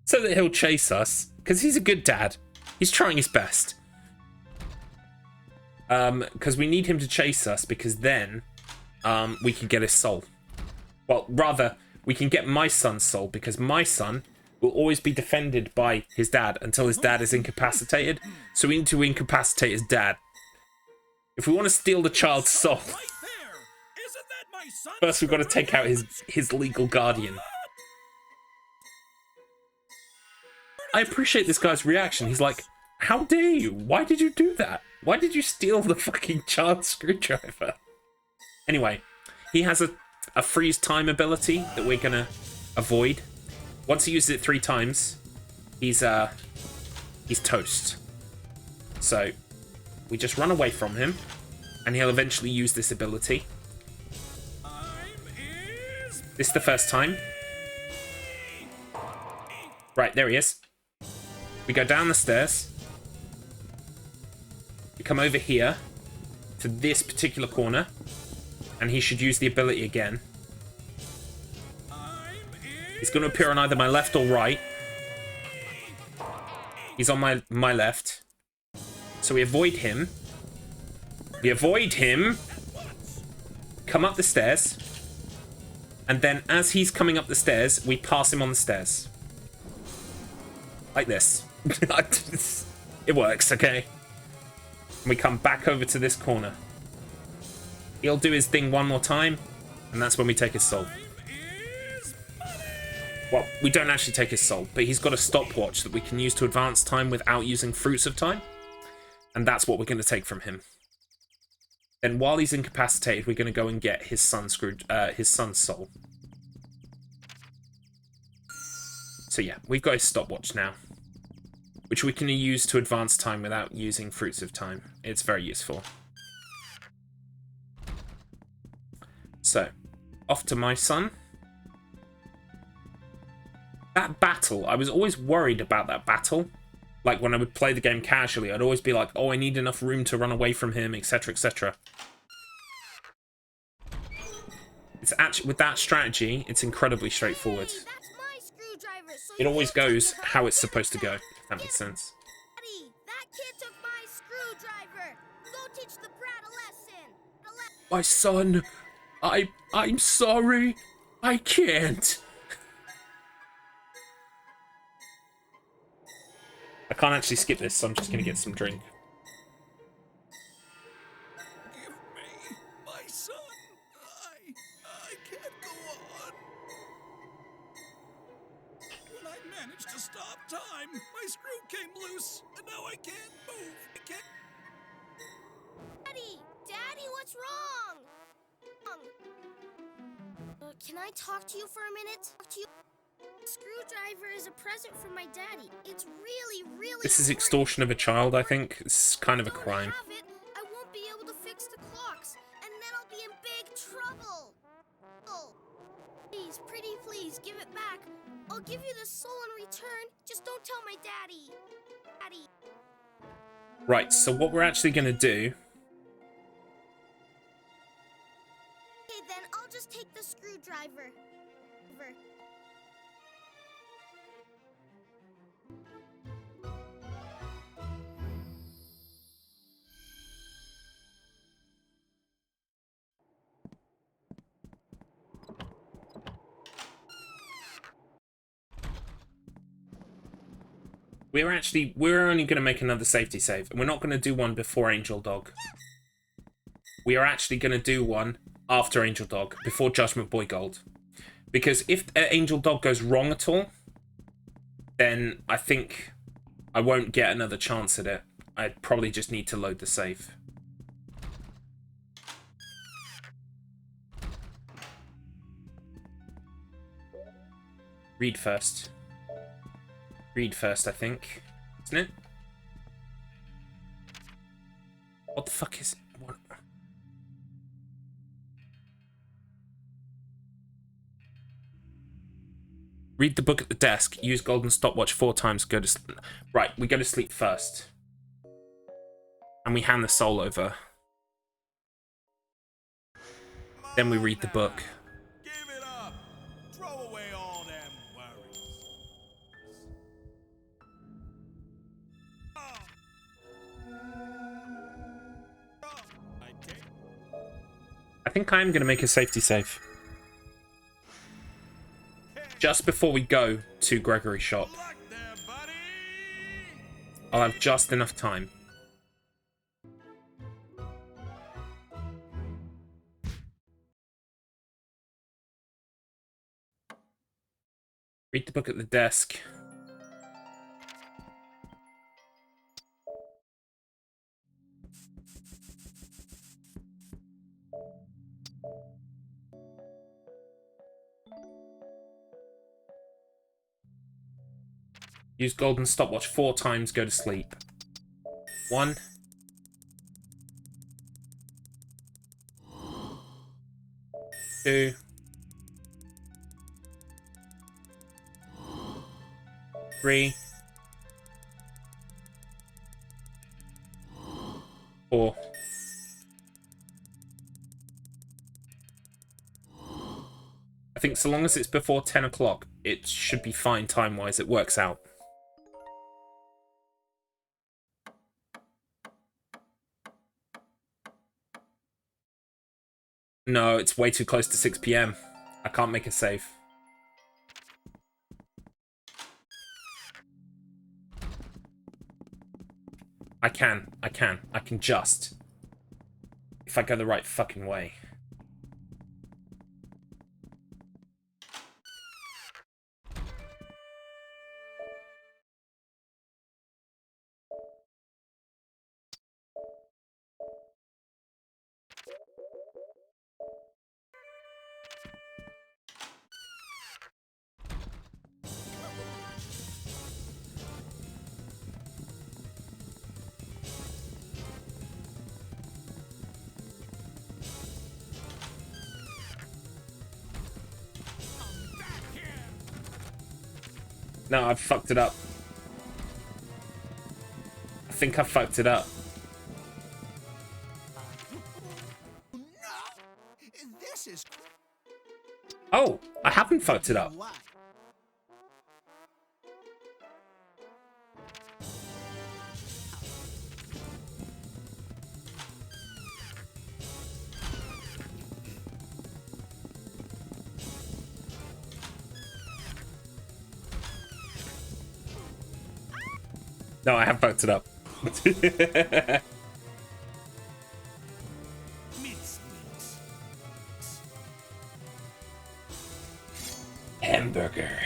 So that he'll chase us. Because he's a good dad. He's trying his best. Because we need him to chase us, because then we can get his soul. Well, rather, we can get my son's soul, because my son will always be defended by his dad until his dad is incapacitated. So we need to incapacitate his dad. If we want to steal the child's soul, Right there! Isn't that my son? first we've got to take out his legal guardian. I appreciate this guy's reaction. He's like, how dare you? Why did you do that? Why did you steal the fucking child's screwdriver? Anyway, he has a freeze time ability that we're gonna avoid. Once he uses it 3 times, he's toast. So we just run away from him, and he'll eventually use this ability. This is the first time. Right, there he is. We go down the stairs. We come over here to this particular corner, and he should use the ability again. He's going to appear on either my left or right. He's on my left. So we avoid him. We avoid him. Come up the stairs. And then as he's coming up the stairs, we pass him on the stairs. Like this. It works, okay? And we come back over to this corner. He'll do his thing one more time, and that's when we take his soul. Well, we don't actually take his soul, but he's got a stopwatch that we can use to advance time without using Fruits of Time. And that's what we're going to take from him. Then while he's incapacitated, we're going to go and get his son's soul. So yeah, we've got his stopwatch now, which we can use to advance time without using Fruits of Time. It's very useful. So, off to my son. That battle, I was always worried about that battle. Like, when I would play the game casually, I'd always be like, oh, I need enough room to run away from him, etc, etc. It's actually, with that strategy, it's incredibly straightforward. That's my screwdriver, so It you always can't goes touch how it. it's supposed to go, if that makes sense. Daddy, that kid took my screwdriver. Go teach the brat a lesson. My son, I'm sorry. I can't. I can't actually skip this, so I'm just going to get some drink. Give me my son. I can't go on. When I managed to stop time, my screw came loose, and now I can't move. I can't. Daddy, what's wrong? Can I talk to you for a minute? Screwdriver is a present from my daddy. It's really, really This is important. extortion of a child, I think. It's kind of a If I don't crime. have it, I won't be able to fix the clocks, and then I'll be in big trouble. Oh, please, pretty please, give it back. I'll give you the soul in return. Just don't tell my daddy. Daddy. Right, so what we're actually going to do... Okay, then I'll just take the screwdriver. We're only going to make another safety save, and we're not going to do one before Angel Dog. We are actually going to do one after Angel Dog, before Judgment Boy Gold. Because if Angel Dog goes wrong at all, then I think I won't get another chance at it. I probably just need to load the save. Read first. Read first, I think. Isn't it? What the fuck is... What? Read the book at the desk. Use golden stopwatch 4 times. Go to sleep. Right, we go to sleep first. And we hand the soul over. Then we read the book. Give it up. Throw away all them worries. I think I am going to make a safety save. Just before we go to Gregory's shop. I'll have just enough time. Read the book at the desk. Use golden stopwatch 4 times, go to sleep. 1. 2. 3. 4. I think so long as it's before 10 o'clock, it should be fine time-wise. It works out. No, it's way too close to 6 p.m. I can't make a save. I can just. If I go the right fucking way. No, I've fucked it up. I think I fucked it up. No! This is... Oh, I haven't fucked it up. Why? No, I have fucked it up. Hamburger.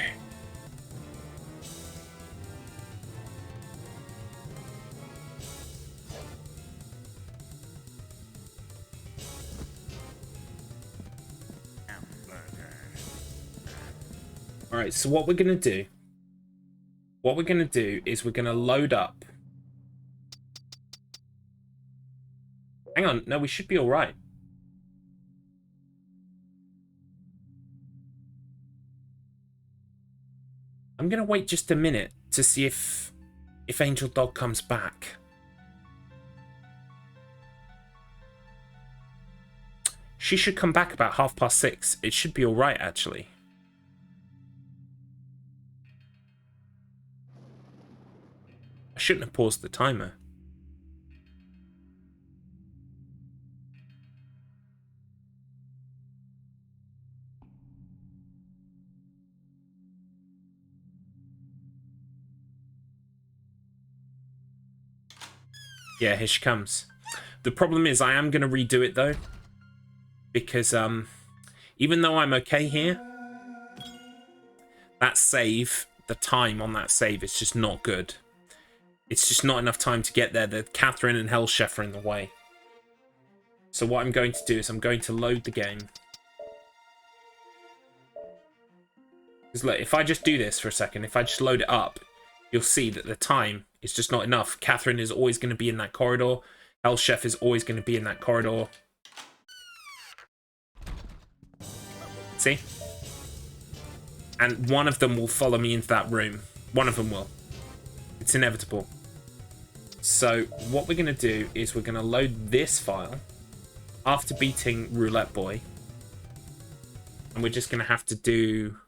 Alright, so what we're gonna do... What we're gonna do is we're gonna load up... Hang on, no, we should be alright. I'm gonna wait just a minute to see if Angel Dog comes back. She should come back about 6:30. It should be alright, actually. I shouldn't have paused the timer. Yeah, here she comes. The problem is I am going to redo it, though. Because, even though I'm okay here, that save, the time on that save is just not good. It's just not enough time to get there. The Catherine and Hell Chef are in the way. So what I'm going to do is I'm going to load the game. Because look, if I just do this for a second, if I just load it up, you'll see that the time is just not enough. Catherine is always going to be in that corridor. Hell Chef is always going to be in that corridor. See? And one of them will follow me into that room. One of them will. It's inevitable. So what we're going to do is we're going to load this file after beating Roulette Boy. And we're just going to have to do...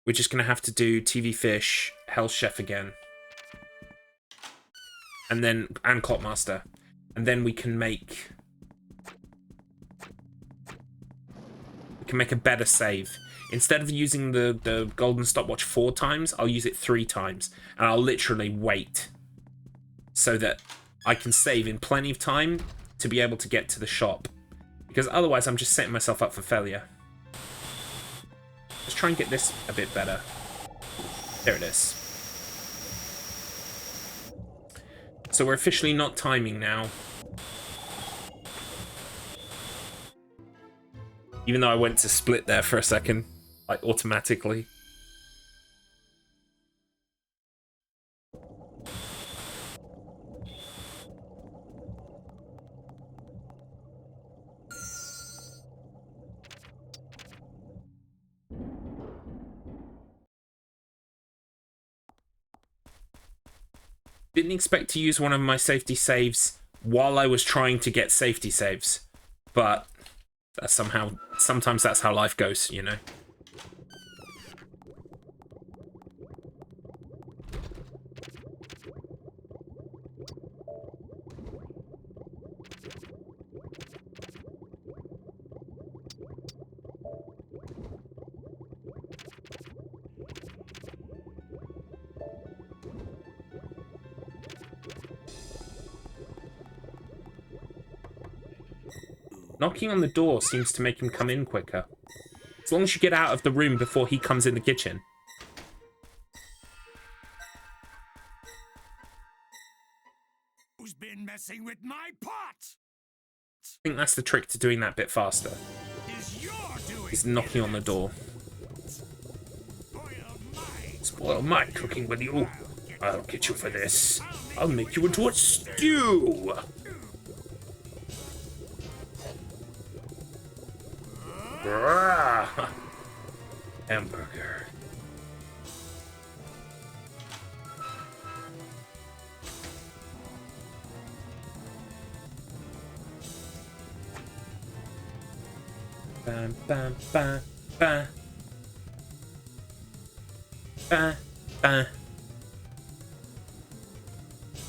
We're just going to have to do TV Fish, Hell Chef again. And then... And Clockmaster. And then we can make... We can make a better save. Instead of using the golden stopwatch 4 times, I'll use it 3 times. And I'll literally wait. So that I can save in plenty of time to be able to get to the shop. Because otherwise I'm just setting myself up for failure. Let's try and get this a bit better. There it is. So we're officially not timing now. Even though I went to split there for a second. Like, automatically. Didn't expect to use one of my safety saves while I was trying to get safety saves. But that's sometimes that's how life goes, you know. Knocking on the door seems to make him come in quicker. As long as you get out of the room before he comes in the kitchen. Who's been messing with my pot? I think that's the trick to doing that bit faster. Is knocking on the door. Spoil my cooking with you. I'll get you for this. I'll make you into a stew. Ah, hamburger. Bam, bam, bam, bam. Bam, bam.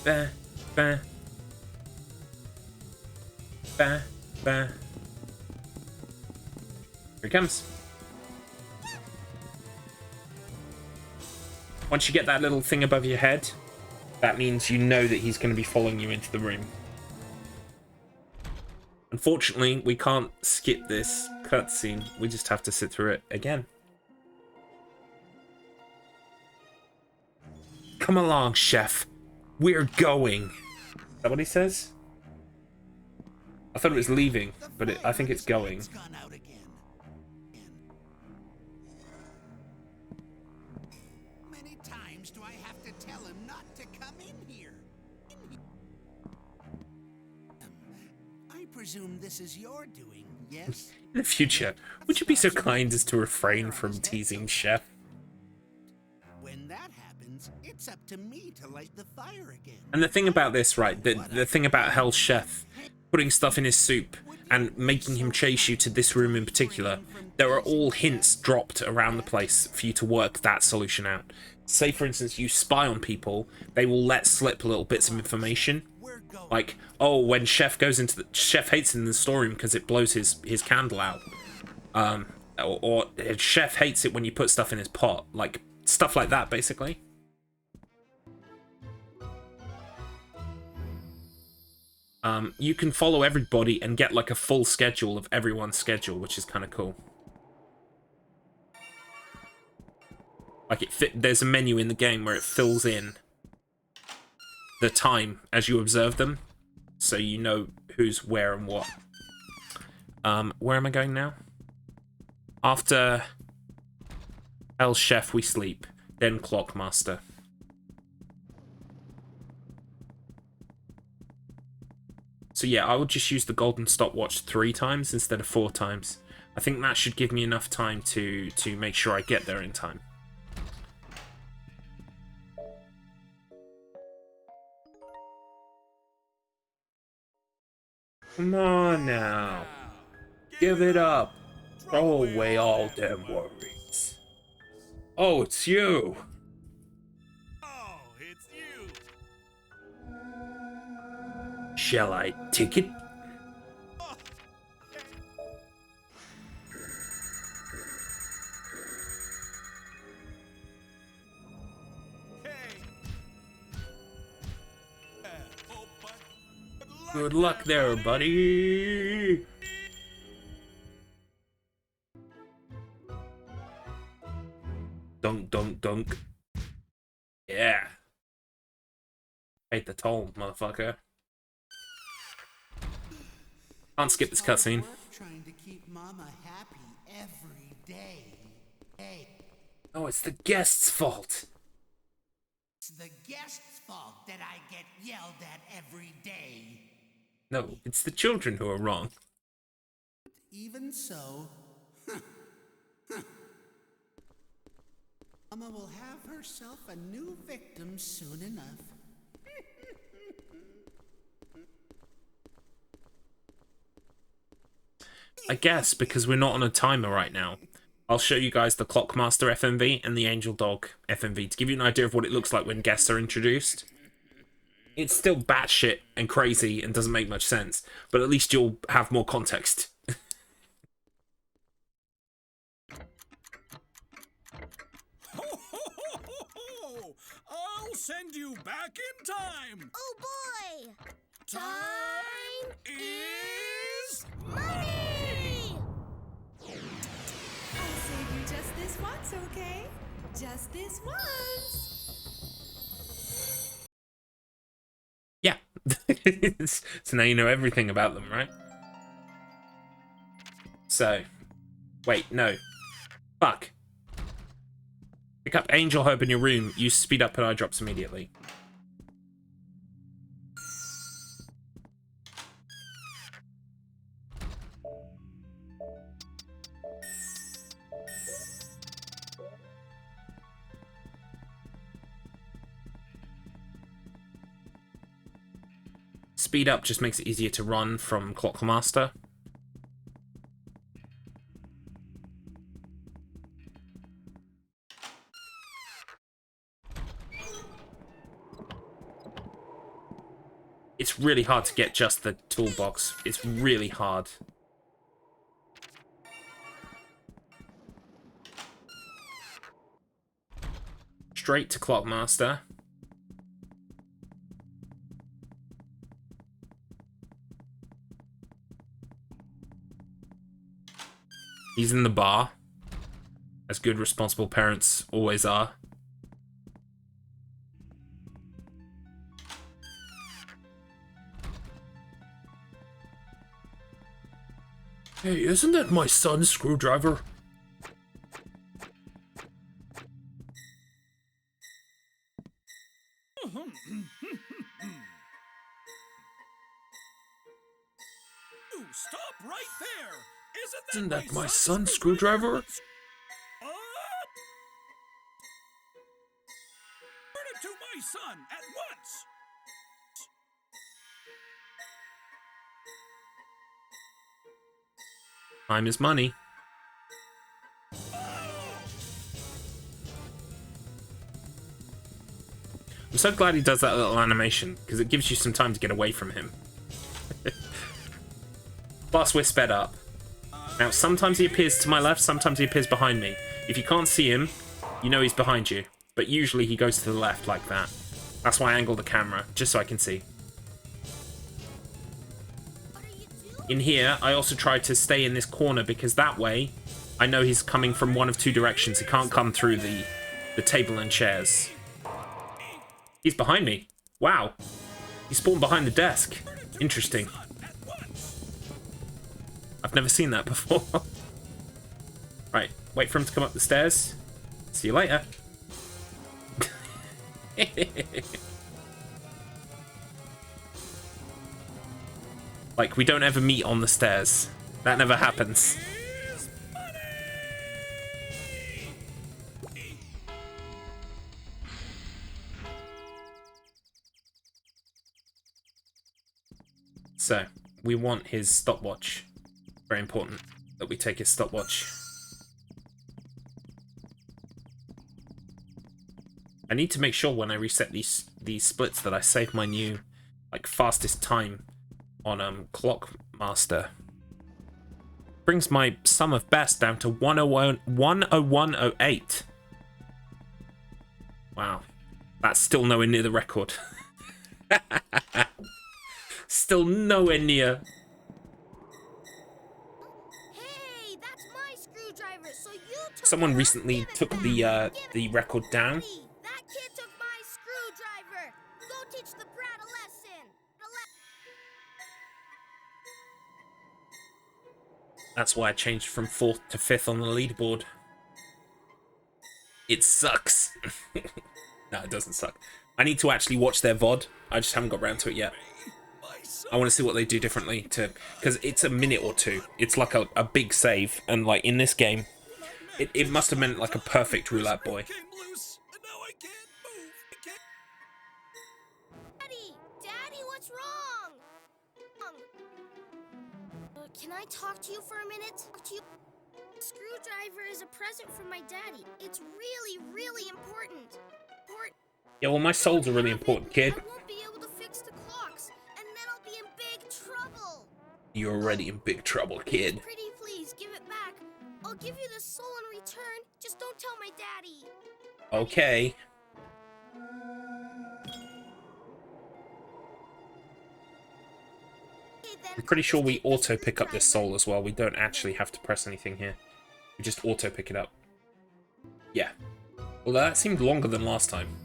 Bam, bam. Bam, bam. Here he comes. Once you get that little thing above your head, that means you know that he's going to be following you into the room. Unfortunately, we can't skip this cutscene. We just have to sit through it again. Come along, chef. We're going. Is that what he says? I thought it was leaving, but I think it's going. Many times do I have to tell him not to come in here? I presume this is your doing, yes? In the future, would you be so kind as to refrain from teasing Chef? When that happens, it's up to me to light the fire again. And the thing about this, right, the thing about Hell's Chef, putting stuff in his soup and making him chase you to this room in particular, there are all hints dropped around the place for you to work that solution out. Say, for instance, you spy on people, they will let slip little bits of information. Like, oh, when Chef goes into the... Chef hates it in the storeroom because it blows his candle out. Or Chef hates it when you put stuff in his pot. Like, stuff like that, basically. You can follow everybody and get, like, a full schedule of everyone's schedule, which is kind of cool. Like, there's a menu in the game where it fills in the time as you observe them, so you know who's where and what. Where am I going now? After El Chef, we sleep. Then Clockmaster. So yeah, I would just use the golden stopwatch 3 times instead of 4 times. I think that should give me enough time to make sure I get there in time. Come on now. Give it up. Throw away all them worries. Oh, it's you. Oh, it's you. Shall I take it? Good luck there, buddy. Dunk, dunk, dunk. Yeah. Paid the toll, motherfucker. Can't skip this cutscene. Trying to keep Mama happy every day. Hey, Oh, it's the guest's fault. it's the guest's fault that I get yelled at every day. No, it's the children who are wrong. Even so, Mama will have herself a new victim soon enough. I guess because we're not on a timer right now, I'll show you guys the Clockmaster FMV and the Angel Dog FMV to give you an idea of what it looks like when guests are introduced. It's still batshit and crazy and doesn't make much sense, but at least you'll have more context. I'll send you back in time. Oh boy! Time is Money! I'll save you just this once, okay? Just this once. Yeah. So now you know everything about them, right? So, wait, no. Fuck. Pick up Angel Herb in your room. Use speed up and eye drops immediately. Speed up just makes it easier to run from Clockmaster. It's really hard to get just the toolbox. It's really hard. Straight to Clockmaster. He's in the bar, as good responsible parents always are. Hey, isn't that my son's screwdriver? Ooh, stop right there. Isn't that my son's screwdriver? Up! Turn it to my son at once. Time is money. I'm so glad he does that little animation, because it gives you some time to get away from him. Plus, we're sped up. Now, sometimes he appears to my left, sometimes he appears behind me. If you can't see him, you know he's behind you. But usually he goes to the left like that. That's why I angle the camera, just so I can see. In here, I also try to stay in this corner, because that way, I know he's coming from one of two directions. He can't come through the table and chairs. He's behind me. Wow. He spawned behind the desk. Interesting. I've never seen that before. Right, wait for him to come up the stairs. See you later. Like, we don't ever meet on the stairs. That never happens. So, we want his stopwatch. Very important that we take his stopwatch. I need to make sure when I reset these splits that I save my new, like, fastest time on Clockmaster. Brings my sum of best down to 101.08. Wow. That's still nowhere near the record. Still nowhere near. Hey, that's my screwdriver. So you took Someone it, huh? recently Give it took back. the Give it record down. Daddy, that kid took my screwdriver. Go teach the brat a lesson. That's why I changed from 4th to 5th on the leaderboard. It sucks. No, it doesn't suck. I need to actually watch their VOD. I just haven't got around to it yet. I want to see what they do differently to, because it's a minute or two. It's like a big save, and like in this game, it must have meant like a perfect roulette boy. Daddy, what's wrong? Can I talk to you for a minute? Talk to you. Screwdriver is a present from my daddy. It's really, really important. Yeah, well, my souls are really important, kid. I won't be able to fix the clocks, and then I'll be in big trouble. You're already in big trouble, kid. Pretty please, give it back. I'll give you the soul in return. Just don't tell my daddy. Okay. I'm pretty sure we auto pick up this soul as well. We don't actually have to press anything here. We just auto pick it up. Yeah. Well, that seemed longer than last time.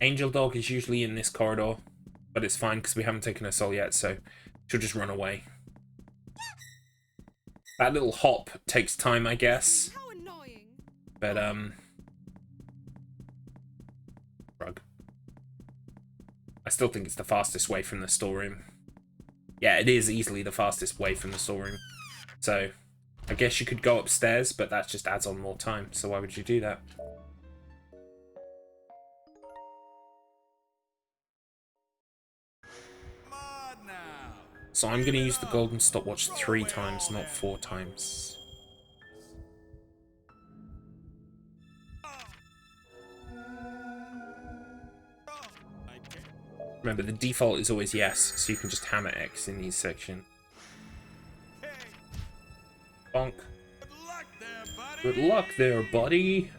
Angel Dog is usually in this corridor, but it's fine because we haven't taken her soul yet, so she'll just run away. That little hop takes time, I guess. How annoying. But, Rug. I still think it's the fastest way from the storeroom. Yeah, it is easily the fastest way from the storeroom. So, I guess you could go upstairs, but that just adds on more time, so why would you do that? So I'm going to use the golden stopwatch 3 times, not 4 times. Remember, the default is always yes, so you can just hammer X in these sections. Bonk. Good luck there, buddy.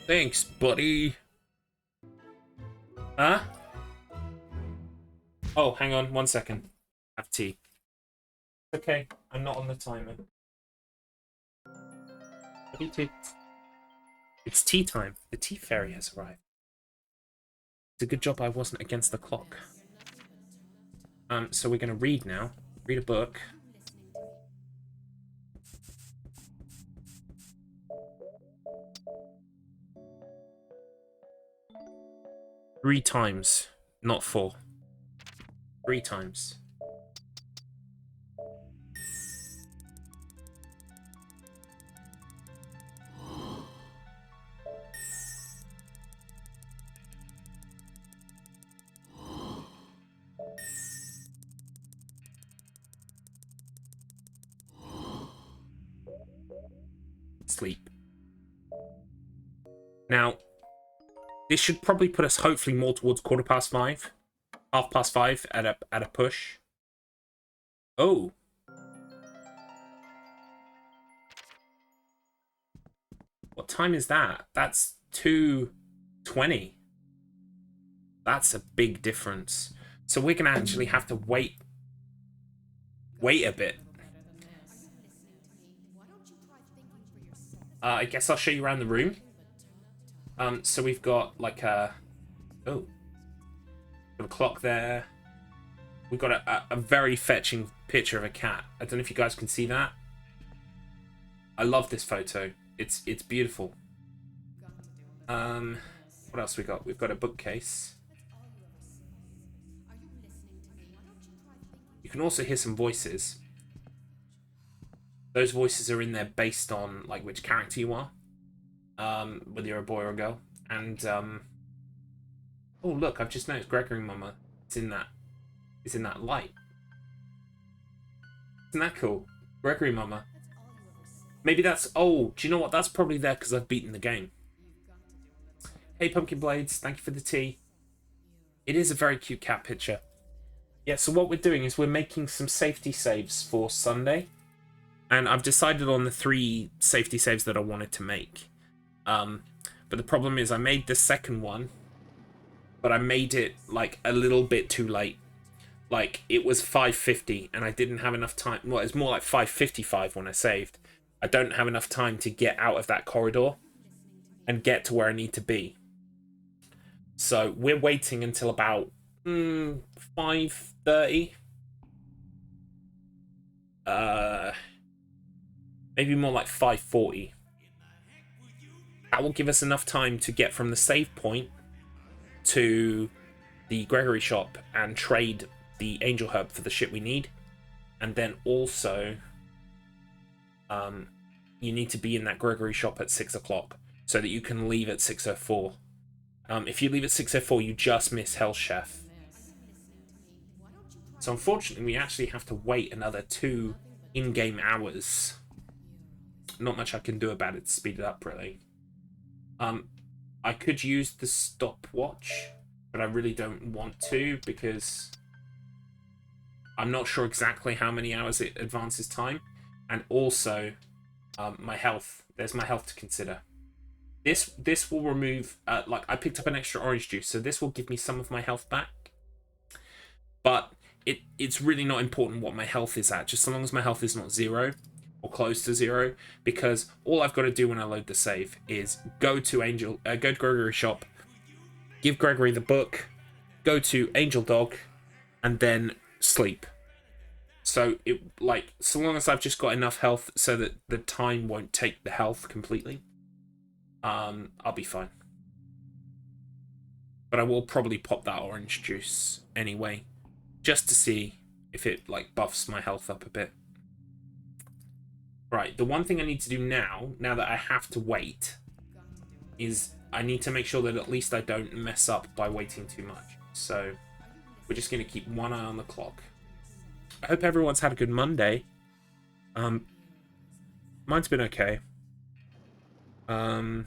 Thanks, buddy. Huh? Oh, hang on, 1 second. Have tea. Okay, I'm not on the timer. It's tea time. The tea fairy has arrived. It's a good job I wasn't against the clock. So we're gonna read now. Read a book. Three times, not 4. 3 times. Sleep. Now, this should probably put us hopefully more towards 5:15, 5:30 at a push. Oh. What time is that? That's 2:20. That's a big difference. So we're gonna actually have to wait a bit. I guess I'll show you around the room. So we've got like a clock there. We've got a very fetching picture of a cat. I don't know if you guys can see that. I love this photo. It's beautiful. What else we got? We've got a bookcase. You can also hear some voices. Those voices are in there based on like which character you are, whether you're a boy or a girl. And oh look, I've just noticed Gregory Mama is in that light. Isn't that cool? Gregory Mama. Maybe that's... Oh, do you know what? That's probably there because I've beaten the game. Hey, Pumpkin Blades. Thank you for the tea. It is a very cute cat picture. Yeah, so what we're doing is we're making some safety saves for Sunday. And I've decided on the 3 safety saves that I wanted to make. But the problem is I made the second one, but I made it like a little bit too late. Like, it was 5:50 and I didn't have enough time. Well, it's more like 5:55 when I saved. I don't have enough time to get out of that corridor and get to where I need to be. So we're waiting until about 5:30. Maybe more like 5:40. That will give us enough time to get from the save point to the Gregory shop and trade the Angel Herb for the shit we need. And then also, you need to be in that Gregory shop at 6 o'clock so that you can leave at 6:04. If you leave at 6:04, you just miss Hell's Chef. So unfortunately, we actually have to wait another 2 in-game hours. Not much I can do about it to speed it up, really. I could use the stopwatch, but I really don't want to because I'm not sure exactly how many hours it advances time. And also, my health. There's my health to consider. This will remove, like, I picked up an extra orange juice, so this will give me some of my health back. But it's really not important what my health is at, just so long as my health is not 0 or close to 0, because all I've got to do when I load the save is go to Gregory shop, give Gregory the book, go to Angel Dog, and then sleep. So so long as I've just got enough health so that the time won't take the health completely, I'll be fine. But I will probably pop that orange juice anyway, just to see if it like buffs my health up a bit. Right, the one thing I need to do now that I have to wait, is I need to make sure that at least I don't mess up by waiting too much. So we're just going to keep one eye on the clock. I hope everyone's had a good Monday. Mine's been okay. I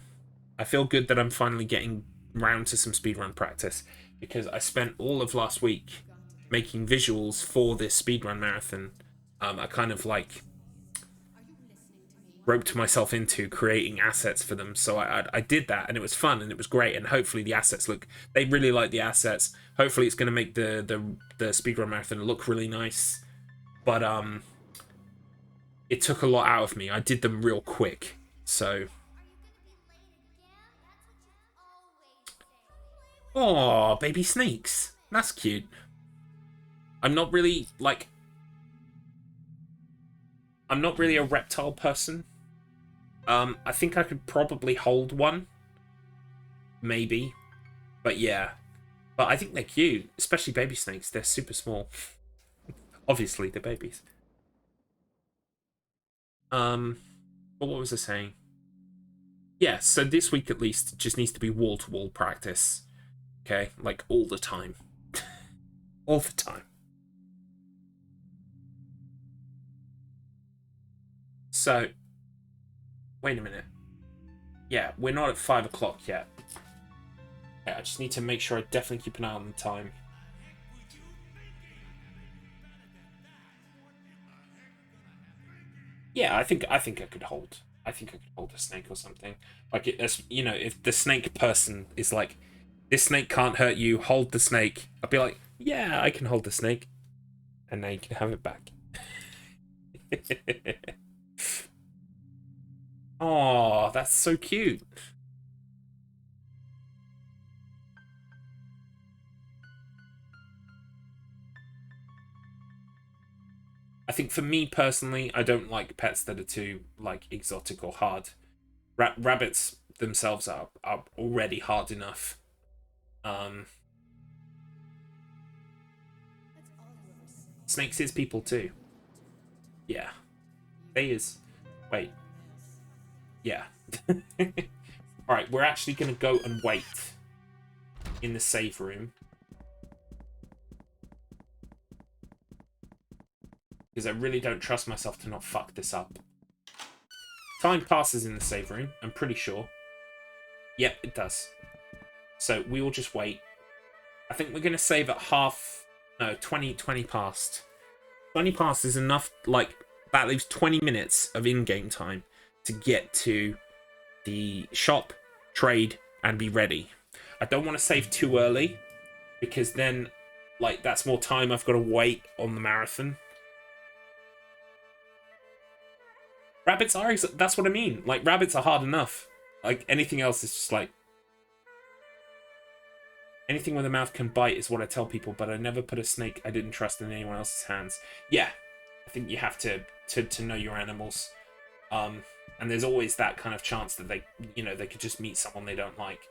feel good that I'm finally getting round to some speedrun practice, because I spent all of last week making visuals for this speedrun marathon. I kind of like roped myself into creating assets for them, so I did that, and it was fun and it was great, and hopefully the assets they really like the assets. Hopefully it's going to make the speedrun marathon look really nice, but it took a lot out of me. I did them real quick, so oh, baby snakes, that's cute. I'm not really a reptile person. I think I could probably hold one. Maybe. But yeah. But I think they're cute. Especially baby snakes. They're super small. Obviously, they're babies. But what was I saying? Yeah, so this week at least it just needs to be wall-to-wall practice. Okay? Like, all the time. All the time. So, wait a minute. Yeah, we're not at 5 o'clock yet. Okay, I just need to make sure I definitely keep an eye on the time. Yeah, I think I could hold. I think I could hold a snake or something. Like, you know, if the snake person is like, this snake can't hurt you, hold the snake. I'll be like, yeah, I can hold the snake. And now you can have it back. Oh, that's so cute. I think for me personally, I don't like pets that are too like exotic or hard. Rabbits themselves are already hard enough. Snakes is people too. Yeah. Stay is... Wait. Yeah. Alright, we're actually going to go and wait in the save room. Because I really don't trust myself to not fuck this up. Time passes in the save room, I'm pretty sure. Yep, it does. So we will just wait. I think we're going to save at 20 past. 20 past is enough, like, that leaves 20 minutes of in-game time to get to the shop, trade, and be ready. I don't want to save too early, because then, like, that's more time I've got to wait on the marathon. Rabbits are, that's what I mean. Like, rabbits are hard enough. Like, anything else is just like... Anything with a mouth can bite is what I tell people, but I never put a snake I didn't trust in anyone else's hands. Yeah, I think you have to know your animals. And there's always that kind of chance that they, you know, they could just meet someone they don't like.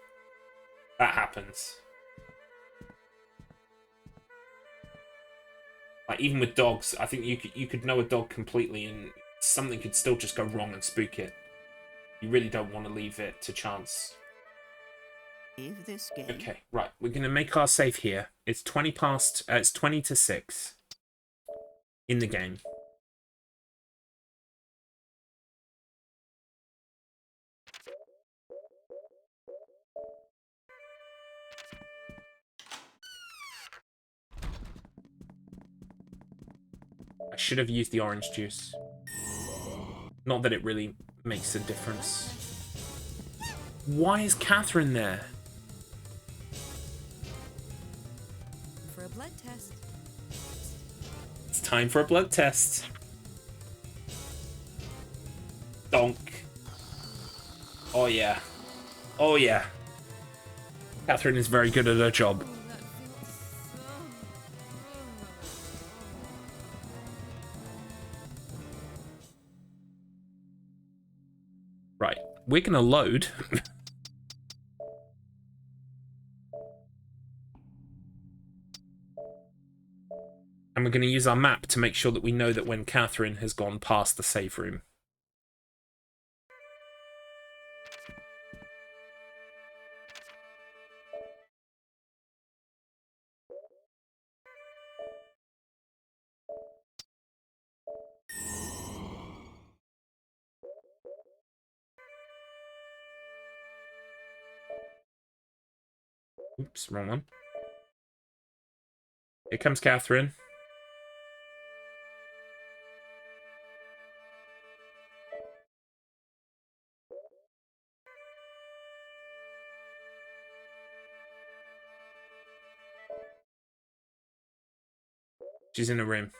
That happens. Like, even with dogs, I think you could know a dog completely and something could still just go wrong and spook it. You really don't want to leave it to chance. This game. Okay, right. We're going to make our save here. It's 20 past... it's 20 to 6 in the game. I should have used the orange juice. Not that it really makes a difference. Why is Catherine there? For a blood test. It's time for a blood test. Donk. Oh yeah. Oh yeah. Catherine is very good at her job. Oh, that feels so... Right. We're gonna load. And we're going to use our map to make sure that we know that when Catherine has gone past the save room. Oops, wrong one. Here comes Catherine. She's in a room.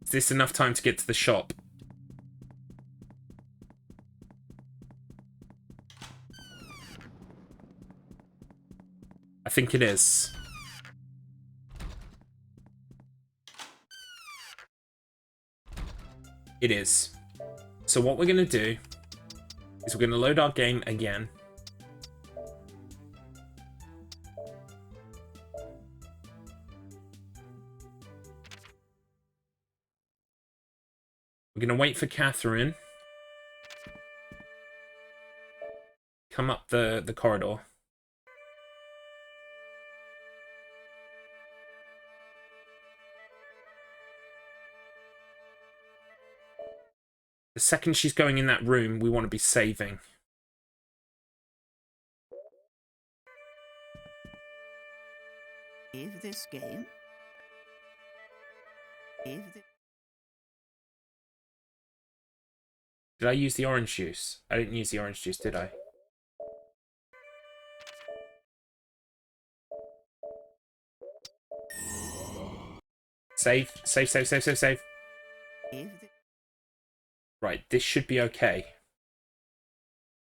Is this enough time to get to the shop? I think it is. It is. So what we're going to do is we're going to load our game again. We're going to wait for Catherine. Come up the corridor. The second she's going in that room, we want to be saving. Save this game. Save the... Did I use the orange juice? I didn't use the orange juice, did I? Save, save, save, save, save, save. Save the... Right, this should be okay.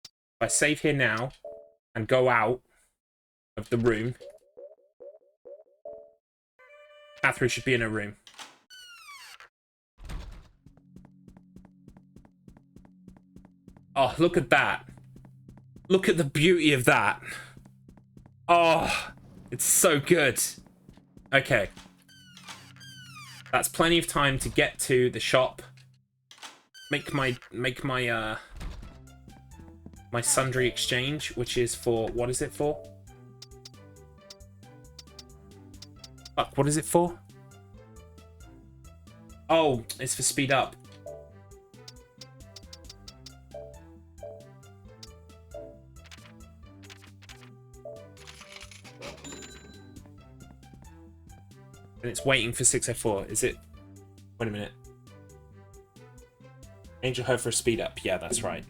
If I save here now and go out of the room, Catherine should be in her room. Oh, look at that. Look at the beauty of that. Oh, it's so good. Okay. That's plenty of time to get to the shop, make my my sundry exchange, which is for, what is it for? Fuck, what is it for? Oh, it's for speed up. And it's waiting for 604. Is it? Wait a minute. Angel Ho for a speed up. Yeah, that's right.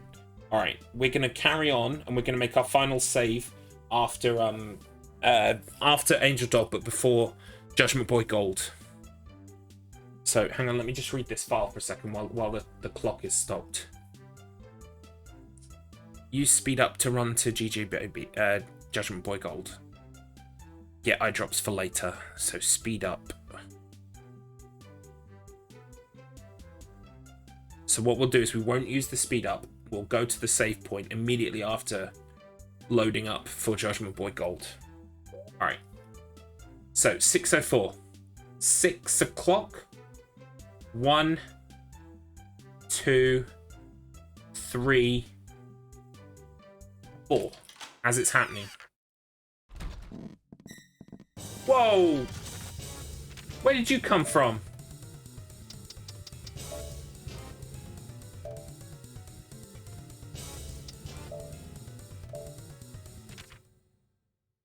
Alright, we're going to carry on, and we're going to make our final save after after Angel Dog, but before Judgment Boy Gold. So, hang on, let me just read this file for a second while the clock is stopped. Use speed up to run to GG Baby, Judgment Boy Gold. Get eye drops for later, so speed up. So what we'll do is we won't use the speed up. We'll go to the save point immediately after loading up for Judgment Boy Gold. Alright. So 6:04. 6 o'clock. 1, 2, 3, 4. As it's happening. Whoa! Where did you come from?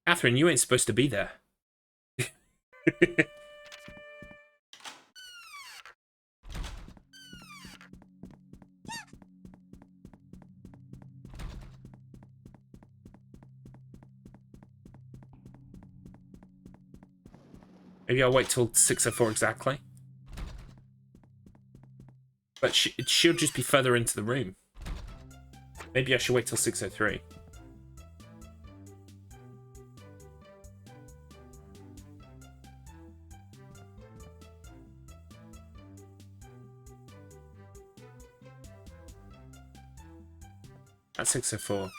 Catherine, you ain't supposed to be there. Maybe I'll wait till 6:04 exactly. But she'll just be further into the room. Maybe I should wait till 6:03. At 6:04.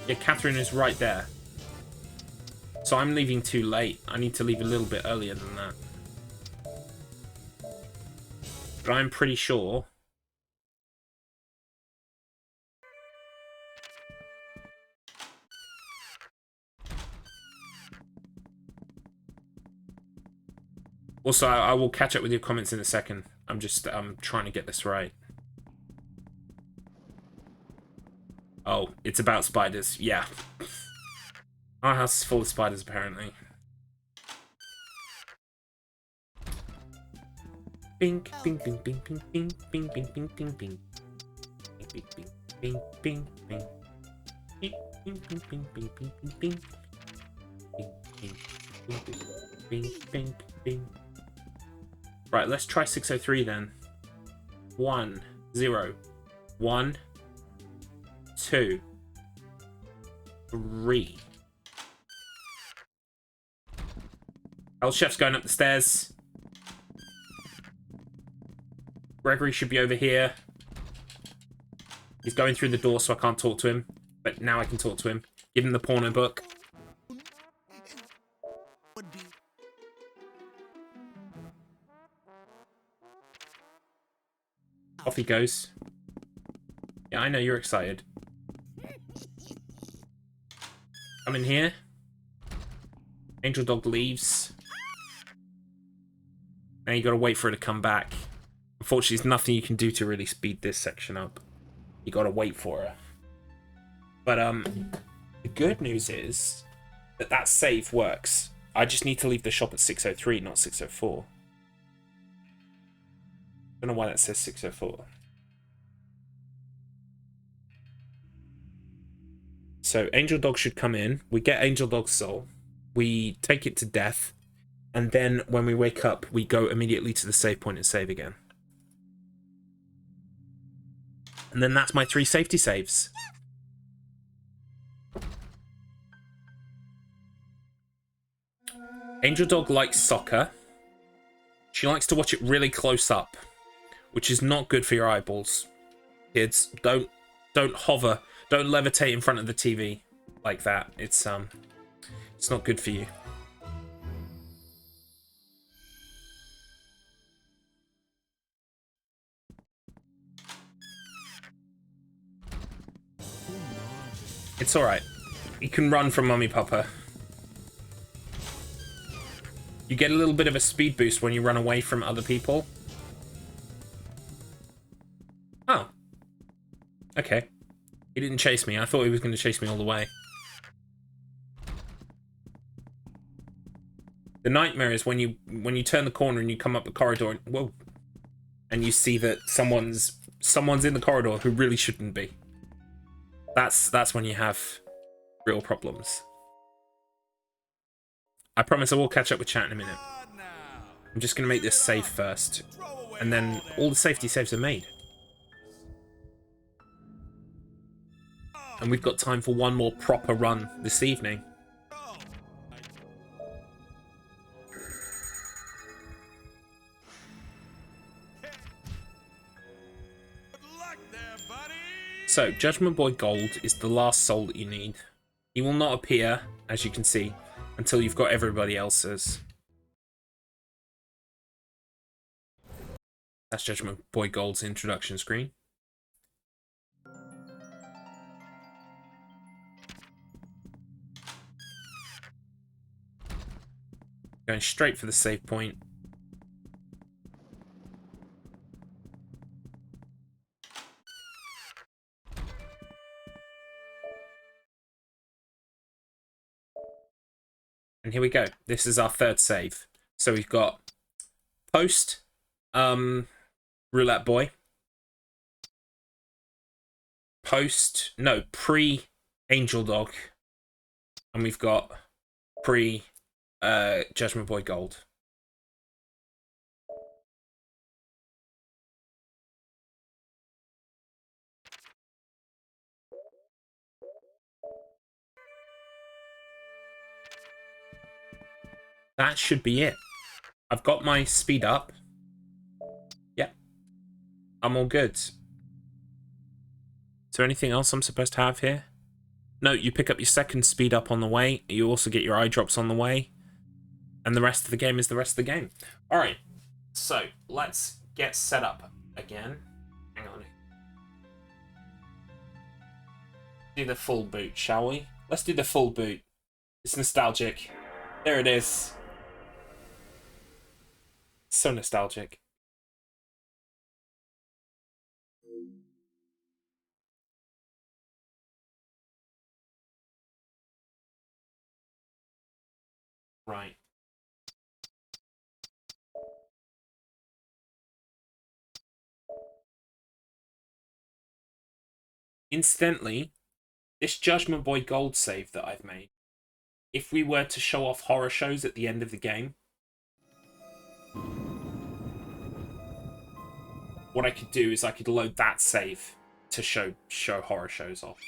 Yeah, Catherine is right there. So I'm leaving too late. I need to leave a little bit earlier than that. But I'm pretty sure... Also, I will catch up with your comments in a second. I'm just trying to get this right. Oh, it's about spiders. Yeah. Our house is full of spiders, apparently. Bing, bing, bing, bing, bing, bing, bing, bing, bing, bing, bing. Bing, bing, bing, bing, bing. Bing, bing, bing, bing, bing, bing, bing, bing. Bing, bing, bing, bing, bing, bing. Right, let's try 6:03 then. 1, 0, 1, 2, 3. El Chef's going up the stairs. Gregory should be over here. He's going through the door, so I can't talk to him. But now I can talk to him. Give him the porno book. Would be Off he goes. Yeah, I know you're excited. Come in here. Angel Dog leaves. Now you gotta wait for her to come back. Unfortunately, there's nothing you can do to really speed this section up. You gotta wait for her. But, the good news is that that save works. I just need to leave the shop at 6:03, not 6:04. Don't know why that says 6:04. So Angel Dog should come in. We get Angel Dog's soul. We take it to death. And then when we wake up, we go immediately to the save point and save again. And then that's my 3 safety saves. Angel Dog likes soccer. She likes to watch it really close up, which is not good for your eyeballs. Kids, don't hover, don't levitate in front of the TV like that. It's not good for you. It's alright. You can run from Mummy Papa. You get a little bit of a speed boost when you run away from other people. Oh. Okay. He didn't chase me. I thought he was going to chase me all the way. The nightmare is when you turn the corner and you come up the corridor, whoa, and you see that someone's in the corridor who really shouldn't be. That's when you have real problems. I promise I will catch up with chat in a minute. I'm just going to make this save first, and then all the safety saves are made. And we've got time for one more proper run this evening. So, Judgment Boy Gold is the last soul that you need. He will not appear, as you can see, until you've got everybody else's. That's Judgment Boy Gold's introduction screen. Going straight for the save point. And here we go. This is our third save. So we've got post Roulette Boy. Pre Angel Dog. And we've got pre Judgment Boy Gold. That should be it. I've got my speed up. Yep. I'm all good. Is there anything else I'm supposed to have here? No, you pick up your second speed up on the way. You also get your eye drops on the way. And the rest of the game is the rest of the game. Alright. So, let's get set up again. Hang on. Do the full boot, shall we? Let's do the full boot. It's nostalgic. There it is. So nostalgic. Right. Incidentally, this Judgment Boy Gold save that I've made, if we were to show off horror shows at the end of the game, what I could do is I could load that save to show horror shows off.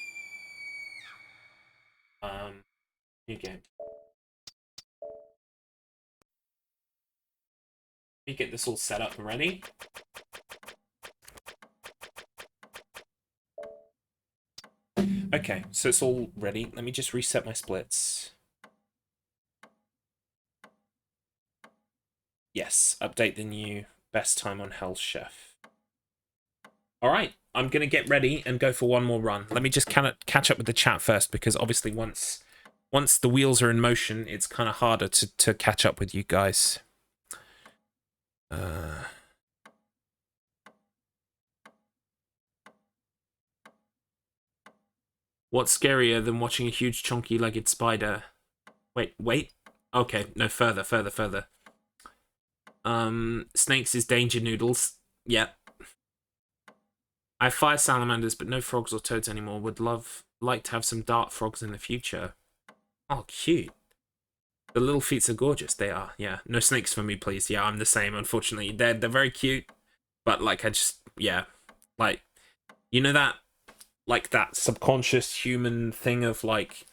New game. Let me get this all set up and ready. Okay, so it's all ready. Let me just reset my splits. Yes, update the new best time on Hell's Chef. Alright, I'm going to get ready and go for one more run. Let me just catch up with the chat first, because obviously once the wheels are in motion, it's kind of harder to catch up with you guys. What's scarier than watching a huge chunky legged spider? Wait. Okay, no, further. Snakes is danger noodles. Yep. I have fire salamanders, but no frogs or toads anymore. Would like to have some dart frogs in the future. Oh, cute. The little feet are gorgeous. They are, yeah. No snakes for me, please. Yeah, I'm the same, unfortunately. They're very cute, but, like, yeah. Like, you know that, like, that subconscious human thing of, like,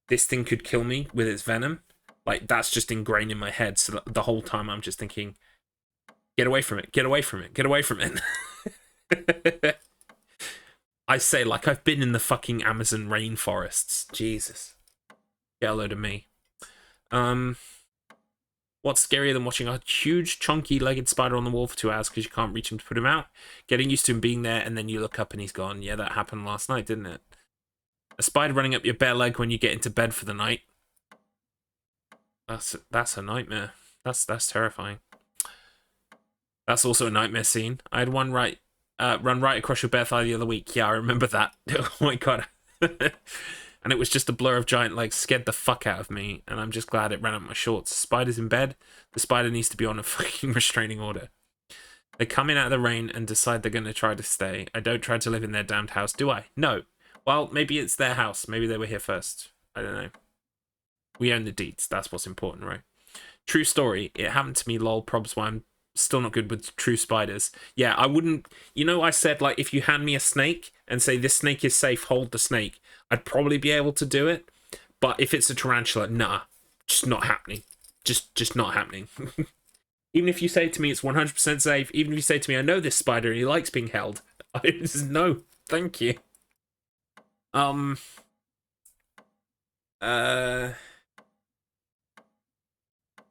this thing could kill me with its venom? Like, that's just ingrained in my head, so the whole time I'm just thinking, get away from it, get away from it, get away from it. I say, like, I've been in the fucking Amazon rainforests. Jesus. Get a load of me. What's scarier than watching a huge, chunky, legged spider on the wall for 2 hours because you can't reach him to put him out? Getting used to him being there, and then you look up and he's gone. Yeah, that happened last night, didn't it? A spider running up your bare leg when you get into bed for the night. That's a nightmare. That's terrifying. That's also a nightmare scene. I had one run right across your bare thigh the other week. Yeah, I remember that. Oh my god. And it was just a blur of giant legs. Scared the fuck out of me. And I'm just glad it ran up my shorts. Spider's in bed. The spider needs to be on a fucking restraining order. They come in out of the rain and decide they're going to try to stay. I don't try to live in their damned house, do I? No. Well, maybe it's their house. Maybe they were here first. I don't know. We own the deeds. That's what's important, right? True story. It happened to me, lol. Probs why I'm still not good with true spiders. Yeah, I wouldn't... You know, I said, like, if you hand me a snake and say, this snake is safe, hold the snake, I'd probably be able to do it. But if it's a tarantula, nah. Just not happening. Just not happening. Even if you say to me it's 100% safe, even if you say to me, I know this spider and he likes being held, I just, no, thank you.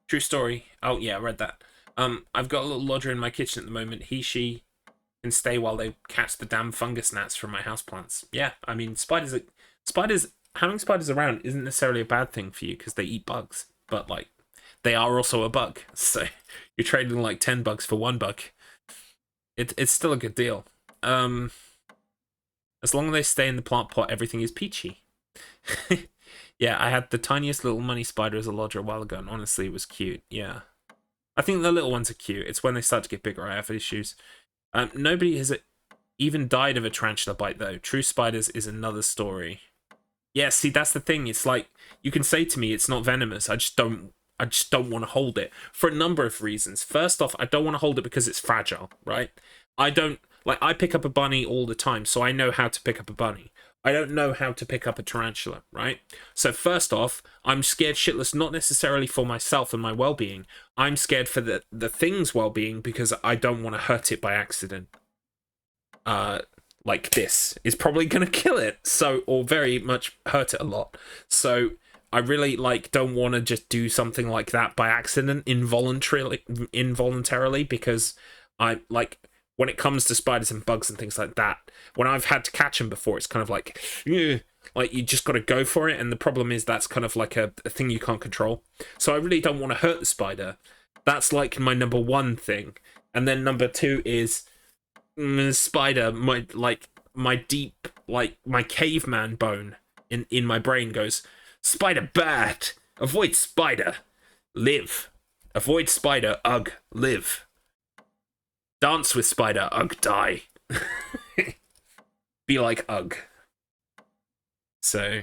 True story. Oh, yeah, I read that. I've got a little lodger in my kitchen at the moment. She can stay while they catch the damn fungus gnats from my houseplants. Yeah, I mean, having spiders around isn't necessarily a bad thing for you because they eat bugs, but, like, they are also a bug. So you're trading, like, 10 bugs for 1 bug. It's still a good deal. As long as they stay in the plant pot, everything is peachy. Yeah, I had the tiniest little money spider as a lodger a while ago, and honestly, it was cute. Yeah. I think the little ones are cute. It's when they start to get bigger I have issues. Nobody has even died of a tarantula bite, though. True spiders is another story. Yeah, see, that's the thing. It's like, you can say to me it's not venomous. I just don't want to hold it for a number of reasons. First off, I don't want to hold it because it's fragile, right? I pick up a bunny all the time, so I know how to pick up a bunny. I don't know how to pick up a tarantula, right? So first off, I'm scared shitless, not necessarily for myself and my well-being. I'm scared for the thing's well-being because I don't want to hurt it by accident. Like this is probably going to kill it, or very much hurt it a lot. So I really, don't want to just do something like that by accident, involuntarily, because when it comes to spiders and bugs and things like that, when I've had to catch them before, it's kind of like you just got to go for it. And the problem is that's kind of like a thing you can't control. So I really don't want to hurt the spider. That's like my number one thing. And then number two is spider, my deep, my caveman bone in my brain goes, spider bad. Avoid spider. Live. Avoid spider. Ugh. Live. Dance with spider, ugh, die. Be like ugh. So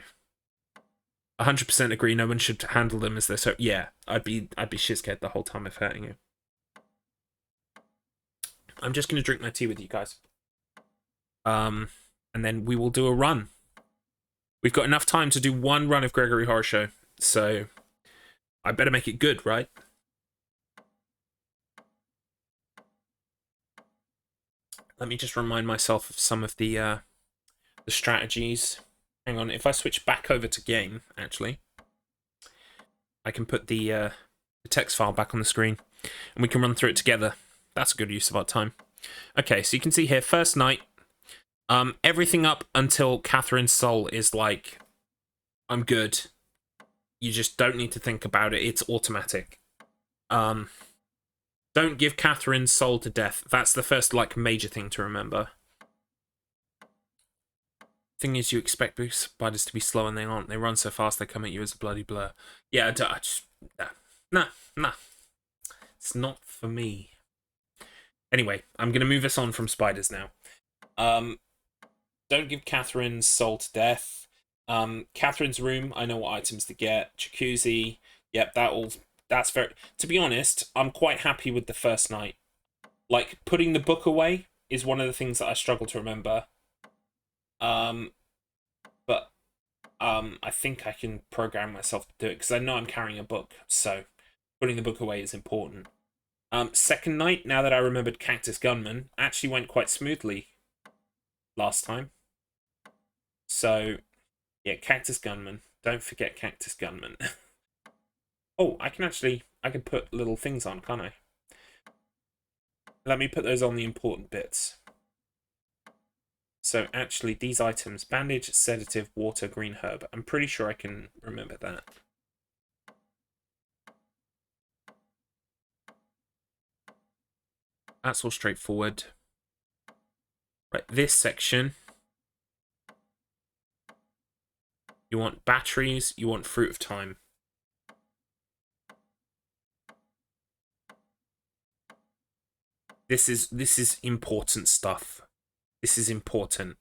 100% agree, no one should handle them as they're so yeah, I'd be shit scared the whole time of hurting you. I'm just gonna drink my tea with you guys. And then we will do a run. We've got enough time to do one run of Gregory Horror Show, so I better make it good, right? Let me just remind myself of some of the strategies. Hang on, if I switch back over to game, actually, I can put the text file back on the screen, and we can run through it together. That's a good use of our time. Okay, so you can see here, first night, everything up until Catherine's soul is like, I'm good. You just don't need to think about it. It's automatic. Don't give Catherine's soul to death. That's the first, major thing to remember. Thing is, you expect spiders to be slow, and they aren't. They run so fast, they come at you as a bloody blur. Yeah, nah. It's not for me. Anyway, I'm going to move us on from spiders now. Don't give Catherine's soul to death. Catherine's room, I know what items to get. Jacuzzi, yep, that's very... To be honest, I'm quite happy with the first night. Putting the book away is one of the things that I struggle to remember. But I think I can program myself to do it, because I know I'm carrying a book, so putting the book away is important. Second night, now that I remembered Cactus Gunman, actually went quite smoothly last time. So, yeah, Cactus Gunman. Don't forget Cactus Gunman. Oh, I can put little things on, can't I? Let me put those on the important bits. So actually, these items: bandage, sedative, water, green herb. I'm pretty sure I can remember that. That's all straightforward. Right, this section. You want batteries, you want fruit of time. This is important stuff. This is important.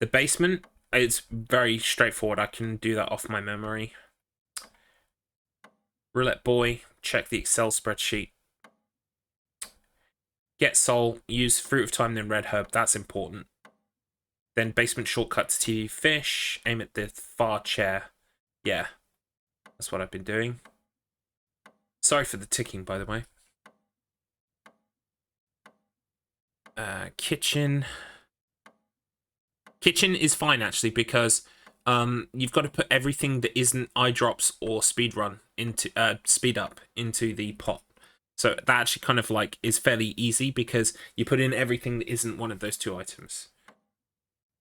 The basement, it's very straightforward. I can do that off my memory. Roulette boy, check the Excel spreadsheet. Get soul, use fruit of time, then red herb. That's important. Then basement shortcut to TV fish. Aim at the far chair. Yeah, that's what I've been doing. Sorry for the ticking, by the way. Kitchen. Kitchen is fine, actually, because you've got to put everything that isn't eye drops or speedrun into speed up into the pot. So that actually kind of like is fairly easy because you put in everything that isn't one of those two items.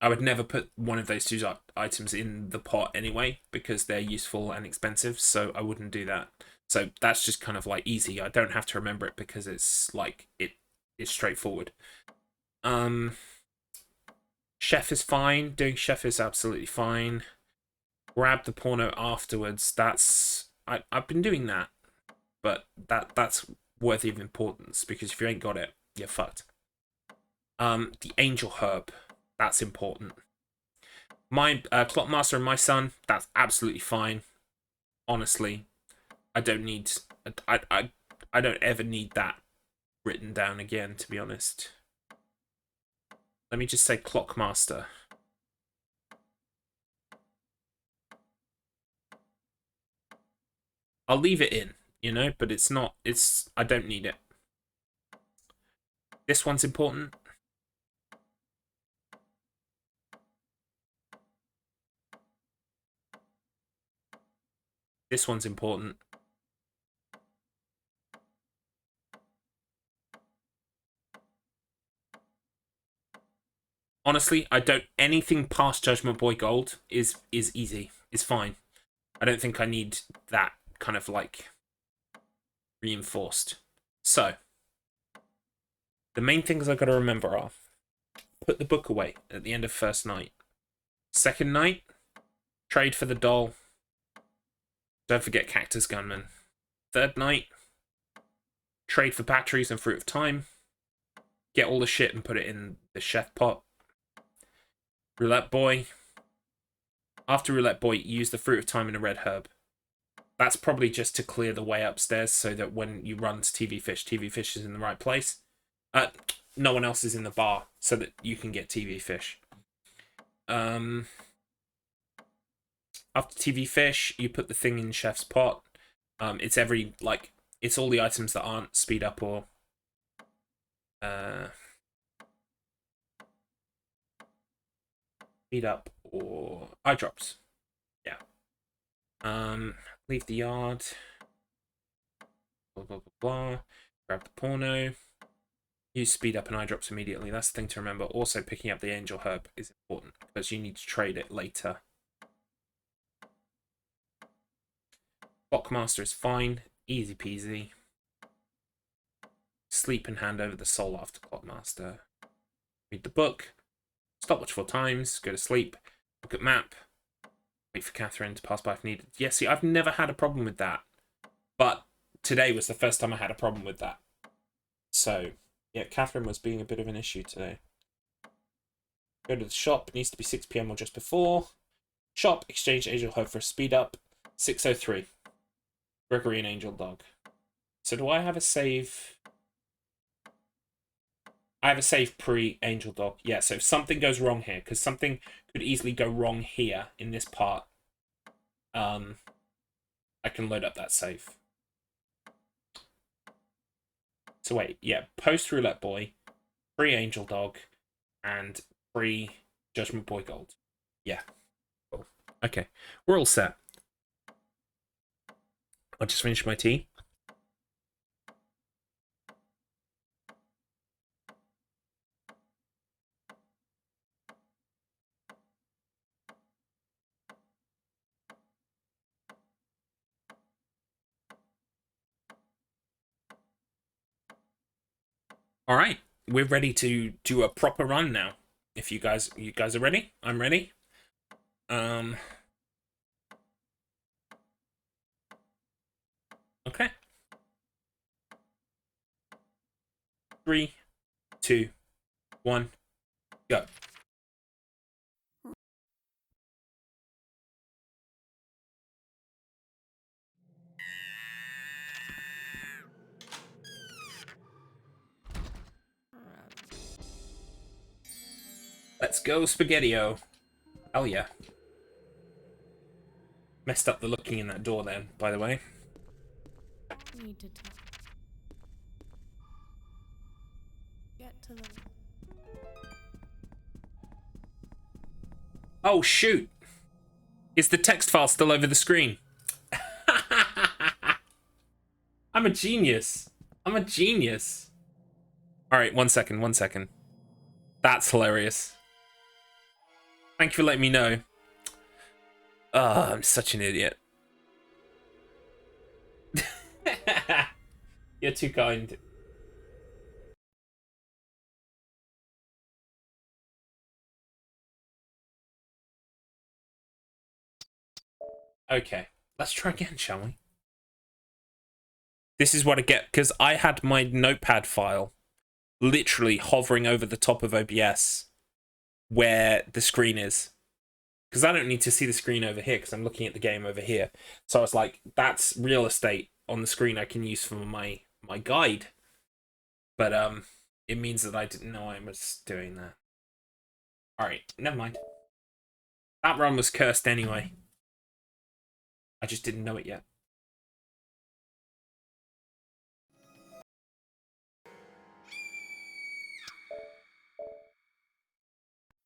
I would never put one of those two items in the pot anyway because they're useful and expensive, so I wouldn't do that. So that's just kind of like easy. I don't have to remember it because it's like it is straightforward. Chef is fine. Doing chef is absolutely fine. Grab the porno afterwards. I've been doing that, but that's worthy of importance because if you ain't got it, you're fucked. The angel herb, that's important. My Clockmaster and my son, that's absolutely fine. Honestly, I don't need. I don't ever need that written down again, to be honest. Let me just say Clockmaster. I'll leave it in, you know, but it's not. I don't need it. This one's important. This one's important. Honestly, I don't. Anything past Judgment Boy Gold is easy. Is fine. I don't think I need that kind of like reinforced. So the main things I got to remember are: put the book away at the end of first night. Second night, trade for the doll. Don't forget Cactus Gunman. Third night, trade for batteries and fruit of time. Get all the shit and put it in the chef pot. Roulette boy. After roulette boy, use the fruit of time and a red herb. That's probably just to clear the way upstairs so that when you run to TV Fish is in the right place. No one else is in the bar so that you can get TV Fish. After TV Fish, you put the thing in Chef's pot. It's it's all the items that aren't speed up or speed up or eye drops. Yeah. Leave the yard. Blah blah blah blah. Grab the porno. Use speed up and eye drops immediately. That's the thing to remember. Also, picking up the angel herb is important because you need to trade it later. Clockmaster is fine. Easy peasy. Sleep and hand over the soul after Clockmaster. Read the book. Stopwatch 4 times. Go to sleep. Look at map. Wait for Catherine to pass by if needed. Yeah, see, I've never had a problem with that. But today was the first time I had a problem with that. So, yeah, Catherine was being a bit of an issue today. Go to the shop. It needs to be 6 PM or just before. Shop. Exchange Angel Herb for a speed up. 6:03. Gregory and Angel Dog. So do I have a save? I have a save pre-Angel Dog. Yeah, so if something goes wrong here, because something could easily go wrong here in this part, I can load up that save. So wait, yeah, post-Roulette Boy, pre-Angel Dog, and pre-Judgment Boy Gold. Yeah. Cool. Okay, we're all set. I'll just finish my tea. All right, we're ready to do a proper run now. If you guys are ready, I'm ready. Okay. 3, 2, 1, go. Let's go, Spaghetti-O. Hell yeah. Messed up the looking in that door then, by the way. Need to talk. Get to the. Oh, shoot. Is the text file still over the screen? I'm a genius. I'm a genius. All right, 1 second, 1 second. That's hilarious. Thank you for letting me know. Oh, I'm such an idiot. You're too kind. Okay, let's try again, shall we? This is what I get, because I had my notepad file literally hovering over the top of OBS where the screen is. Because I don't need to see the screen over here, because I'm looking at the game over here. So I was like, that's real estate on the screen I can use for my guide. But it means that I didn't know I was doing that. Alright, never mind. That run was cursed anyway. I just didn't know it yet.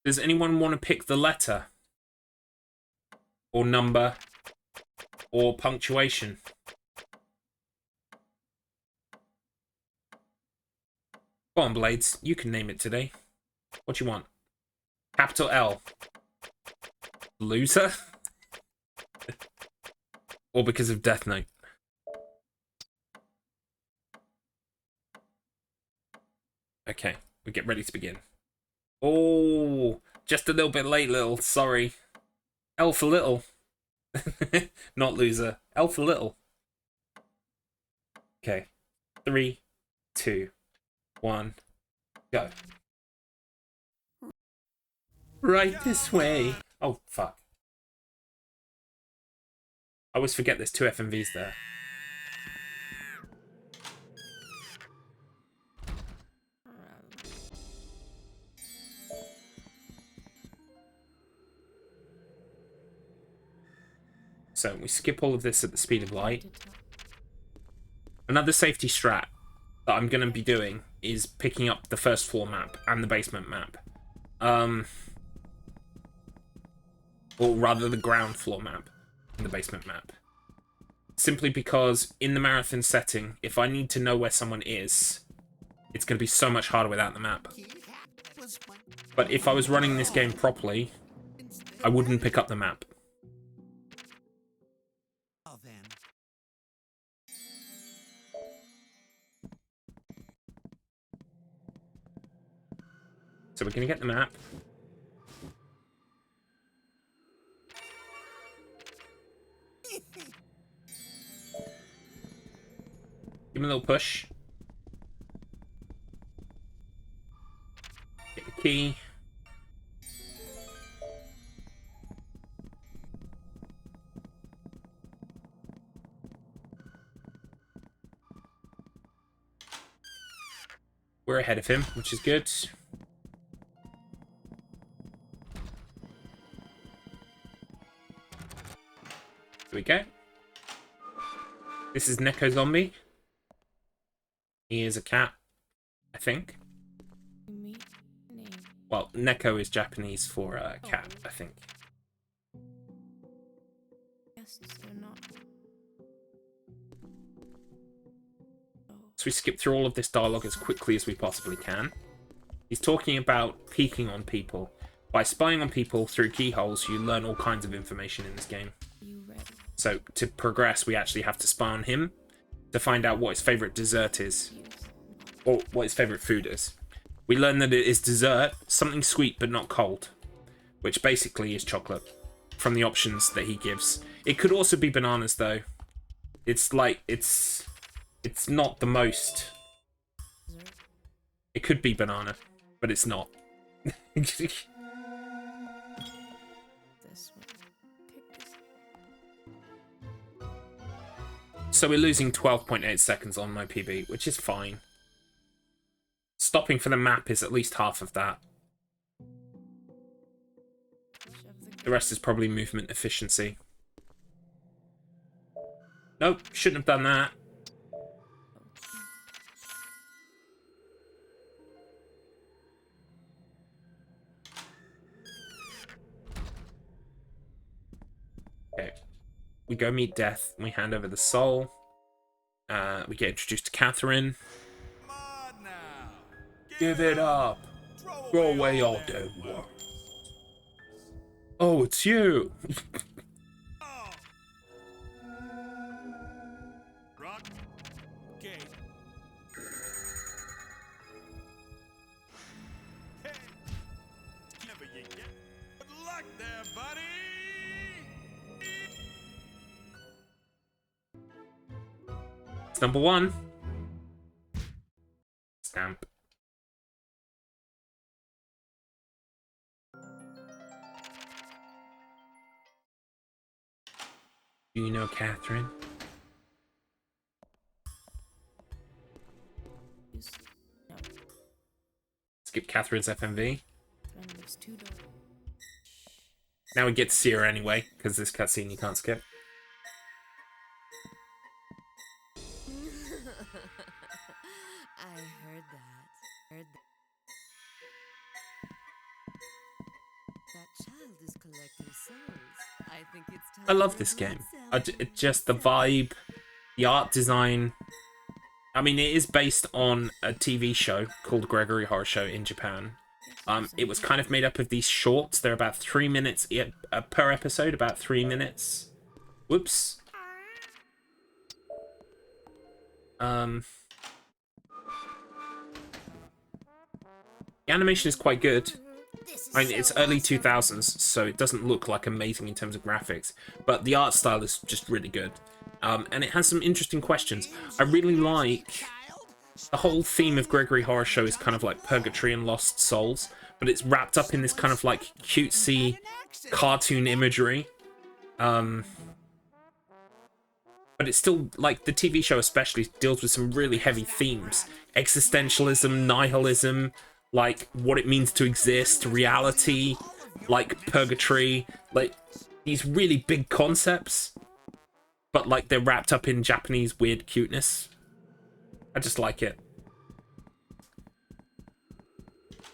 Does anyone want to pick the letter? Or number? Or punctuation? Go on, Blades. You can name it today. What do you want? Capital L. Loser? Or because of Death Note? Okay, we get ready to begin. Oh, just a little bit late, little. Sorry. L for little. Not loser. L for little. Okay. 3, 2, 1, go. Right this way. Oh, fuck. I always forget there's 2 FMVs there. So we skip all of this at the speed of light. Another safety strat that I'm going to be doing is picking up the first floor map and the basement map. Or rather the ground floor map and the basement map. Simply because in the marathon setting, if I need to know where someone is, it's going to be so much harder without the map. But if I was running this game properly, I wouldn't pick up the map. So we're going to get the map. Give him a little push. Get the key. We're ahead of him, which is good. Here we go. This is Neko Zombie. He is a cat, I think. Well, Neko is Japanese for cat, I think. Yes, they're not. So we skip through all of this dialogue as quickly as we possibly can. He's talking about peeking on people. By spying on people through keyholes, you learn all kinds of information in this game. You ready? So to progress, we actually have to spy on him to find out what his favourite dessert is. or what his favorite food is. We learn that it is dessert, something sweet but not cold, which basically is chocolate from the options that he gives. It could also be bananas though. It's like it's not the most. It could be banana, but it's not. This one. Pick this. So we're losing 12.8 seconds on my PB, which is fine. Stopping for the map is at least half of that. The rest is probably movement efficiency. Nope, shouldn't have done that. Okay. We go meet Death. We hand over the soul. We get introduced to Catherine. Come on now. Give it up. Throw away all dead work. Oh, it's you. Oh. Rock. Okay. Hey. Never you get. Good luck there, buddy. It's number 1. Stamp. Do you know Catherine? Use. No. Skip Catherine's FMV. Then there's 2 doors. Now we get to see her anyway, because this cutscene you can't skip. I heard that. That child is collecting souls. I think it's time I love for a this blood game. sample. Just the vibe, the art design. I mean, it is based on a TV show called Gregory Horror Show in Japan. It was kind of made up of these shorts. They're about 3 minutes per episode, about 3 minutes. Whoops. The animation is quite good. This is I mean, it's so early awesome. 2000s, so it doesn't look like amazing in terms of graphics, but the art style is just really good. And it has some interesting questions. I really like the whole theme of Gregory Horror Show is kind of like purgatory and lost souls, but it's wrapped up in this kind of like cutesy cartoon imagery. But it's still, like, the TV show especially deals with some really heavy themes. Existentialism, nihilism, like, what it means to exist, reality, like, purgatory, like, these really big concepts. But, like, they're wrapped up in Japanese weird cuteness. I just like it.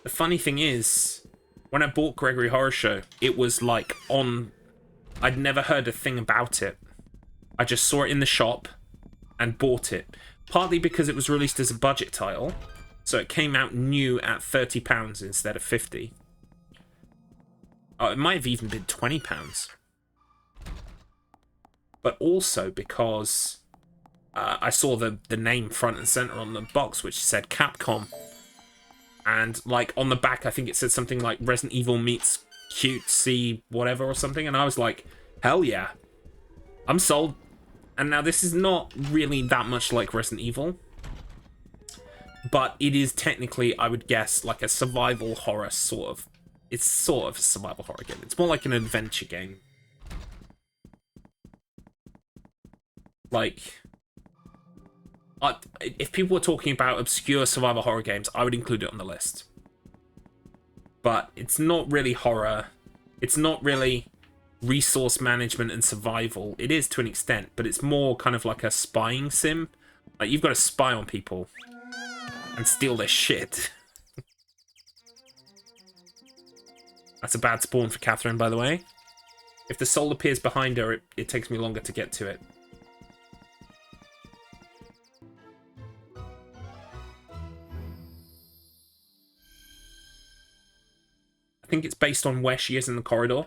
The funny thing is, when I bought Gregory Horror Show, it was, like, on... I'd never heard a thing about it. I just saw it in the shop and bought it. Partly because it was released as a budget title, so it came out new at £30 instead of £50. Oh, it might have even been £20. But also because I saw the name front and center on the box, which said Capcom. And, like, on the back, I think it said something like Resident Evil meets cutesy whatever or something. And I was like, hell yeah. I'm sold. And now this is not really that much like Resident Evil. But it is technically, I would guess, like a survival horror sort of... It's sort of a survival horror game. It's more like an adventure game. Like... if people were talking about obscure survival horror games, I would include it on the list. But it's not really horror. It's not really resource management and survival. It is to an extent, but it's more kind of like a spying sim. Like, you've got to spy on people and steal their shit. That's a bad spawn for Catherine, by the way. If the soul appears behind her, it takes me longer to get to it. I think it's based on where she is in the corridor.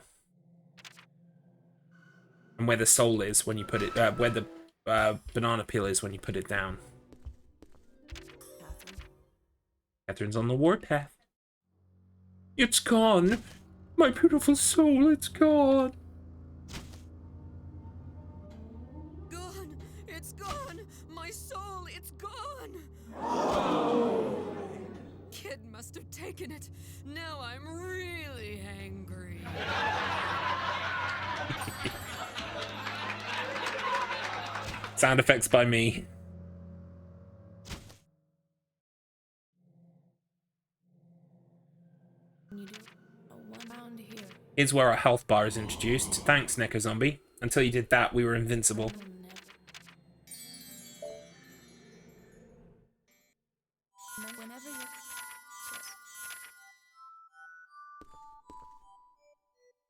And where the soul is when you put it... where the banana peel is when you put it down. Catherine, Catherine's on the warpath. It's gone. My beautiful soul, it's gone. Gone! It's gone! My soul, it's gone! Kid must have taken it. Now I'm really angry. Sound effects by me. You do a one round here. Here's where our health bar is introduced. Thanks, Neko Zombie. Until you did that, we were invincible. Never. Whenever you're...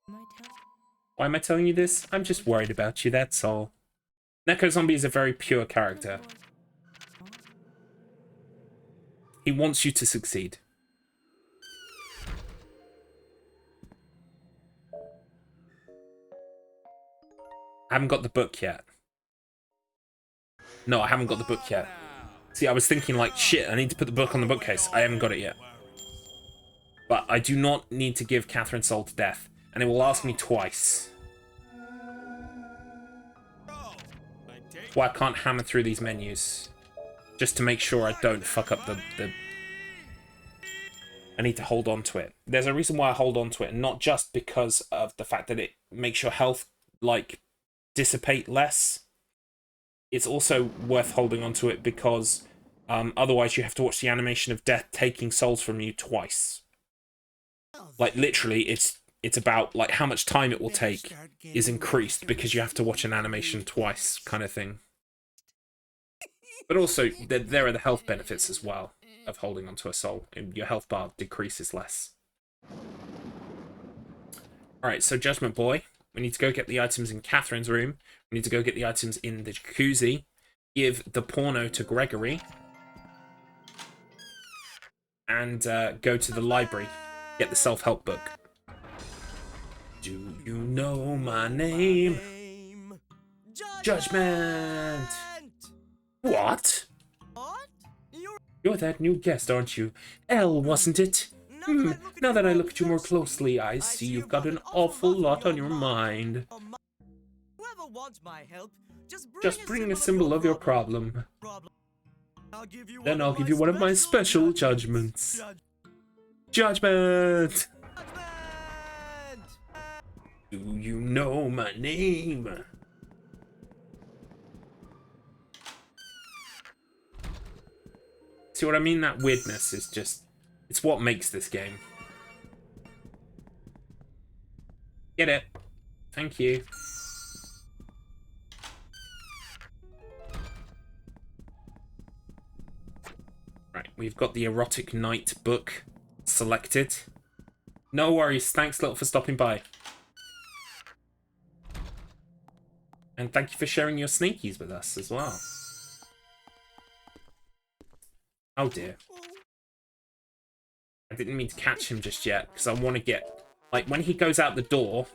Am I telling? Why am I telling you this? I'm just worried about you, that's all. Neko Zombie is a very pure character. He wants you to succeed. I haven't got the book yet. No, I haven't got the book yet. See, I was thinking like, shit, I need to put the book on the bookcase. I haven't got it yet. But I do not need to give Catherine's soul to death. And it will ask me twice. That's why I can't hammer through these menus. Just to make sure I don't fuck up the... I need to hold on to it. There's a reason why I hold on to it, not just because of the fact that it makes your health, like, dissipate less. It's also worth holding on to it because otherwise you have to watch the animation of death taking souls from you twice. Like, literally, it's about, like, how much time it will take is increased because you have to watch an animation twice, kind of thing. But also, there are the health benefits as well of holding onto a soul. Your health bar decreases less. Alright, so Judgment Boy. We need to go get the items in Catherine's room. We need to go get the items in the jacuzzi. Give the porno to Gregory. And go to the library. Get the self-help book. Do you know my name? Judgment! What? What? You're that new guest, aren't you? Elle, wasn't it? Now that I look at you more closely, I see you've got an awful lot on your mind. Whoever wants my help, Just bring a symbol of your problem. Then I'll give you one one of my special judgments. Judgment! Do you know my name? See what I mean? That weirdness is just... It's what makes this game. Get it. Thank you. Right, we've got the Erotic Night book selected. No worries. Thanks, Little, for stopping by. And thank you for sharing your sneakies with us as well. Oh dear. I didn't mean to catch him just yet, because I want to get... Like, when he goes out the door,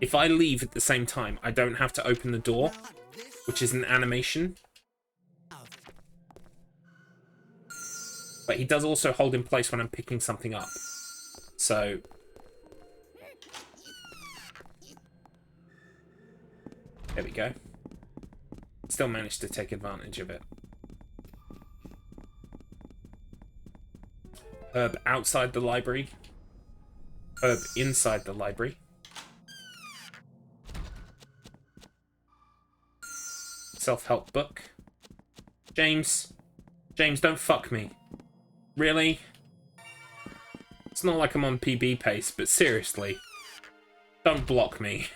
if I leave at the same time, I don't have to open the door, which is an animation. But he does also hold in place when I'm picking something up. So... There we go. Still managed to take advantage of it. Herb outside the library. Herb inside the library. Self-help book. James. James, don't fuck me. Really? It's not like I'm on PB pace, but seriously. Don't block me.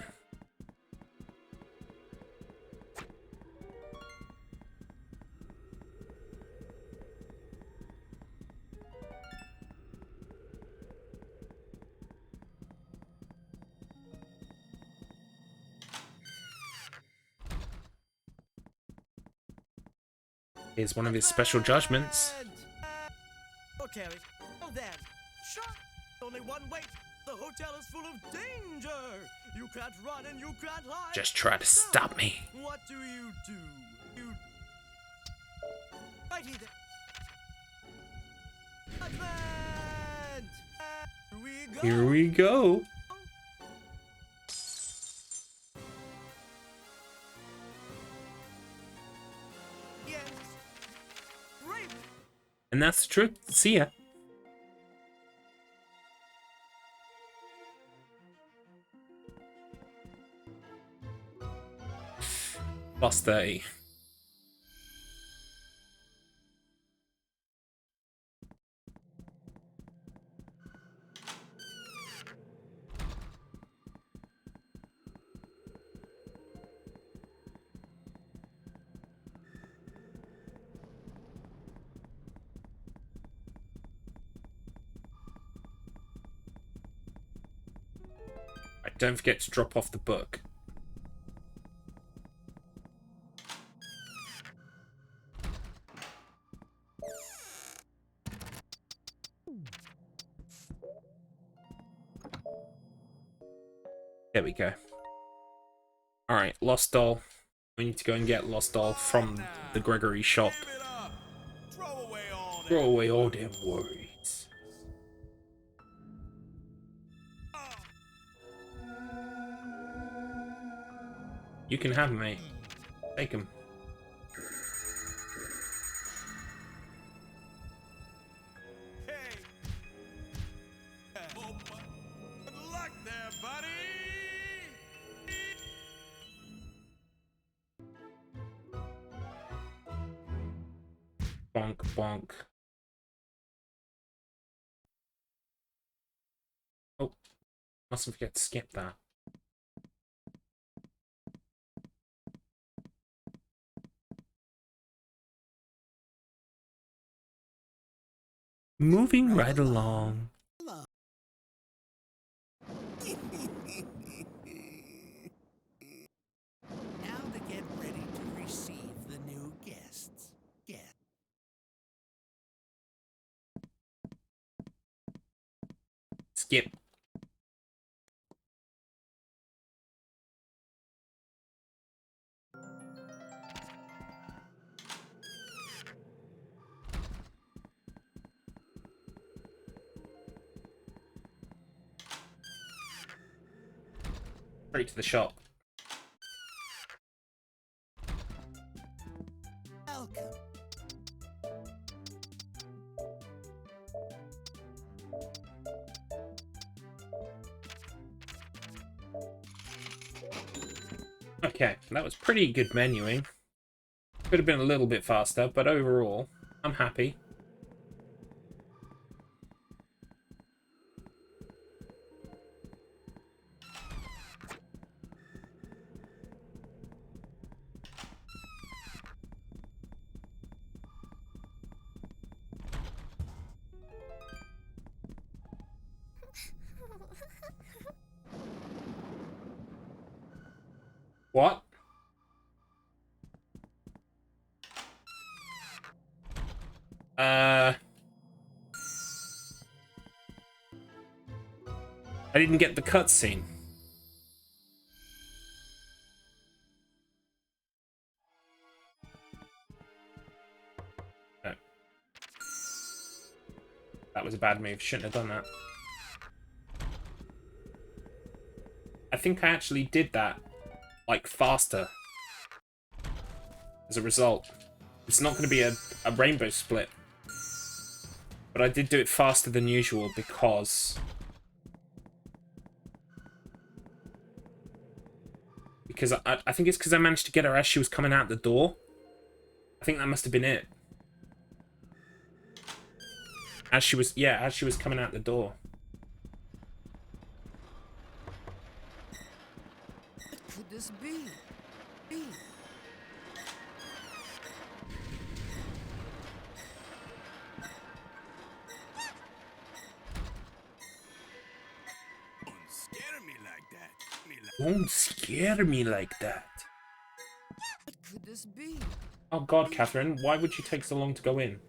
Here's one of his special judgments. Okay, well then, shut. Only one way. The hotel is full of danger. You can't run and you can't hide. Just try to stop me. What do? You right here. Judgment! Here we go! Here we go. Yes! Great! And that's the truth. See ya. Plus 30. Right, don't forget to drop off the book. There we go. Alright, Lost Doll. We need to go and get Lost Doll from the Gregory shop. Give it up! Throw away all them worries. You can have 'em, mate. Take 'em. Hey! Good luck there, buddy! Bonk, bonk. Oh, mustn't forget to skip that. Moving right along. Now to get ready to receive the new guests. Skip. Straight to the shop. Welcome. Okay, that was pretty good menuing. Could have been a little bit faster, but overall, I'm happy. What? I didn't get the cutscene. No. That was a bad move. Shouldn't have done that. I think I actually did that, like, faster. As a result. It's not going to be a rainbow split. But I did do it faster than usual because... I think it's because I managed to get her as she was coming out the door. I think that must have been it. As she was coming out the door. What could this be? Don't scare me like that. Don't scare me like that. What could this be? Oh god, Catherine, why would you take so long to go in?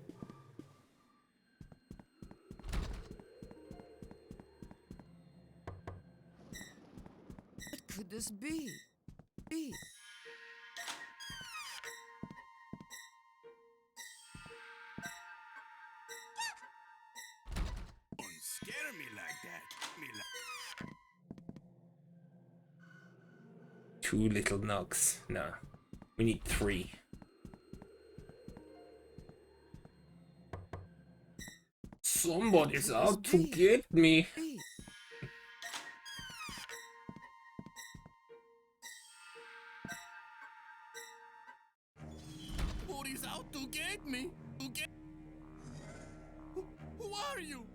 What could this be? 2 little nugs. No. We need 3. Somebody's out to get me. Somebody's out to get me. Who are you?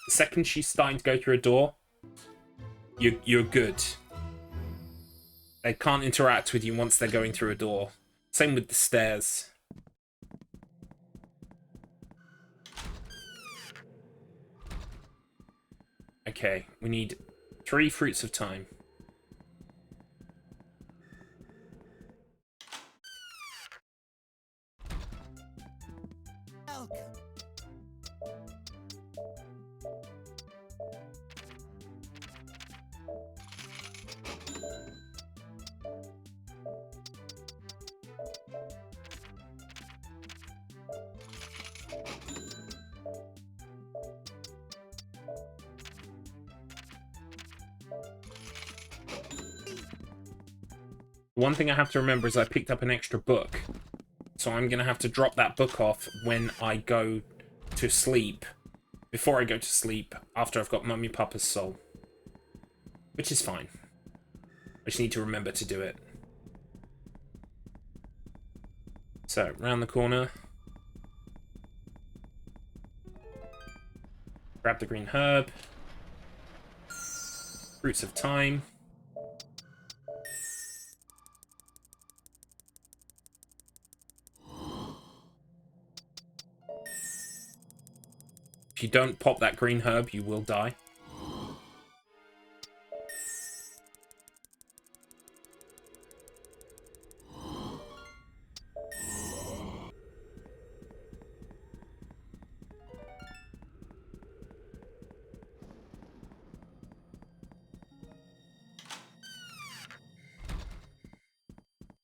The second she's starting to go through a door, you're good. They can't interact with you once they're going through a door. Same with the stairs. Okay, we need 3 fruits of time. Welcome. One thing I have to remember is I picked up an extra book. So I'm going to have to drop that book off when I go to sleep. Before I go to sleep, after I've got Mummy Papa's soul. Which is fine. I just need to remember to do it. So, round the corner. Grab the green herb. Fruits of time. If you don't pop that green herb, you will die.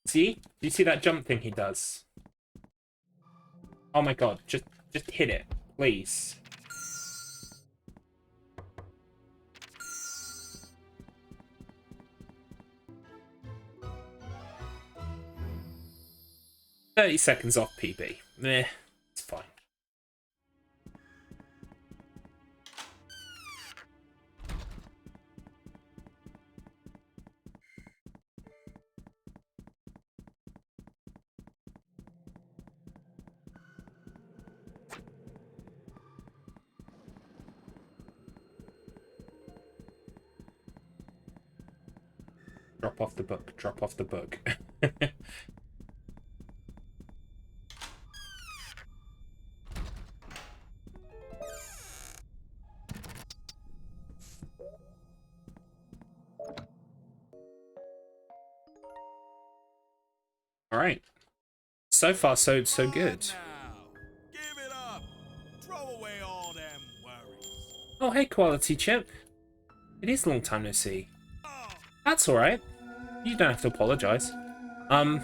See? Do you see that jump thing he does? Oh my god, just hit it, please. "30 seconds off PB. Meh, it's fine. Drop off the book, drop off the book." Alright. So far, so good. Now, give it up. Throw away all them worries. Oh, hey, Quality Chip. It is a long time no see. Oh, That's alright. You don't have to apologise. I'm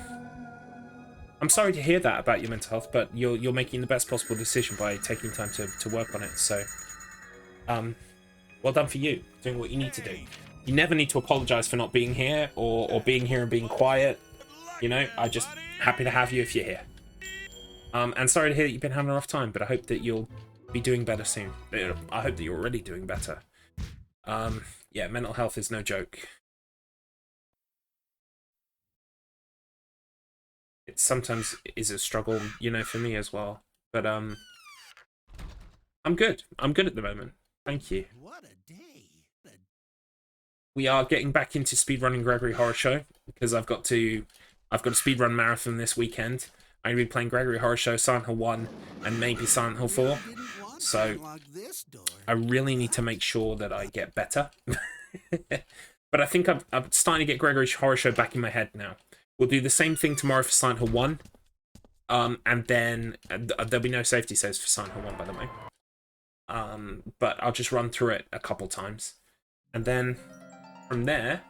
sorry to hear that about your mental health, but you're making the best possible decision by taking time to work on it, so... well done for you, doing what you need to do. You never need to apologise for not being here, or being here and being quiet. You know, I'm just happy to have you if you're here. And sorry to hear that you've been having a rough time, but I hope that you'll be doing better soon. I hope that you're already doing better. Yeah, mental health is no joke. It sometimes is a struggle, you know, for me as well. But I'm good. I'm good at the moment. Thank you. What a day. We are getting back into speedrunning Gregory Horror Show because I've got a speedrun marathon this weekend. I'm going to be playing Gregory Horror Show, Silent Hill 1, and maybe Silent Hill 4. So I really need to make sure that I get better. But I think I'm starting to get Gregory Horror Show back in my head now. We'll do the same thing tomorrow for Silent Hill 1. And then there'll be no safety saves for Silent Hill 1, by the way. But I'll just run through it a couple times. And then from there,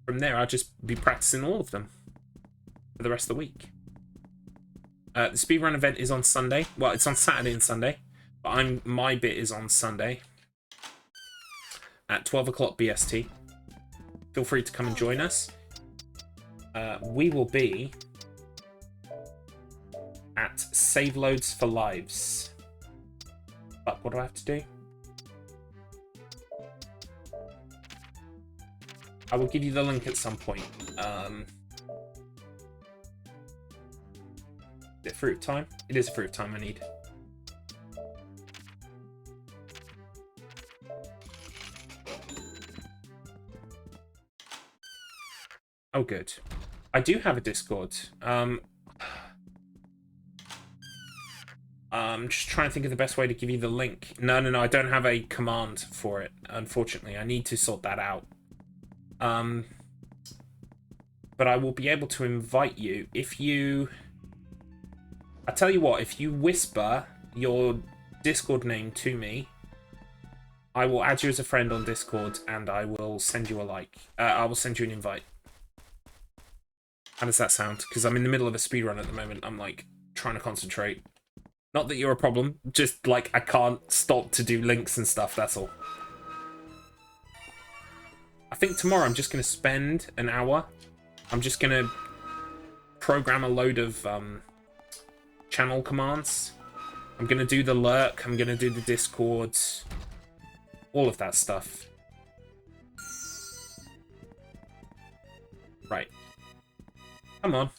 I'll just be practicing all of them. for the rest of the week. The speedrun event is on Sunday. Well, it's on Saturday and Sunday, but my bit is on Sunday at 12 o'clock BST. Feel free to come and join us. We will be at Save Loads for Lives. But what do I have to do? I will give you the link at some point. Is it fruit time? It is fruit time I need. Oh, good. I do have a Discord. I'm just trying to think of the best way to give you the link. No, I don't have a command for it, unfortunately. I need to sort that out. But I will be able to invite you if you... I tell you what, if you whisper your Discord name to me, I will add you as a friend on Discord and I will send you a like. I will send you an invite. How does that sound? Because I'm in the middle of a speedrun at the moment. I'm like trying to concentrate. Not that you're a problem, just like I can't stop to do links and stuff, that's all. I think tomorrow I'm just going to spend an hour. I'm just going to program a load of channel commands. I'm going to do the lurk, I'm going to do the Discord, all of that stuff. Right. Come on.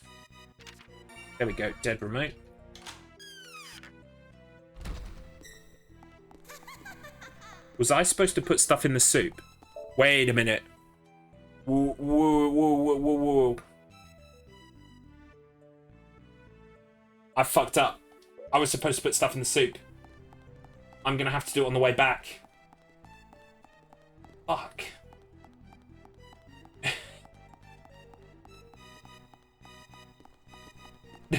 There we go, dead remote. Was I supposed to put stuff in the soup? Wait a minute. Whoa, whoa, whoa, whoa, whoa, whoa. I fucked up. I was supposed to put stuff in the soup. I'm gonna have to do it on the way back. Fuck. I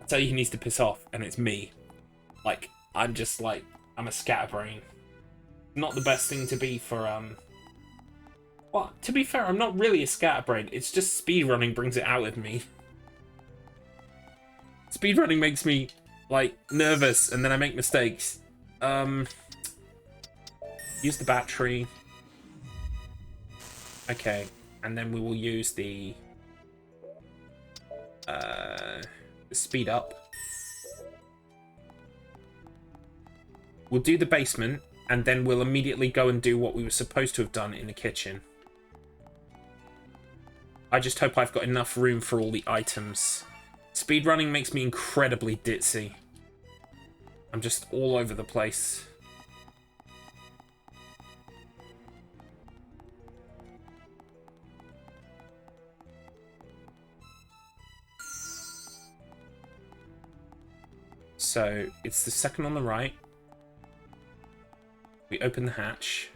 tell you who needs to piss off, and it's me. Like, I'm just like, I'm a scatterbrain. Not the best thing to be for, well, to be fair, I'm not really a scatterbrain. It's just speedrunning brings it out of me. Speedrunning makes me, like, nervous, and then I make mistakes. Use the battery. Okay, and then we will use the speed up. We'll do the basement, and then we'll immediately go and do what we were supposed to have done in the kitchen. I just hope I've got enough room for all the items. Speedrunning makes me incredibly ditzy. I'm just all over the place. So, it's the second on the right. We open the hatch.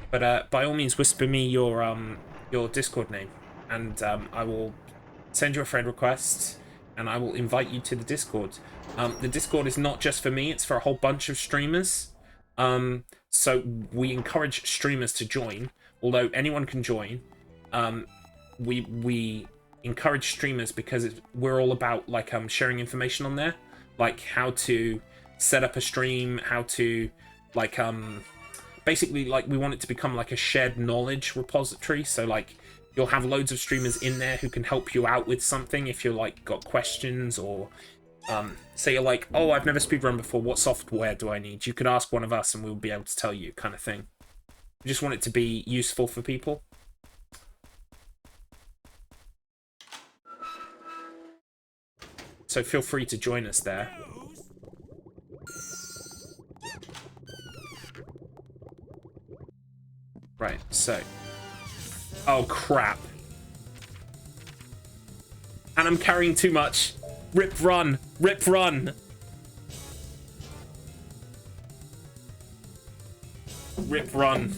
But by all means, whisper me your Discord name, and I will send you a friend request, and I will invite you to the Discord. The Discord is not just for me; it's for a whole bunch of streamers. So we encourage streamers to join, although anyone can join. We encourage streamers because we're all about like sharing information on there, like how to set up a stream, how to like basically like we want it to become like a shared knowledge repository. So like you'll have loads of streamers in there who can help you out with something if you're like got questions, or say you're like, oh, I've never speedrun before, what software do I need? You could ask one of us and we'll be able to tell you, kind of thing. We just want it to be useful for people. So feel free to join us there. Right, so... Oh, crap. And I'm carrying too much. Rip, run! Rip, run! Rip, run.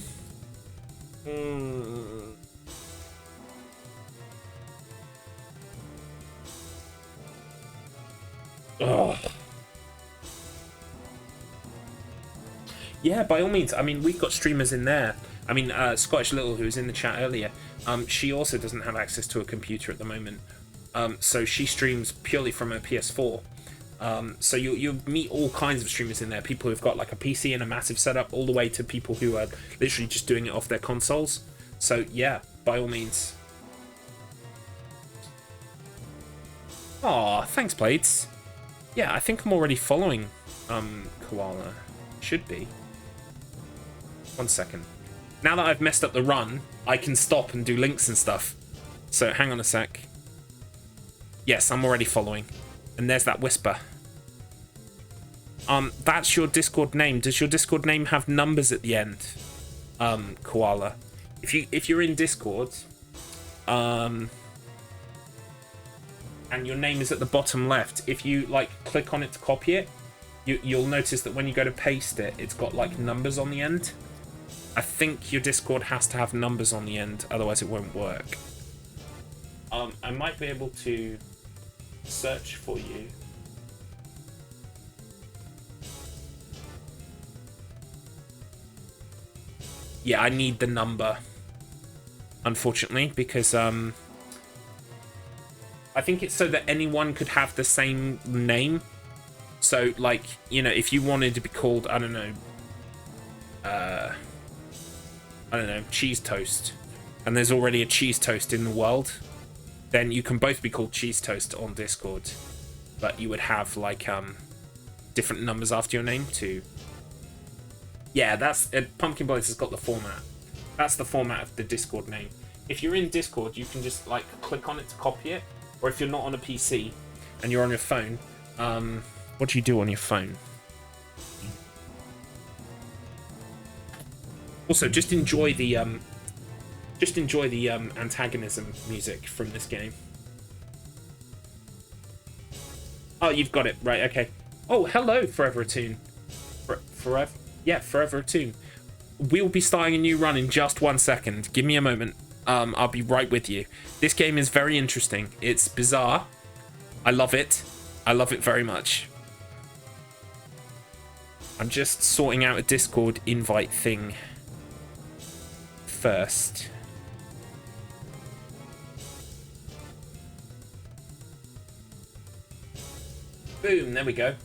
Ugh. Yeah, by all means. I mean, we've got streamers in there. I mean, Scottish Little, who was in the chat earlier, she also doesn't have access to a computer at the moment. So she streams purely from her PS4. So you'll meet all kinds of streamers in there. People who've got like a PC and a massive setup, all the way to people who are literally just doing it off their consoles. So yeah, by all means. Aw, thanks, Blades. Yeah, I think I'm already following Koala. Should be. 1 second. Now that I've messed up the run, I can stop and do links and stuff. So hang on a sec. Yes, I'm already following. And there's that whisper. That's your Discord name. Does your Discord name have numbers at the end? Koala. If you're in Discord, and your name is at the bottom left, if you like click on it to copy it, you'll notice that when you go to paste it, it's got like numbers on the end. I think your Discord has to have numbers on the end, otherwise it won't work. I might be able to search for you. Yeah, I need the number, unfortunately, because I think it's so that anyone could have the same name. So, like, you know, if you wanted to be called, I don't know, cheese toast, and there's already a cheese toast in the world, then you can both be called cheese toast on Discord, but you would have like different numbers after your name too. Yeah, that's Pumpkin Blades has got the format. That's the format of the Discord name. If you're in Discord, you can just like click on it to copy it, or if you're not on a PC and you're on your phone, what do you do on your phone? Also, just enjoy the antagonism music from this game. Oh, you've got it right. Okay. Oh, hello, Forever Attune. Forever. Yeah, Forever Attune. We'll be starting a new run in just 1 second. Give me a moment. I'll be right with you. This game is very interesting. It's bizarre. I love it. I love it very much. I'm just sorting out a Discord invite thing first. Boom, there we go.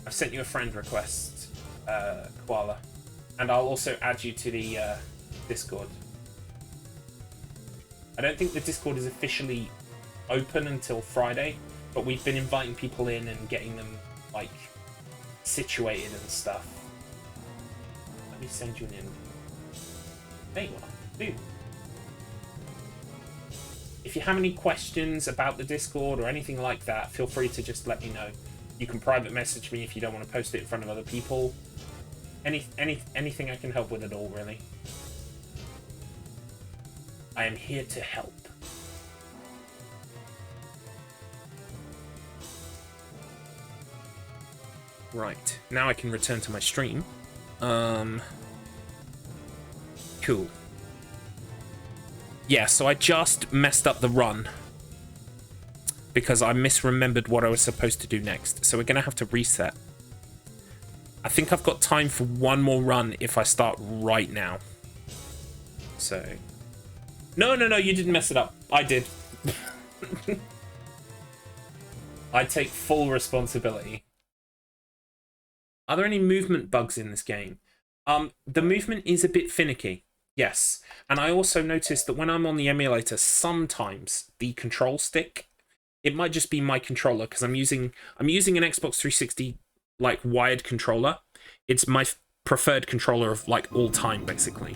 I've sent you a friend request, Koala. And I'll also add you to the Discord. I don't think the Discord is officially open until Friday, but we've been inviting people in and getting them, like, situated and stuff. Let me send you an invite. There you are. Boom. If you have any questions about the Discord or anything like that, feel free to just let me know. You can private message me if you don't want to post it in front of other people. Anything I can help with at all, really. I am here to help. Right, now I can return to my stream. Cool. Yeah, so I just messed up the run because I misremembered what I was supposed to do next. So we're going to have to reset. I think I've got time for one more run if I start right now. So... No, you didn't mess it up. I did. I take full responsibility. Are there any movement bugs in this game? The movement is a bit finicky. Yes, and I also noticed that when I'm on the emulator, sometimes the control stick, it might just be my controller because I'm using an Xbox 360 like wired controller. It's my preferred controller of like all time, basically.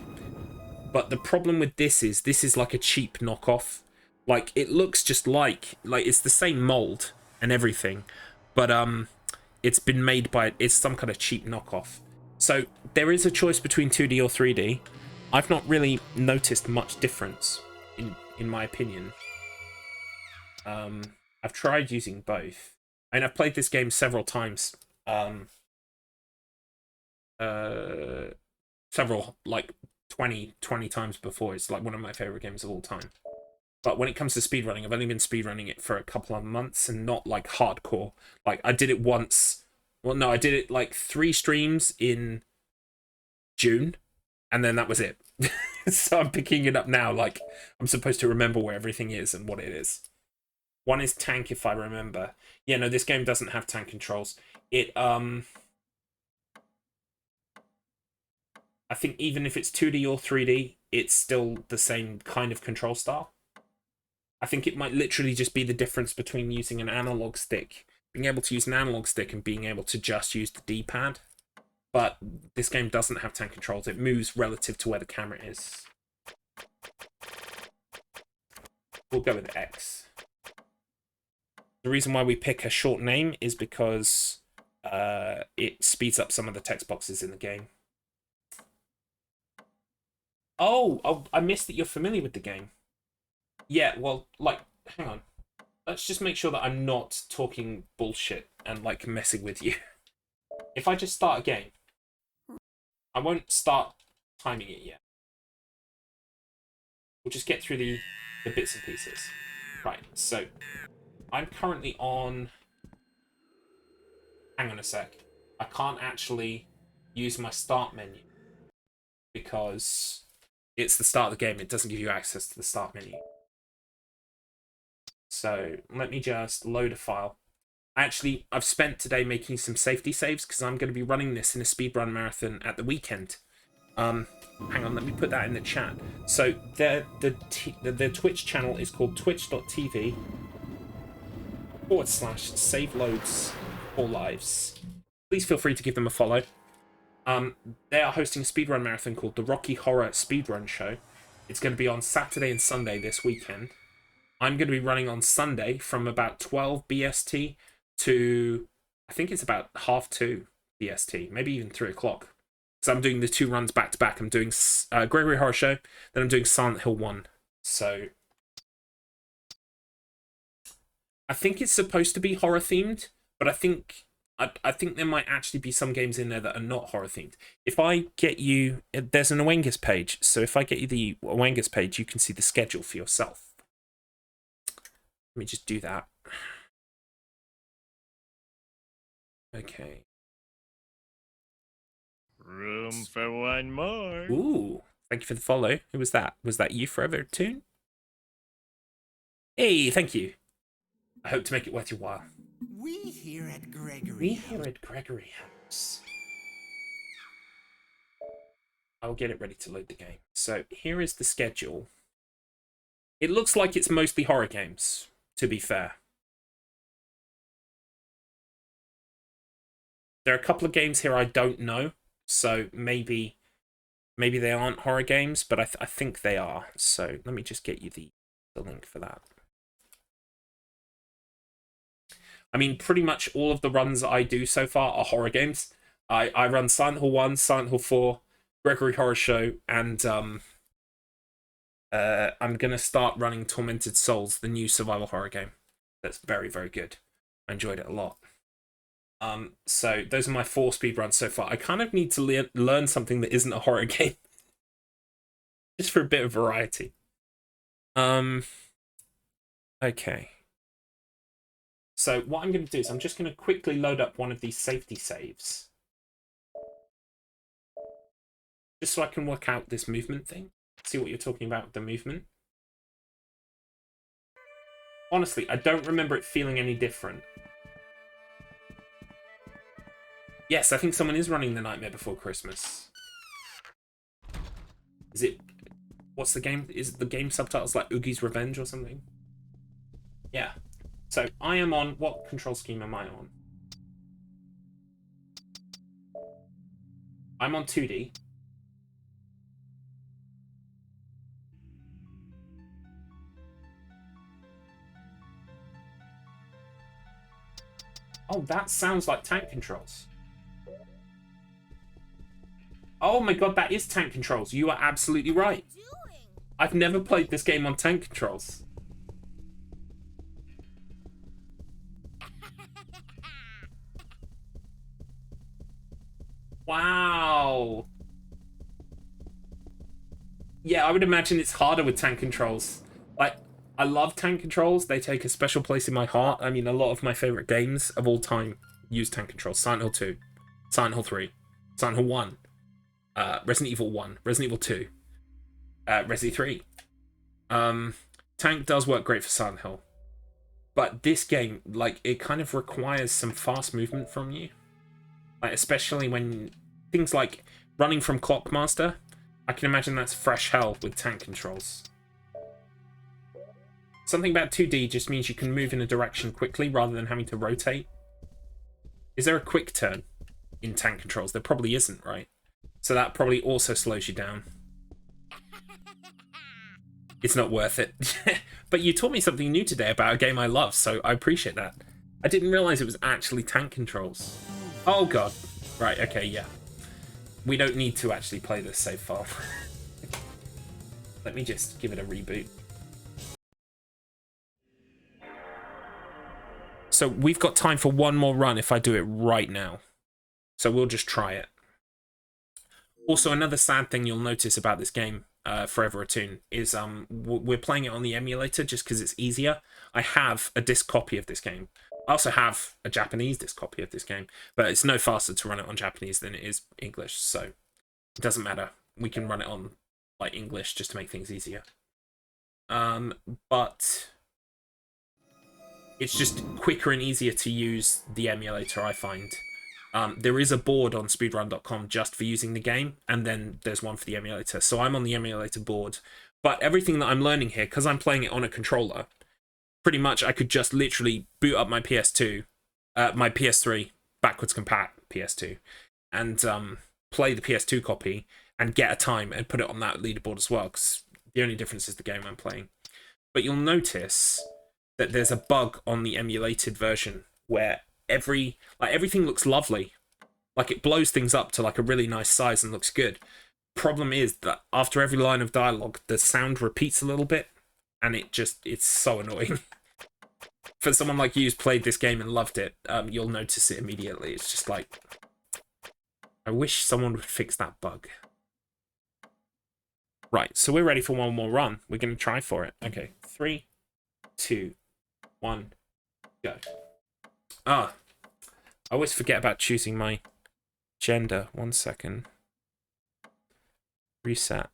But the problem with this is like a cheap knockoff. Like it looks just like it's the same mold and everything, but it's been made by it's some kind of cheap knockoff. So there is a choice between 2D or 3D. I've not really noticed much difference, in my opinion. I've tried using both. I mean, I've played this game several times. Several, like, 20 times before. It's like one of my favorite games of all time. But when it comes to speedrunning, I've only been speedrunning it for a couple of months and not, like, hardcore. Like, I did it once Well, no, I did it like 3 streams in June, and then that was it. So I'm picking it up now. Like, I'm supposed to remember where everything is and what it is. One is tank, if I remember. Yeah, no, this game doesn't have tank controls. It, I think even if it's 2D or 3D, it's still the same kind of control style. I think it might literally just be the difference between using an analog stick, being able to use an analog stick and being able to just use the D-pad. But this game doesn't have tank controls. It moves relative to where the camera is. We'll go with X. The reason why we pick a short name is because it speeds up some of the text boxes in the game. Oh, I missed that you're familiar with the game. Yeah, well, like, hang on. Let's just make sure that I'm not talking bullshit and, like, messing with you. If I just start a game, I won't start timing it yet. We'll just get through the bits and pieces. Right, so I'm currently on... Hang on a sec. I can't actually use my start menu because it's the start of the game. It doesn't give you access to the start menu. So let me just load a file. I've spent today making some safety saves because I'm going to be running this in a speedrun marathon at the weekend. Hang on, let me put that in the chat. So the Twitch channel is called twitch.tv/saveloads4lives. Please feel free to give them a follow. They are hosting a speedrun marathon called the Rocky Horror Speedrun Show. It's going to be on Saturday and Sunday this weekend. I'm going to be running on Sunday from about 12 BST to, I think it's about 2:30 BST, maybe even 3 o'clock. So I'm doing the 2 runs back to back. I'm doing Gregory Horror Show, then I'm doing Silent Hill 1. So I think it's supposed to be horror themed, but I think there might actually be some games in there that are not horror themed. If I get you, there's an Awengus page. So if I get you the Awengus page, you can see the schedule for yourself. Let me just do that. Okay. Room for one more. Ooh, thank you for the follow. Who was that? Was that you, Forever Toon? Hey, thank you. I hope to make it worth your while. We here at Gregory House. I'll get it ready to load the game. So here is the schedule. It looks like it's mostly horror games, to be fair. There are a couple of games here I don't know, so maybe they aren't horror games, but I think they are. So let me just get you the link for that. I mean, pretty much all of the runs I do so far are horror games. I run Silent Hill 1, Silent Hill 4, Gregory Horror Show, and I'm going to start running Tormented Souls, the new survival horror game. That's very, very good. I enjoyed it a lot. So those are my 4 speedruns so far. I kind of need to learn something that isn't a horror game. Just for a bit of variety. Okay. So what I'm going to do is I'm just going to quickly load up one of these safety saves. Just so I can work out this movement thing. See what you're talking about with the movement. Honestly, I don't remember it feeling any different. Yes, I think someone is running The Nightmare Before Christmas. Is it... What's the game? Is the game subtitles like Oogie's Revenge or something? Yeah. So I am on... What control scheme am I on? I'm on 2D. Oh, that sounds like tank controls. Oh my god, that is tank controls. You are absolutely right. I've never played this game on tank controls. Wow. Yeah, I would imagine it's harder with tank controls. Like, I love tank controls. They take a special place in my heart. I mean, a lot of my favorite games of all time use tank controls. Silent Hill 2, Silent Hill 3, Silent Hill 1, Resident Evil 1, Resident Evil 2, Resident 3. Tank does work great for Silent Hill. But this game, like, it kind of requires some fast movement from you. Like, especially when things like running from Clockmaster, I can imagine that's fresh hell with tank controls. Something about 2D just means you can move in a direction quickly rather than having to rotate. Is there a quick turn in tank controls? There probably isn't, right? So that probably also slows you down. It's not worth it. But you taught me something new today about a game I love, so I appreciate that. I didn't realize it was actually tank controls. Oh god. Right, okay, yeah. We don't need to actually play this save file. Let me just give it a reboot. So we've got time for one more run if I do it right now. So we'll just try it. Also, another sad thing you'll notice about this game, Forever a Tune, is we're playing it on the emulator just because it's easier. I have a disc copy of this game. I also have a Japanese disc copy of this game, but it's no faster to run it on Japanese than it is English, so it doesn't matter. We can run it on like English just to make things easier. But it's just quicker and easier to use the emulator, I find. There is a board on speedrun.com just for using the game, and then there's one for the emulator. So I'm on the emulator board, but everything that I'm learning here, because I'm playing it on a controller, pretty much I could just literally boot up my PS2, my PS3, backwards compat PS2, and play the PS2 copy and get a time and put it on that leaderboard as well, because the only difference is the game I'm playing. But you'll notice that there's a bug on the emulated version where everything looks lovely. Like, it blows things up to like a really nice size and looks good. Problem is that after every line of dialogue, the sound repeats a little bit, and it's so annoying. For someone like you who's played this game and loved it, you'll notice it immediately. It's just like, I wish someone would fix that bug. Right, so we're ready for one more run. We're going to try for it. Okay, 3, 2, 1, go. I always forget about choosing my gender. 1 second. Reset.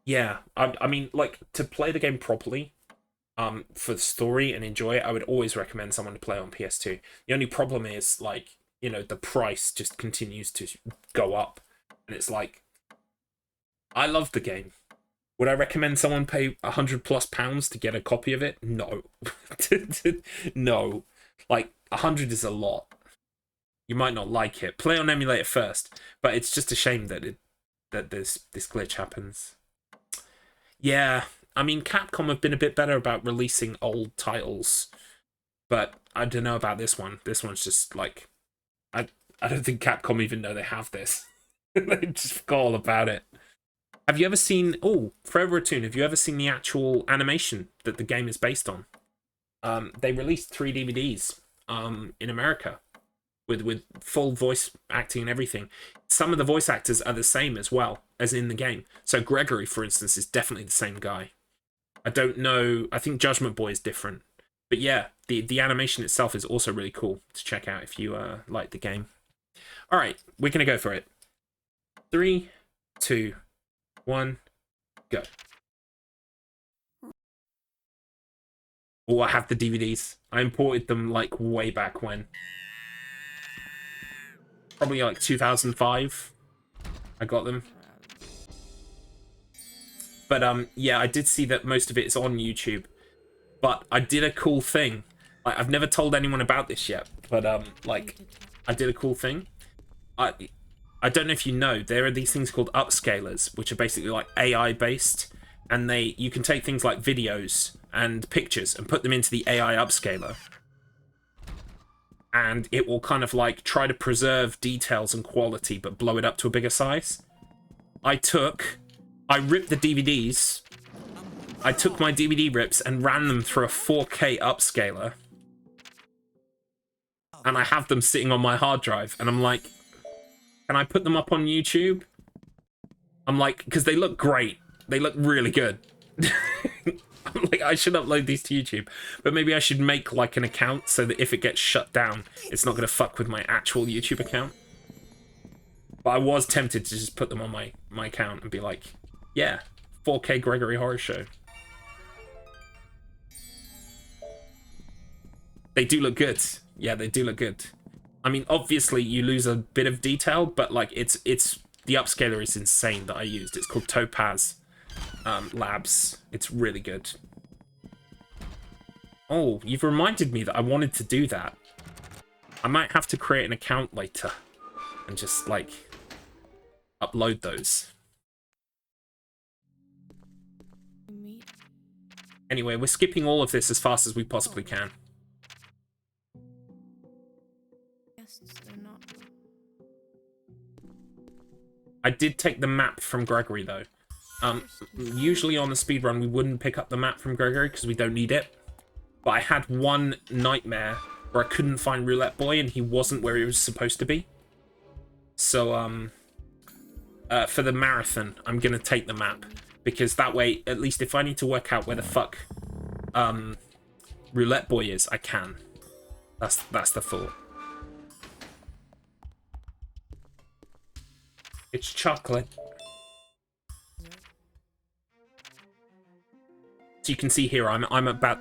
Yeah, I mean, like, to play the game properly, for the story and enjoy it, I would always recommend someone to play on PS2. The only problem is, like, you know, the price just continues to go up. And it's like, I love the game. Would I recommend someone pay £100+ to get a copy of it? No. No. Like, 100 is a lot. You might not like it. Play on emulator first. But it's just a shame that this glitch happens. Yeah, I mean, Capcom have been a bit better about releasing old titles. But I don't know about this one. This one's just like, I don't think Capcom even know they have this. They just forgot all about it. Have you ever seen... Oh, Forever a Tune. Have you ever seen the actual animation that the game is based on? They released 3 DVDs in America with full voice acting and everything. Some of the voice actors are the same as well as in the game. So Gregory, for instance, is definitely the same guy. I don't know... I think Judgment Boy is different. But yeah, the animation itself is also really cool to check out if you like the game. All right, we're going to go for it. 3, 2... 1, go. Oh, I have the DVDs. I imported them like way back when. Probably like 2005. I got them. But yeah, I did see that most of it is on YouTube. But I did a cool thing. Like, I've never told anyone about this yet, but like, I did a cool thing. I don't know if you know, there are these things called upscalers, which are basically like AI based, and you can take things like videos and pictures and put them into the AI upscaler, and it will kind of like try to preserve details and quality but blow it up to a bigger size. I ripped the DVDs, I took my DVD rips and ran them through a 4K upscaler, and I have them sitting on my hard drive, and I'm like, can I put them up on YouTube? I'm like, because they look great. They look really good. I'm like, I should upload these to YouTube, but maybe I should make like an account so that if it gets shut down, it's not going to fuck with my actual YouTube account. But I was tempted to just put them on my account and be like, yeah, 4K Gregory Horror Show. They do look good. Yeah, they do look good. I mean, obviously you lose a bit of detail, but like it's the upscaler is insane that I used. It's called Topaz Labs. It's really good. Oh, you've reminded me that I wanted to do that. I might have to create an account later and just like upload those. Meat. Anyway, we're skipping all of this as fast as we possibly can. Guests, they're not. I did take the map from Gregory though. Usually on the speedrun we wouldn't pick up the map from Gregory because we don't need it. But I had one nightmare where I couldn't find Roulette Boy and he wasn't where he was supposed to be. So for the marathon, I'm gonna take the map because that way, at least if I need to work out where the fuck Roulette Boy is, I can. That's the thought. It's chocolate. So you can see here, I'm about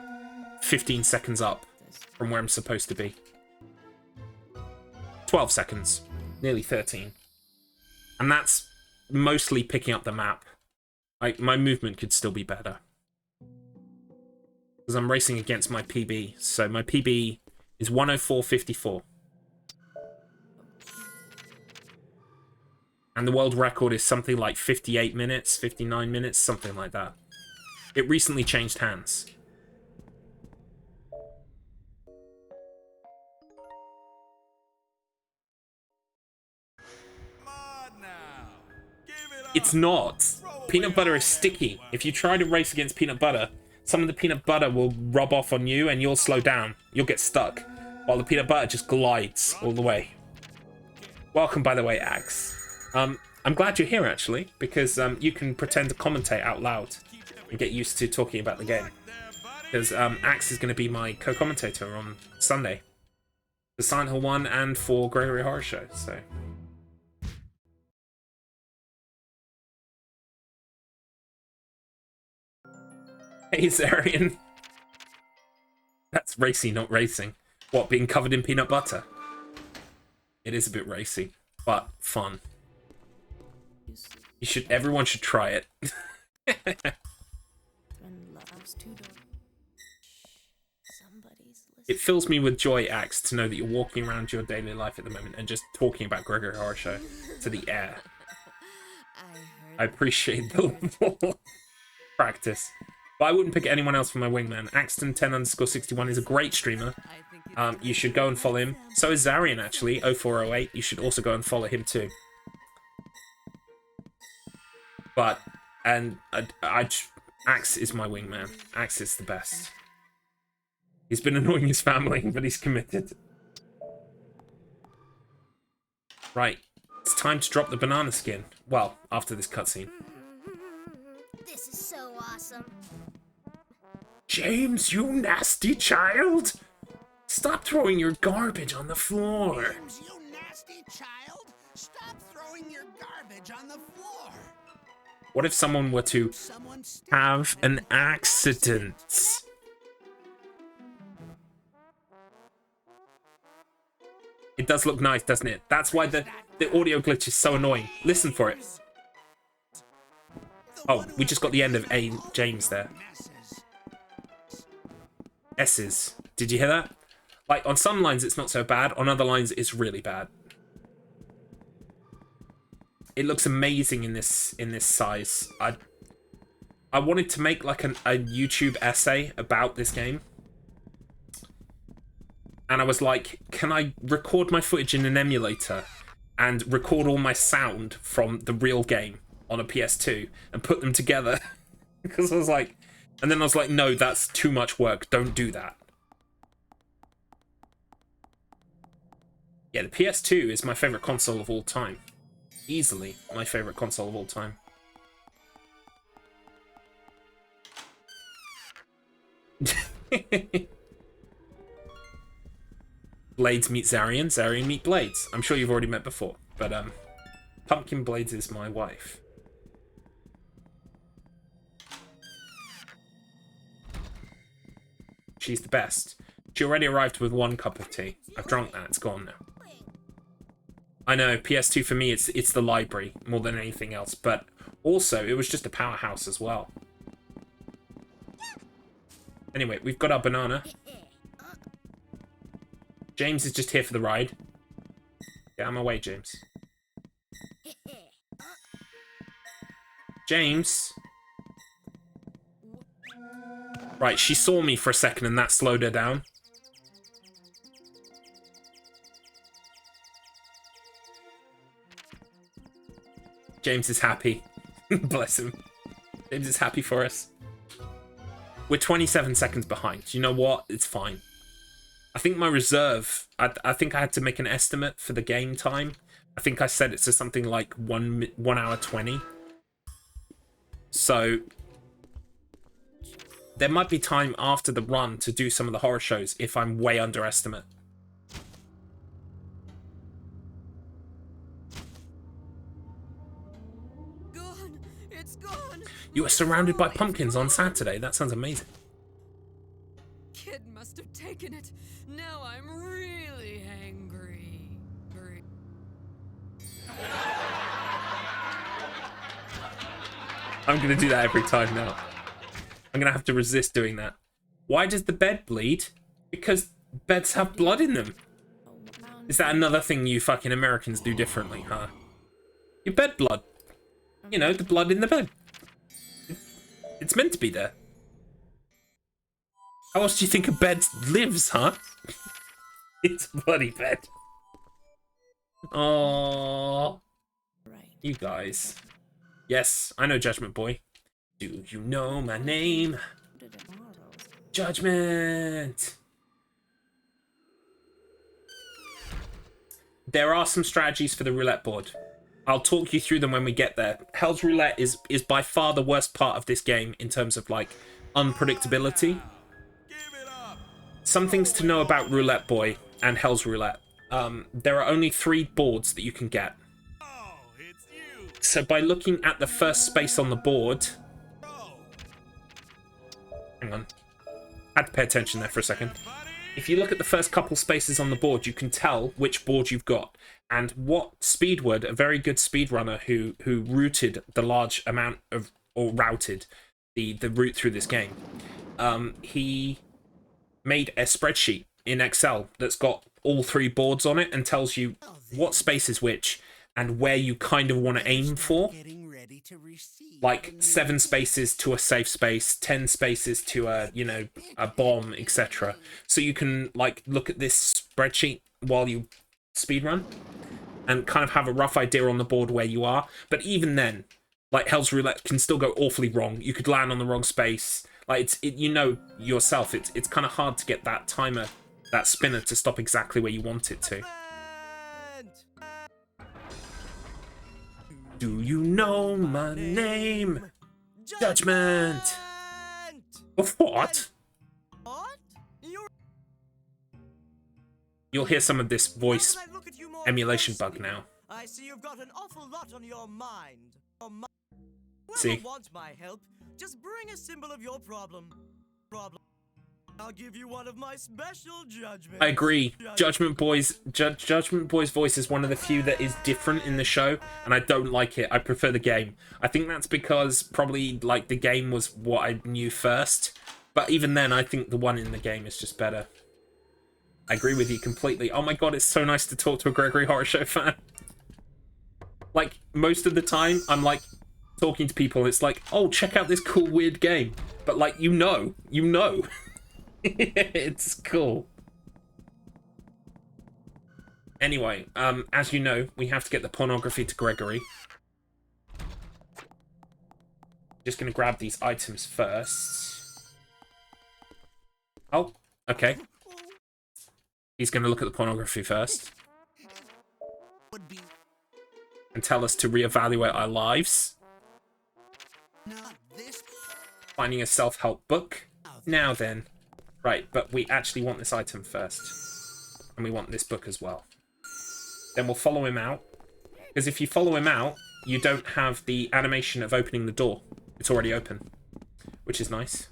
15 seconds up from where I'm supposed to be. 12 seconds, nearly 13. And that's mostly picking up the map. My movement could still be better. Because I'm racing against my PB. So my PB is 104.54. And the world record is something like 58 minutes, 59 minutes, something like that. It recently changed hands. It's not. Peanut butter is sticky. If you try to race against peanut butter, some of the peanut butter will rub off on you and you'll slow down. You'll get stuck. While the peanut butter just glides all the way. Welcome, by the way, Axe. I'm glad you're here, actually, because you can pretend to commentate out loud and get used to talking about the game. Because Axe is going to be my co-commentator on Sunday. For Silent Hill 1 and for Gregory Horror Show, so... Hey, Zarian. That's racy, not racing. What, being covered in peanut butter? It is a bit racy, but fun. Everyone should try it. It fills me with joy, Axe, to know that you're walking around your daily life at the moment and just talking about Gregory Horror Show to the air. I appreciate the level practice. But I wouldn't pick anyone else for my wingman. Axton10_61 is a great streamer. You should go and follow him. So is Zarian, actually, 0408. You should also go and follow him too. But, Axe is my wingman. Axe is the best. He's been annoying his family, but he's committed. Right, it's time to drop the banana skin. Well, after this cutscene. This is so awesome. James, you nasty child! Stop throwing your garbage on the floor. James, you nasty child! Stop throwing your garbage on the floor! What if someone were to have an accident? It does look nice, doesn't it? That's why the audio glitch is so annoying. Listen for it. Oh, we just got the end of A. James there. S's. Did you hear that? Like, on some lines it's not so bad, on other lines it's really bad. It looks amazing in this size. I wanted to make like a YouTube essay about this game. And I was like, can I record my footage in an emulator and record all my sound from the real game on a PS2 and put them together? Because I was like, and then I was like, no, that's too much work. Don't do that. Yeah, the PS2 is my favorite console of all time. Easily my favorite console of all time. Blades meet Zarian, Zarian meet Blades. I'm sure you've already met before, but Pumpkin Blades is my wife. She's the best. She already arrived with 1 cup of tea. I've drunk that, it's gone now. I know, PS2 for me, it's the library more than anything else, but also, it was just a powerhouse as well. Anyway, we've got our banana. James is just here for the ride. Get out of my way, James. James? Right, she saw me for a second and that slowed her down. James is happy. Bless him. James is happy for us. We're 27 seconds behind. You know what? It's fine. I think my reserve... I think I had to make an estimate for the game time. I think I set it to something like 1 hour 20. So... there might be time after the run to do some of the horror shows if I'm way underestimate. Gone! It's gone! You were surrounded by pumpkins on Saturday. That sounds amazing. Kid must have taken it. Now I'm really angry. I'm going to do that every time now. I'm going to have to resist doing that. Why does the bed bleed? Because beds have blood in them. Is that another thing you fucking Americans do differently, huh? Your bed blood. You know, the blood in the bed. It's meant to be there. How else do you think a bed lives, huh? It's a bloody bed. Oh, you guys. Yes, I know Judgment Boy. Do you know my name? Judgment! There are some strategies for the roulette board. I'll talk you through them when we get there. Hell's Roulette is by far the worst part of this game in terms of, like, unpredictability. Some things to know about Roulette Boy and Hell's Roulette. There are only 3 boards that you can get. So by looking at the first space on the board... hang on. I had to pay attention there for a second. If you look at the first couple spaces on the board, you can tell which board you've got. And what Speedwood, a very good speedrunner who routed the large amount of... or routed the route through this game, he made a spreadsheet in Excel that's got all 3 boards on it and tells you what space is which and where you kind of want to aim for. Like 7 spaces to a safe space, 10 spaces to a, you know, a bomb, etc. So you can, like, look at this spreadsheet while you speedrun and kind of have a rough idea on the board where you are. But even then, like, Hell's Roulette can still go awfully wrong. You could land on the wrong space. Like, you know yourself, it's kind of hard to get that timer, that spinner to stop exactly where you want it to. Do you know my name? Judgment! Of what? You'll hear some of this voice emulation bug now. I see you've got an awful lot on your mind. See? Whoever wants my help, just bring a symbol of your problem. I'll give you one of my special judgments. I agree. Judgment Boy's voice is one of the few that is different in the show, and I don't like it. I prefer the game. I think that's because probably, like, the game was what I knew first. But even then, I think the one in the game is just better. I agree with you completely. Oh my god, it's so nice to talk to a Gregory Horror Show fan. Like, most of the time, I'm like talking to people, it's like, oh, check out this cool, weird game. But, like, you know. It's cool. Anyway, as you know, we have to get the pornography to Gregory. Just gonna grab these items first. Oh, okay. He's gonna look at the pornography first. And tell us to reevaluate our lives. Finding a self-help book. Now then. Right, but we actually want this item first. And we want this book as well. Then we'll follow him out. Because if you follow him out, you don't have the animation of opening the door. It's already open. Which is nice.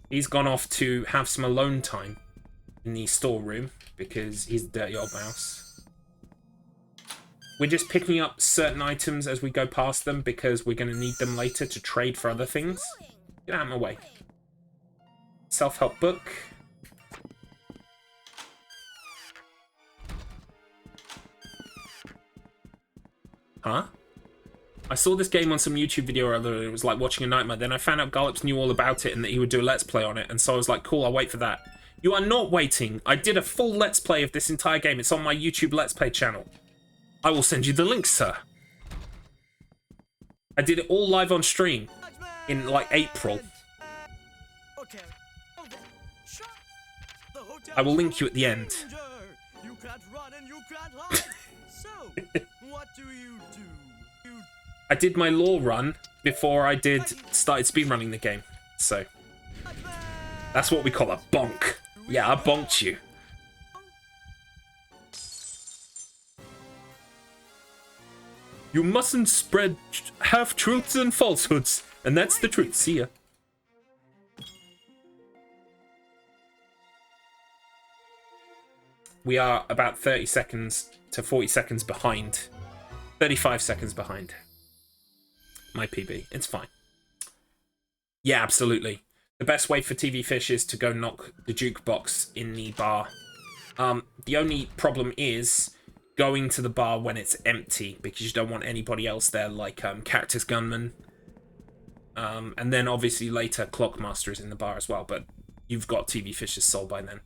He's gone off to have some alone time in the storeroom. Because he's a dirty old mouse. We're just picking up certain items as we go past them. Because we're going to need them later to trade for other things. Get out of my way. Self-help book. Huh? I saw this game on some YouTube video or other. It was like watching a nightmare. Then I found out Garlips knew all about it and that he would do a Let's Play on it. And so I was like, cool, I'll wait for that. You are not waiting. I did a full Let's Play of this entire game. It's on my YouTube Let's Play channel. I will send you the link, sir. I did it all live on stream in like April. Okay. Well then, shut. The hotel I will is link full you of at the end. danger. You can't run and you can't hide. So, what do? You I did my lore run before I started speedrunning the game. So, that's what we call a bonk. Yeah, I bonked you. You mustn't spread half-truths and falsehoods. And that's the truth. See ya. We are about 30 seconds to 40 seconds behind. 35 seconds behind. My PB. It's fine. Yeah, absolutely. The best way for TV Fish is to go knock the jukebox in the bar. The only problem is going to the bar when it's empty because you don't want anybody else there, like Cactus Gunman. And then obviously later Clockmaster is in the bar as well, but you've got TV Fish's soul by then.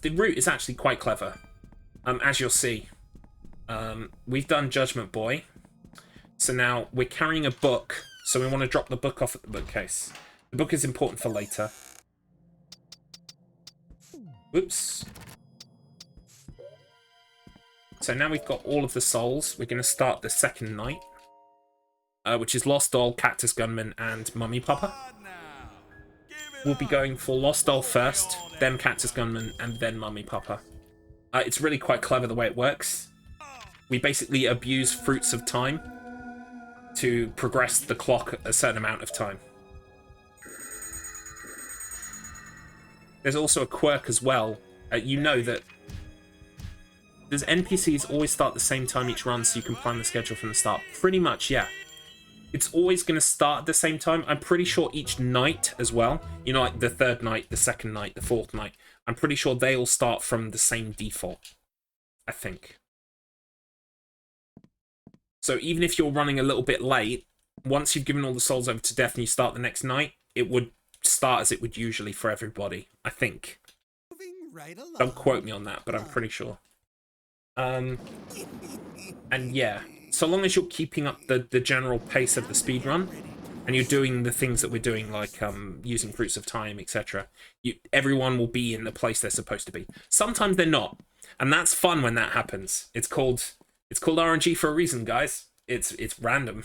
The route is actually quite clever. As you'll see, we've done Judgment Boy. So now we're carrying a book, so we want to drop the book off at the bookcase. The book is important for later. Whoops. So now we've got all of the souls. We're going to start the second night, which is Lost Doll, Cactus Gunman, and Mummy Papa. We'll be going for Lost Doll first, then Cactus Gunman, and then Mummy Papa. It's really quite clever the way it works. We basically abuse Fruits of Time to progress the clock a certain amount of time. There's also a quirk as well. You know that does NPCs always start the same time each run so you can plan the schedule from the start? Pretty much, yeah. It's always going to start at the same time. I'm pretty sure each night as well. You know, like the third night, the second night, the fourth night. I'm pretty sure they all start from the same default. I think. So even if you're running a little bit late, once you've given all the souls over to death and you start the next night, it would start as it would usually for everybody. I think. Right along. Don't quote me on that, but I'm pretty sure. And yeah, so long as you're keeping up the general pace of the speedrun, and you're doing the things that we're doing, like using Fruits of Time, etc., everyone will be in the place they're supposed to be. Sometimes they're not, and that's fun when that happens. It's called RNG for a reason, guys. It's random.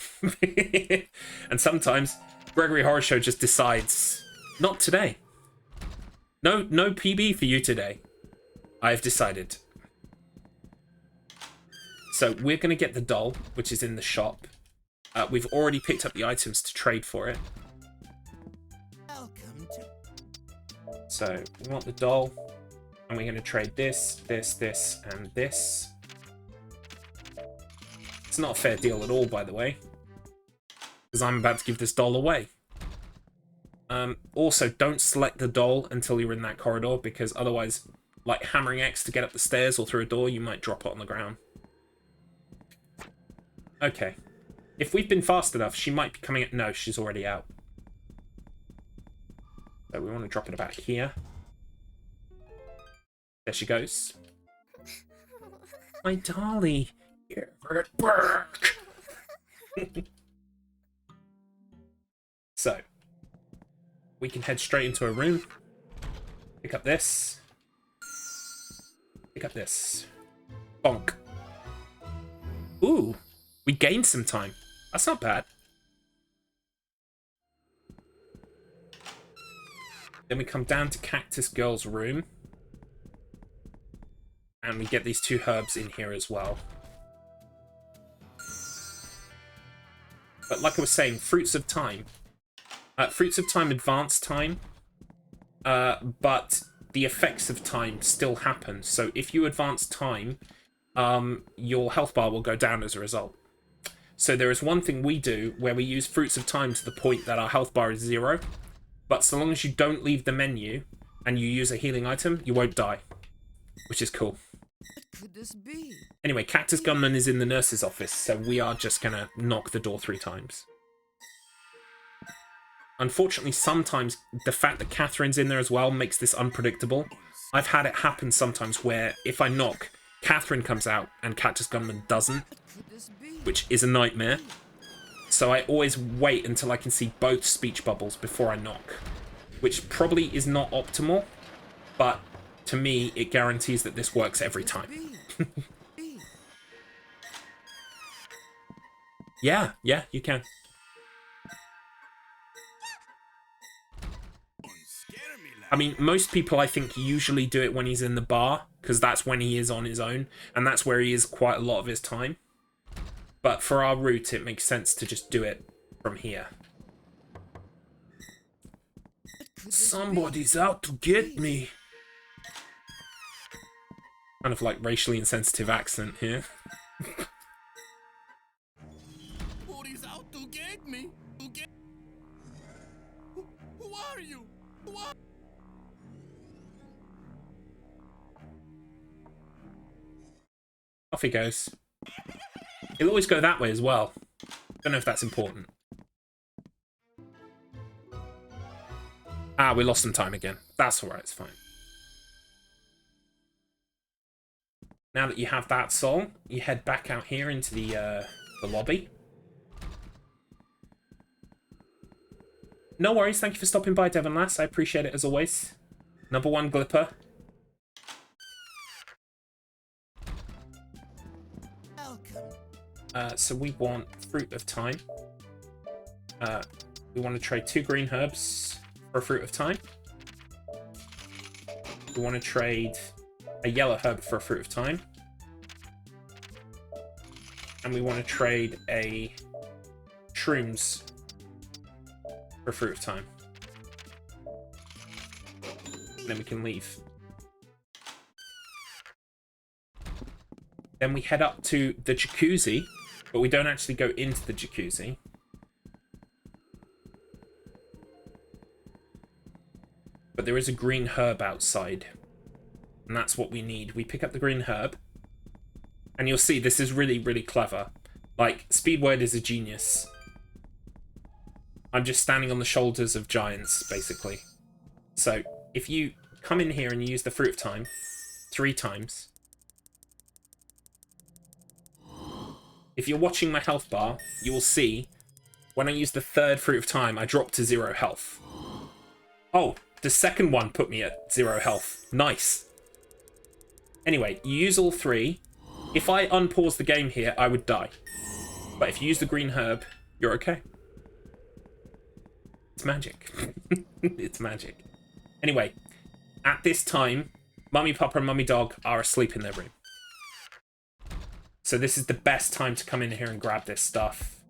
And sometimes Gregory Horror Show just decides, not today. No PB for you today. I've decided. So we're going to get the doll, which is in the shop. We've already picked up the items to trade for it. Welcome to... So we want the doll, and we're going to trade this, and this. It's not a fair deal at all, by the way, because I'm about to give this doll away. Also, don't select the doll until you're in that corridor, because otherwise, like hammering X to get up the stairs or through a door, you might drop it on the ground. Okay. If we've been fast enough, she might be coming at... No, she's already out. So we want to drop it about here. There she goes. My dolly. Give it back. So. We can head straight into a room. Pick up this. Pick up this. Bonk. Ooh. We gained some time. That's not bad. Then we come down to Cactus Girl's room. And we get these 2 herbs in here as well. But like I was saying, Fruits of Time. Fruits of Time advance time. But the effects of time still happen. So if you advance time, your health bar will go down as a result. So there is one thing we do where we use Fruits of Time to the point that our health bar is 0. But so long as you don't leave the menu and you use a healing item, you won't die. Which is cool. What could this be? Anyway, Cactus Gunman is in the nurse's office, so we are just going to knock the door 3 times. Unfortunately, sometimes the fact that Catherine's in there as well makes this unpredictable. I've had it happen sometimes where if I knock, Catherine comes out and Cactus Gunman doesn't, which is a nightmare. So I always wait until I can see both speech bubbles before I knock, which probably is not optimal, but to me, it guarantees that this works every time. Yeah, you can. I mean, most people, I think, usually do it when he's in the bar, because that's when he is on his own, and that's where he is quite a lot of his time. But for our route, it makes sense to just do it from here. Somebody's out to get me. Kind of like racially insensitive accent here. Somebody's out to get me. Who are you? Off he goes. He'll always go that way as well. Don't know if that's important. Ah, we lost some time again. That's alright, it's fine. Now that you have that soul, you head back out here into the lobby. No worries, thank you for stopping by, Devon Lass. I appreciate it as always. Number 1 Glipper. So we want Fruit of Time. We want to trade 2 green herbs for a Fruit of Time. We want to trade a yellow herb for a Fruit of Time. And we want to trade a shrooms for a Fruit of Time. And then we can leave. Then we head up to the jacuzzi, but we don't actually go into the jacuzzi. But there is a green herb outside. And that's what we need. We pick up the green herb. And you'll see this is really, really clever. Like, Speedword is a genius. I'm just standing on the shoulders of giants, basically. So, if you come in here and you use the Fruit of Time 3 times. If you're watching my health bar, you will see when I use the 3rd Fruit of Time, I drop to 0 health. Oh, the second one put me at 0 health. Nice. Anyway, you use all 3. If I unpause the game here, I would die. But if you use the green herb, you're okay. It's magic. It's magic. Anyway, at this time, Mummy Papa and Mummy Dog are asleep in their room. So this is the best time to come in here and grab this stuff.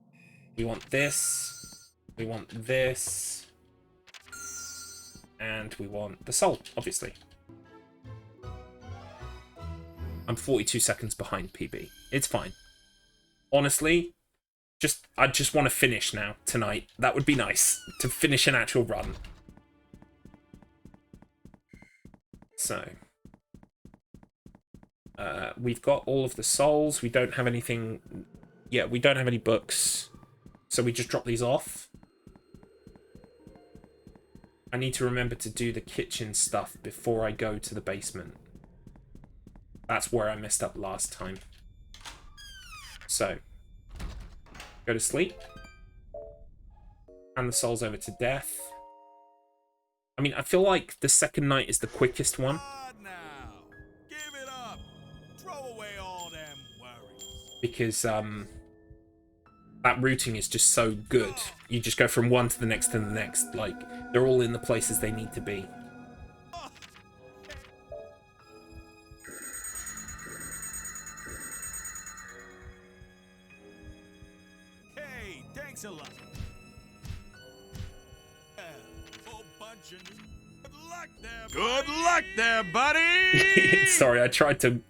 We want this. We want this. And we want the soul, obviously. I'm 42 seconds behind PB. It's fine. Honestly, I just want to finish now, tonight. That would be nice, to finish an actual run. So, we've got all of the souls. We don't have anything... Yeah, we don't have any books. So we just drop these off. I need to remember to do the kitchen stuff before I go to the basement. That's where I messed up last time. So, go to sleep. Hand the souls over to death. I mean, I feel like the second night is the quickest one. Now, give it up. Throw away all them worries. Because, that routing is just so good. You just go from one to the next to the next. Like, they're all in the places they need to be. Hey, thanks a lot. Whole bunch of good luck there. Good luck there, buddy. Sorry, I tried to.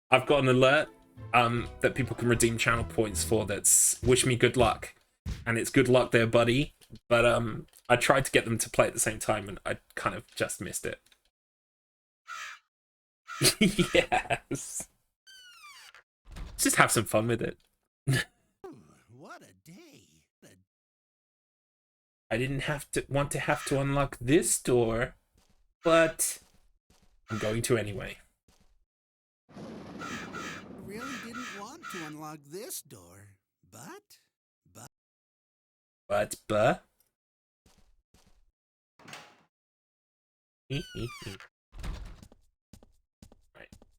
I've got an alert that people can redeem channel points for. That's wish me good luck, and it's good luck there, buddy. But I tried to get them to play at the same time, and I kind of just missed it. Yes. Just have some fun with it. What a day. I didn't want to have to unlock this door, but I'm going to anyway. Really didn't want to unlock this door, but... Right,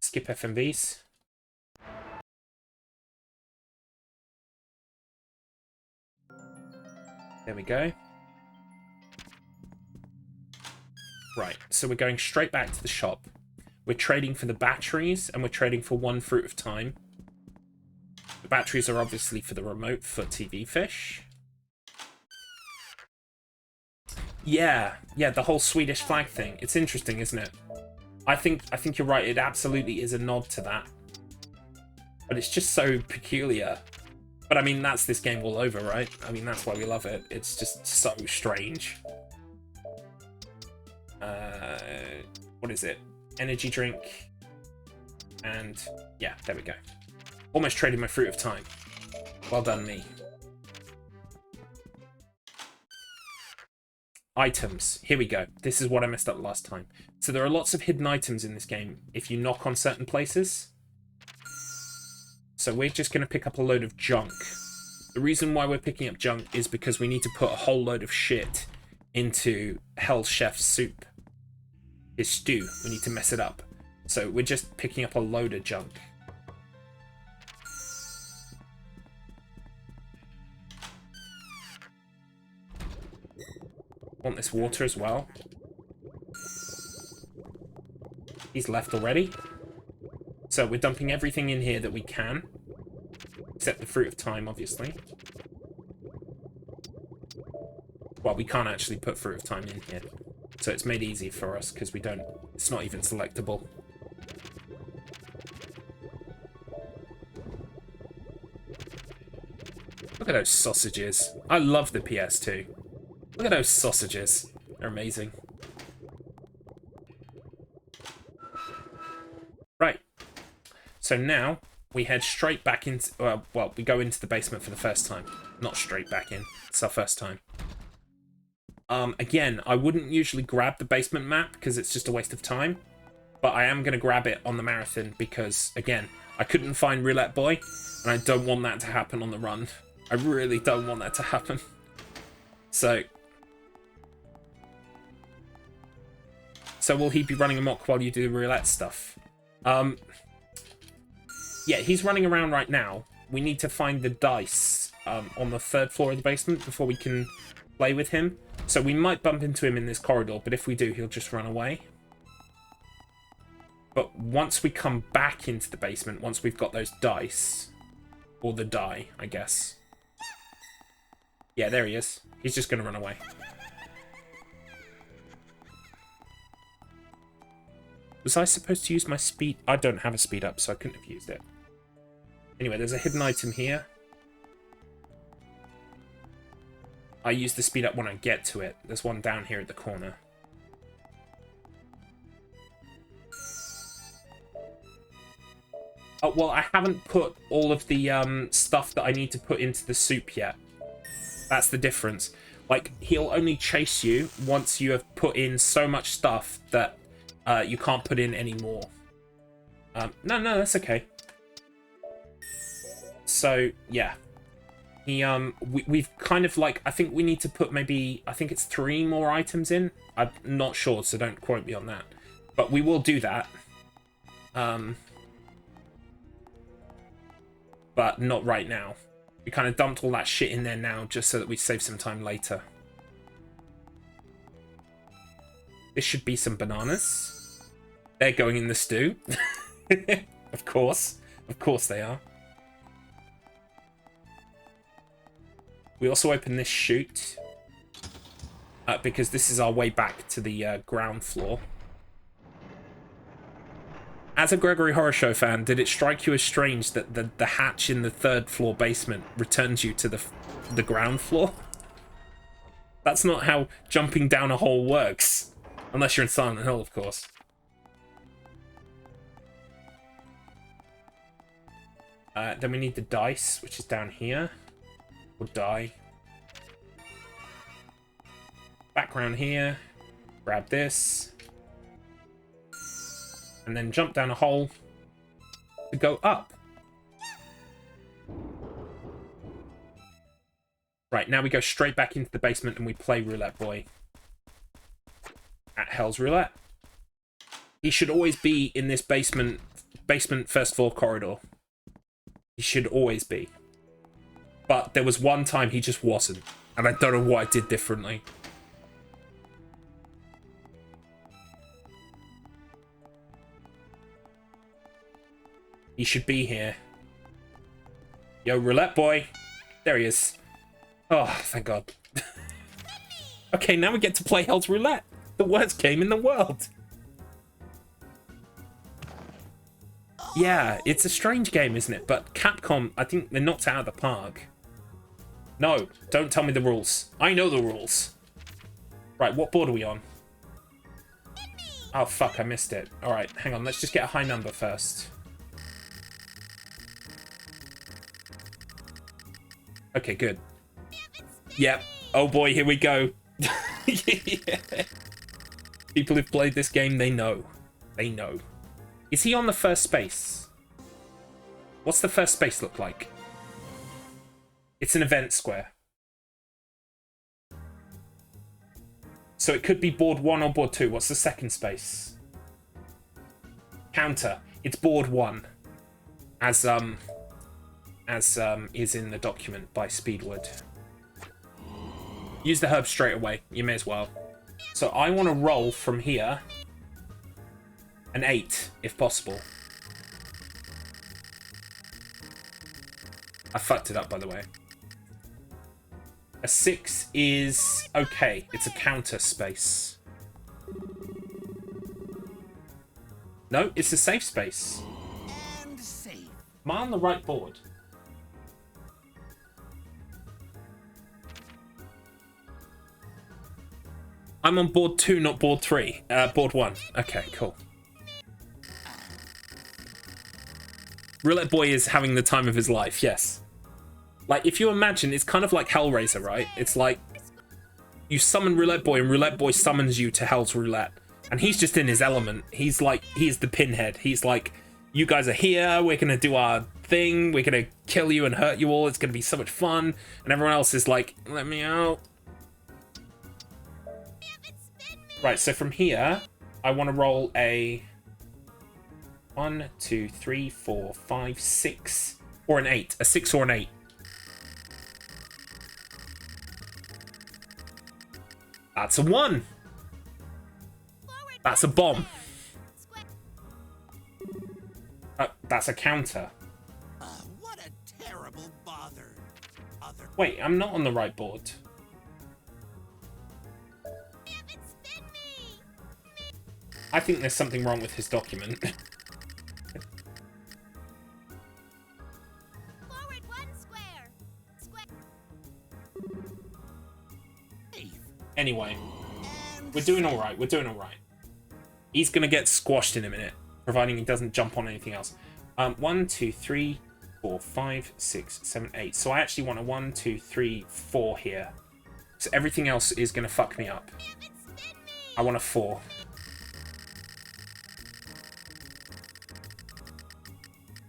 skip FMVs. There we go. Right, so we're going straight back to the shop. We're trading for the batteries, and we're trading for 1 fruit of time. The batteries are obviously for the remote for TV fish. Yeah, the whole Swedish flag thing. It's interesting, isn't it? I think you're right. It absolutely is a nod to that. But it's just so peculiar. But I mean, that's this game all over, right? I mean, that's why we love it. It's just so strange. What is it? Energy drink. And yeah, there we go. Almost traded my fruit of time. Well done, me. Items. Here we go. This is what I messed up last time. So there are lots of hidden items in this game if you knock on certain places. So we're just going to pick up a load of junk. The reason why we're picking up junk is because we need to put a whole load of shit into Hell Chef's soup. His stew. We need to mess it up. So we're just picking up a load of junk. Want this water as well. He's left already. So we're dumping everything in here that we can. Except the fruit of time, obviously. Well, we can't actually put fruit of time in here. So it's made easy for us because we don't... It's not even selectable. Look at those sausages. I love the PS2. Look at those sausages. They're amazing. Right. So now we head straight back into... well, we go into the basement for the first time. Not straight back in. It's our first time. Again, I wouldn't usually grab the basement map because it's just a waste of time. But I am going to grab it on the marathon because, again, I couldn't find Roulette Boy. And I don't want that to happen on the run. I really don't want that to happen. So will he be running amok while you do the roulette stuff? Yeah, he's running around right now. We need to find the dice on the 3rd floor of the basement before we can play with him. So we might bump into him in this corridor, but if we do, he'll just run away. But once we come back into the basement, once we've got those dice, or the die, I guess. Yeah, there he is. He's just going to run away. Was I supposed to use my speed? I don't have a speed up, so I couldn't have used it. Anyway, there's a hidden item here. I use the speed up when I get to it. There's one down here at the corner. Oh, well, I haven't put all of the stuff that I need to put into the soup yet. That's the difference. Like, he'll only chase you once you have put in so much stuff that you can't put in any more. No, that's okay. So, yeah. We've kind of like, I think we need to put maybe, I think it's 3 more items in. I'm not sure, so don't quote me on that. But we will do that. But not right now. We kind of dumped all that shit in there now just so that we save some time later. This should be some bananas. They're going in the stew. Of course. Of course they are. We also open this chute. Because this is our way back to the ground floor. As a Gregory Horror Show fan, did it strike you as strange that the hatch in the 3rd floor basement returns you to the ground floor? That's not how jumping down a hole works. Unless you're in Silent Hill, of course. Then we need the dice, which is down here. Or die. Background here. Grab this. And then jump down a hole to go up. Right, now we go straight back into the basement and we play Roulette Boy at Hell's Roulette. He should always be in this basement 1st floor corridor. He should always be. But there was one time he just wasn't, and I don't know what I did differently. He should be here. Yo, Roulette Boy. There he is. Oh, thank God. Okay, now we get to play Hell's Roulette. The worst game in the world. Yeah, it's a strange game, isn't it? But Capcom, I think they knocked it out of the park. No, don't tell me the rules. I know the rules. Right, what board are we on? Oh, fuck, I missed it. Alright, hang on. Let's just get a high number first. Okay, good. Yep. Oh boy, here we go. Yeah. People who've played this game, they know. They know. Is he on the first space? What's the first space look like? It's an event square. So it could be board 1 or board 2. What's the second space? Counter. It's board 1. As is in the document by Speedwood. Use the herb straight away. You may as well. So I want to roll from here an 8, if possible. I fucked it up, by the way. A 6 is okay. It's a counter space. No, it's a safe space. And safe. Am I on the right board? I'm on board 2, not board 3. Board 1. Okay, cool. Roulette Boy is having the time of his life, yes. Like, if you imagine, it's kind of like Hellraiser, right? It's like, you summon Roulette Boy, and Roulette Boy summons you to Hell's Roulette. And he's just in his element. He's like, he's the pinhead. He's like, you guys are here, we're gonna do our thing, we're gonna kill you and hurt you all, it's gonna be so much fun. And everyone else is like, let me out. Right, so from here, I want to roll a 1, 2, 3, 4, 5, 6, or an 8. A 6 or an 8. That's a 1. That's a bomb. That's a counter. What a terrible bother. Wait, I'm not on the right board. I think there's something wrong with his document. Forward 1 square. Anyway, we're doing all right. We're doing all right. He's gonna get squashed in a minute, providing he doesn't jump on anything else. 1, 2, 3, 4, 5, 6, 7, 8. So I actually want a 1, 2, 3, 4 here. So everything else is gonna fuck me up. I want a 4.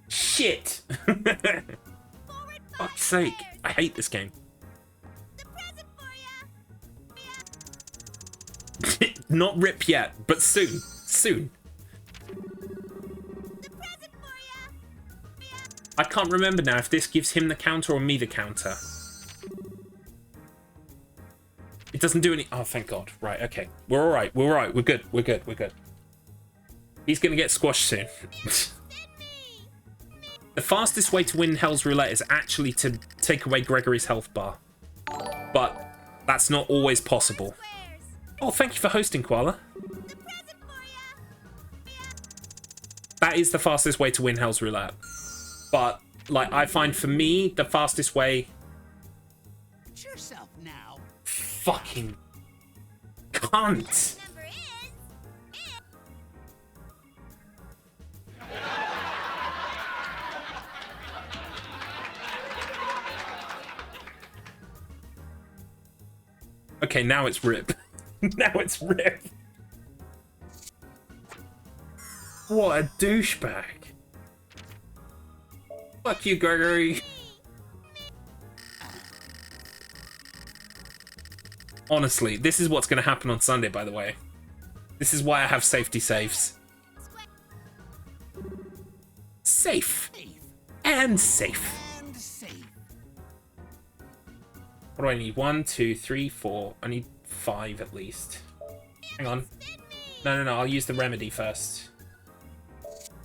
Shit! Fuck's sake. I hate this game. Not rip yet, but soon. Soon. I can't remember now if this gives him the counter or me the counter. It doesn't do any... Oh, thank God. Right, okay. We're all right. We're all right. We're good. We're good. We're good. He's going to get squashed soon. The fastest way to win Hell's Roulette is actually to take away Gregory's health bar. But that's not always possible. Oh, thank you for hosting, Koala. That is the fastest way to win Hell's Roulette. But, like, I find for me, the fastest way... Watch yourself now. Fucking... cunt. Okay, now it's Rip. Now it's Rip. What a douchebag. Fuck you, Gregory. Honestly, this is what's going to happen on Sunday, by the way. This is why I have safety saves. Safe. And safe. And safe. What do I need? 1, 2, 3, 4. I need 5 at least. Hang on. No. I'll use the remedy first.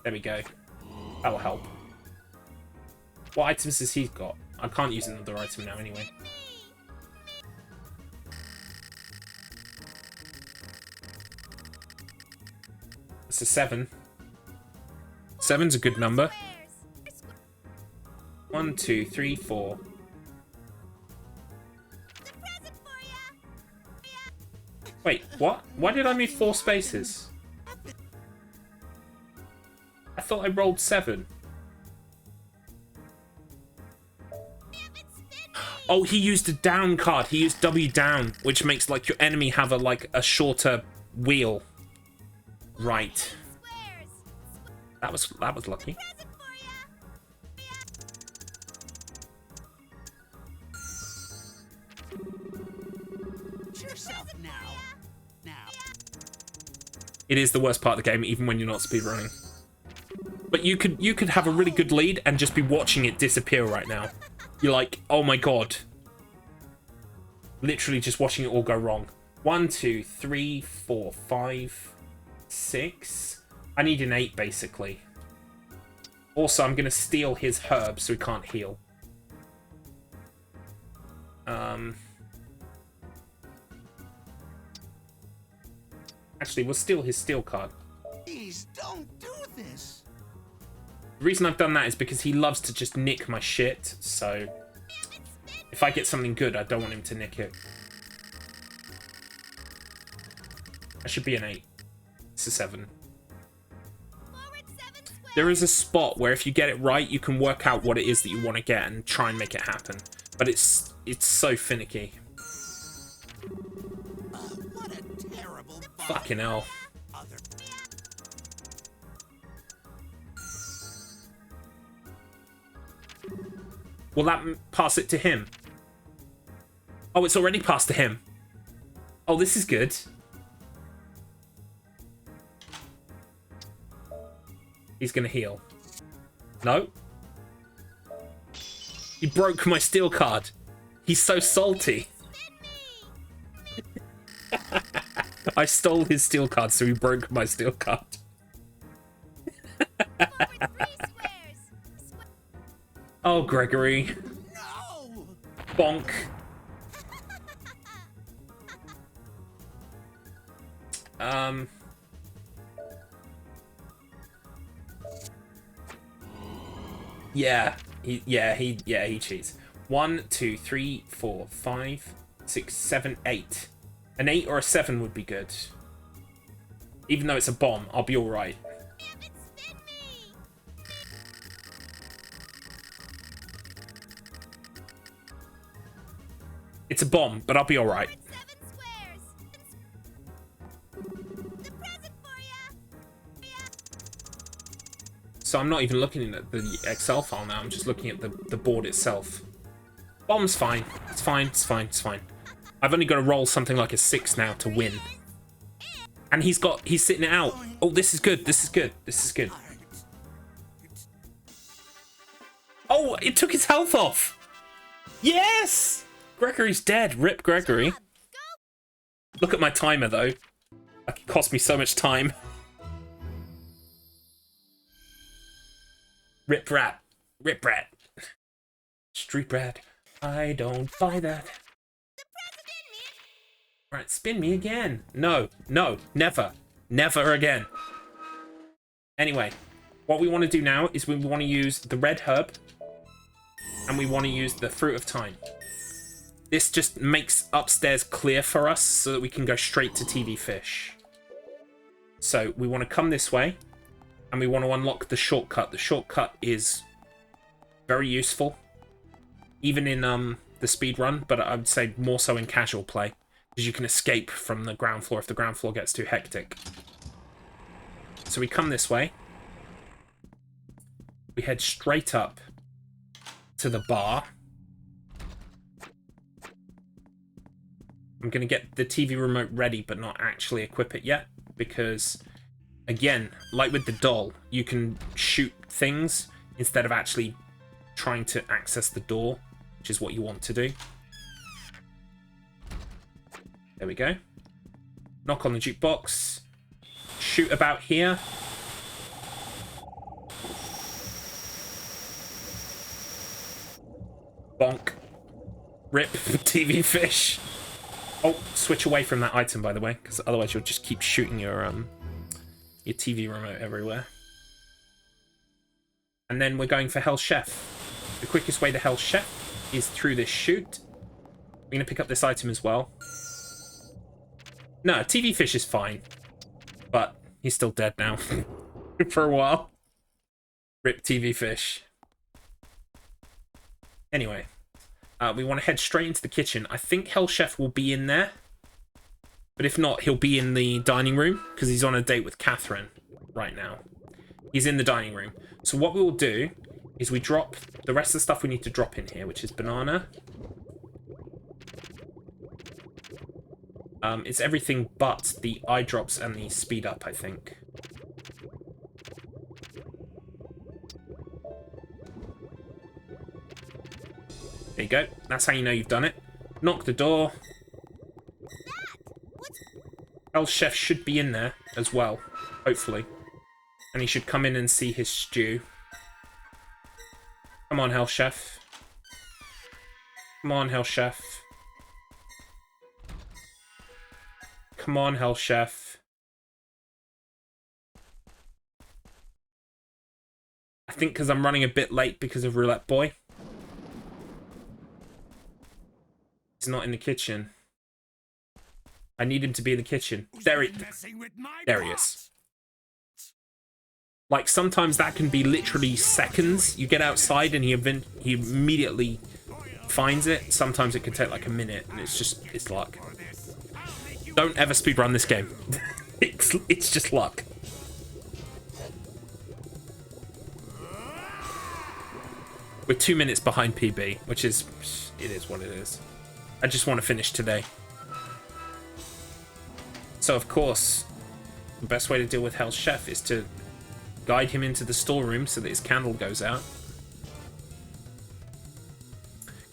There we go. That'll help. What items has he got? I can't use another item now anyway. It's a 7. 7's a good number. 1, 2, 3, 4. Wait, what? Why did I move 4 spaces? I thought I rolled 7. Oh, he used a down card. He used W down, which makes like your enemy have a shorter wheel. Right. That was lucky. Yourself now. It is the worst part of the game, even when you're not speedrunning. But you could have a really good lead and just be watching it disappear right now. You're like, oh my god. Literally just watching it all go wrong. 1, 2, 3, 4, 5, 6. I need an 8 basically. Also, I'm gonna steal his herb so he can't heal. Actually, we'll steal his steel card. Please don't do this. The reason I've done that is because he loves to just nick my shit, so if I get something good, I don't want him to nick it. I should be an 8. It's a 7. There is a spot where if you get it right, you can work out what it is that you want to get and try and make it happen. But it's so finicky. What a terrible Fucking hell. other. Will that pass it to him? Oh, it's already passed to him. Oh, this is good. He's gonna heal. No. He broke my steel card. He's so salty. I stole his steel card, so he broke my steel card. Oh, Gregory. No. Bonk. Yeah, he cheats. 1, 2, 3, 4, 5, 6, 7, 8. An 8 or a 7 would be good. Even though it's a bomb, I'll be alright. It's a bomb, but I'll be alright. So I'm not even looking at the Excel file now, I'm just looking at the board itself. Bomb's fine. It's fine, it's fine, it's fine. I've only got to roll something like a 6 now to win. And he's sitting it out. Oh, this is good, this is good, this is good. Oh, it took his health off. Yes! Gregory's dead. Rip Gregory. Look at my timer, though. It cost me so much time. Rip rat. Rip rat. Street rat. I don't buy that. Right, spin me again. No, no, never. Never again. Anyway, what we want to do now is we want to use the red herb. And we want to use the fruit of time. This just makes upstairs clear for us so that we can go straight to TV Fish. So we want to come this way. And we want to unlock the shortcut. The shortcut is very useful. Even in the speed run, but I would say more so in casual play. Because you can escape from the ground floor if the ground floor gets too hectic. So we come this way. We head straight up to the bar. I'm going to get the TV remote ready, but not actually equip it yet. Because, again, like with the doll, you can shoot things instead of actually trying to access the door, which is what you want to do. There we go. Knock on the jukebox. Shoot about here. Bonk. Rip TV Fish. Oh, switch away from that item, by the way, because otherwise you'll just keep shooting your TV remote everywhere. And then we're going for Hell Chef. The quickest way to Hell Chef is through this chute. We're going to pick up this item as well. No, TV Fish is fine. But he's still dead now. For a while. Rip TV Fish. Anyway. We want to head straight into the kitchen. I think Hell Chef will be in there. But if not, he'll be in the dining room. Because he's on a date with Catherine right now. He's in the dining room. So what we will do is we drop the rest of the stuff we need to drop in here, which is banana. It's everything but the eye drops and the speed up, I think. There you go. That's how you know you've done it. Knock the door. Hell Chef should be in there as well, hopefully. And he should come in and see his stew. Come on, Hell Chef. Come on, Hell Chef. Come on, Hell Chef. I think because I'm running a bit late because of Roulette Boy. He's not in the kitchen. I need him to be in the kitchen. There he is. Like, sometimes that can be literally seconds. You get outside and he immediately finds it. Sometimes it can take like a minute, and it's luck. Don't ever speedrun this game. It's just luck. We're 2 minutes behind PB, which is... it is what it is. I just want to finish today. So, of course, the best way to deal with Hell Chef is to guide him into the storeroom so that his candle goes out.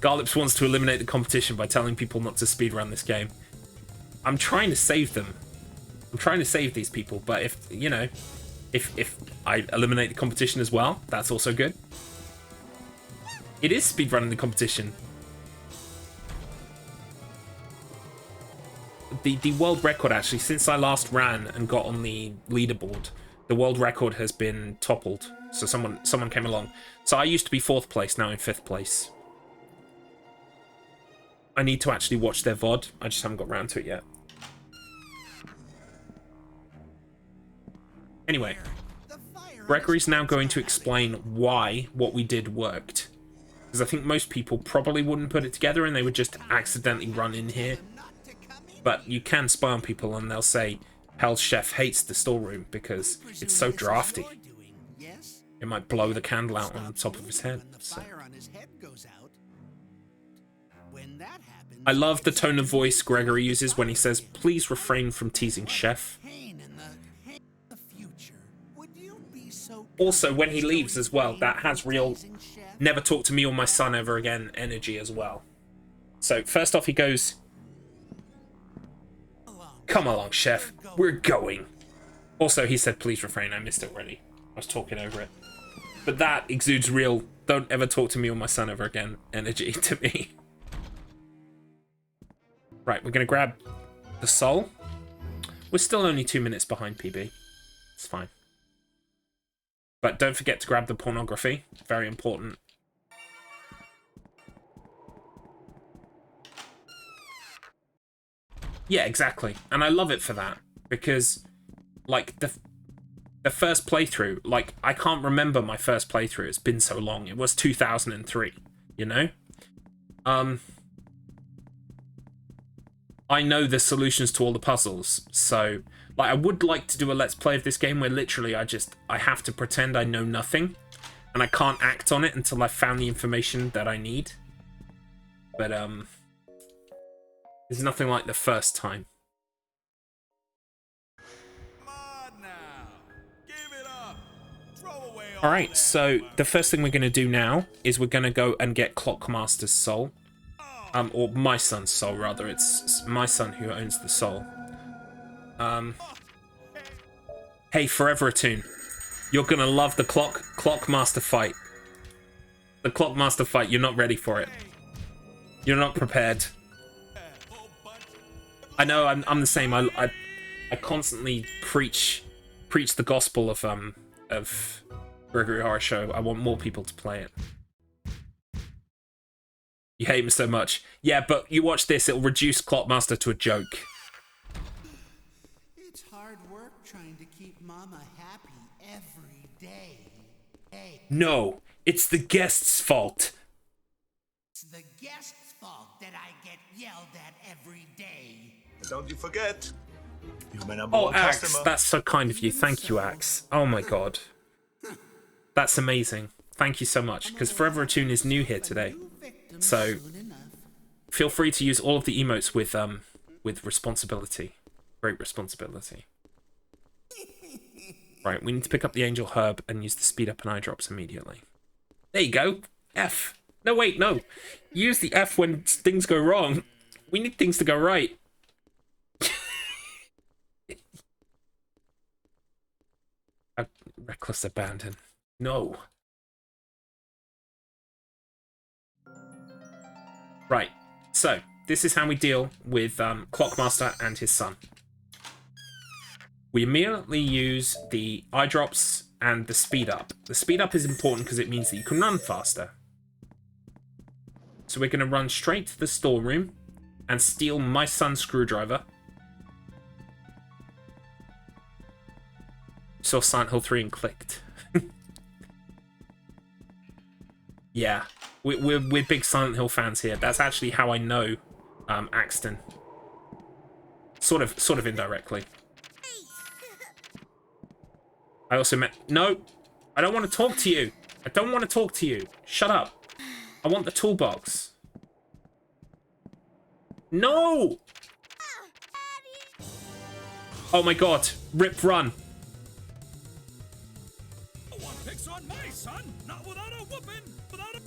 Garlips wants to eliminate the competition by telling people not to speedrun this game. I'm trying to save them. I'm trying to save these people, but if, you know, if I eliminate the competition as well, that's also good. It is speedrunning the competition. The world record, actually, since I last ran and got on the leaderboard, the world record has been toppled. So someone came along. So I used to be 4th place, now in 5th place. I need to actually watch their VOD. I just haven't got around to it yet. Anyway, Gregory's now going to explain why what we did worked. Because I think most people probably wouldn't put it together and they would just accidentally run in here. But you can spy on people and they'll say, Hell Chef hates the storeroom because it's so drafty. It might blow the candle out on the top of his head. So. I love the tone of voice Gregory uses when he says, please refrain from teasing Chef. Also, when he leaves as well, that has real never talk to me or my son ever again energy as well. So first off, he goes, "Come along, chef, we're going." Also, he said, "Please refrain." I missed it already. I was talking over it. But that exudes real, "Don't ever talk to me or my son ever again" energy to me. Right, we're going to grab the soul. We're still only 2 minutes behind PB. It's fine. But don't forget to grab the pornography. Very important. Yeah, exactly. And I love it for that. Because, like, the first playthrough, like, I can't remember my first playthrough. It's been so long. It was 2003, you know? I know the solutions to all the puzzles, so, like, I would like to do a let's play of this game where literally I have to pretend I know nothing, and I can't act on it until I've found the information that I need. But, there's nothing like the first time. Alright, so the first thing we're going to do now is we're going to go and get Clockmaster's soul. Or my son's soul, rather. It's my son who owns the soul. Hey, Forever Attune. You're going to love the Clockmaster fight. The Clockmaster fight, you're not ready for it. You're not prepared. I know, I'm the same. I constantly preach the gospel of Gregory Horror Show. I want more people to play it. You hate him so much. Yeah, but you watch this, it'll reduce Clockmaster to a joke. It's hard work trying to keep Mama happy every day. Hey, No, it's the guest's fault. it's the guest's fault that I get yelled at every day. Don't you forget, you're my number Oh, one Axe, customer. that's so kind of you. Thank you, Axe. Oh my god. That's amazing. Thank you so much, because Forever Attune is new here today. So, feel free to use all of the emotes with responsibility. Great responsibility. Right, we need to pick up the Angel Herb and use the speed up and eye drops immediately. There you go. F. No, wait, no. Use the F when things go wrong. We need things to go right. Reckless abandon. No. Right, so this is how we deal with Clockmaster and his son. We immediately use the eye drops and the speed up. The speed up is important because it means that you can run faster. So we're going to run straight to the storeroom and steal my son's screwdriver. Saw Silent Hill 3 and clicked. Yeah. We're big Silent Hill fans here. That's actually how I know Axton. Sort of indirectly. I also met... No! I don't want to talk to you! I don't want to talk to you! Shut up! I want the toolbox. No! Oh my god. Rip, run. No one picks on my son, not without a whooping, without a...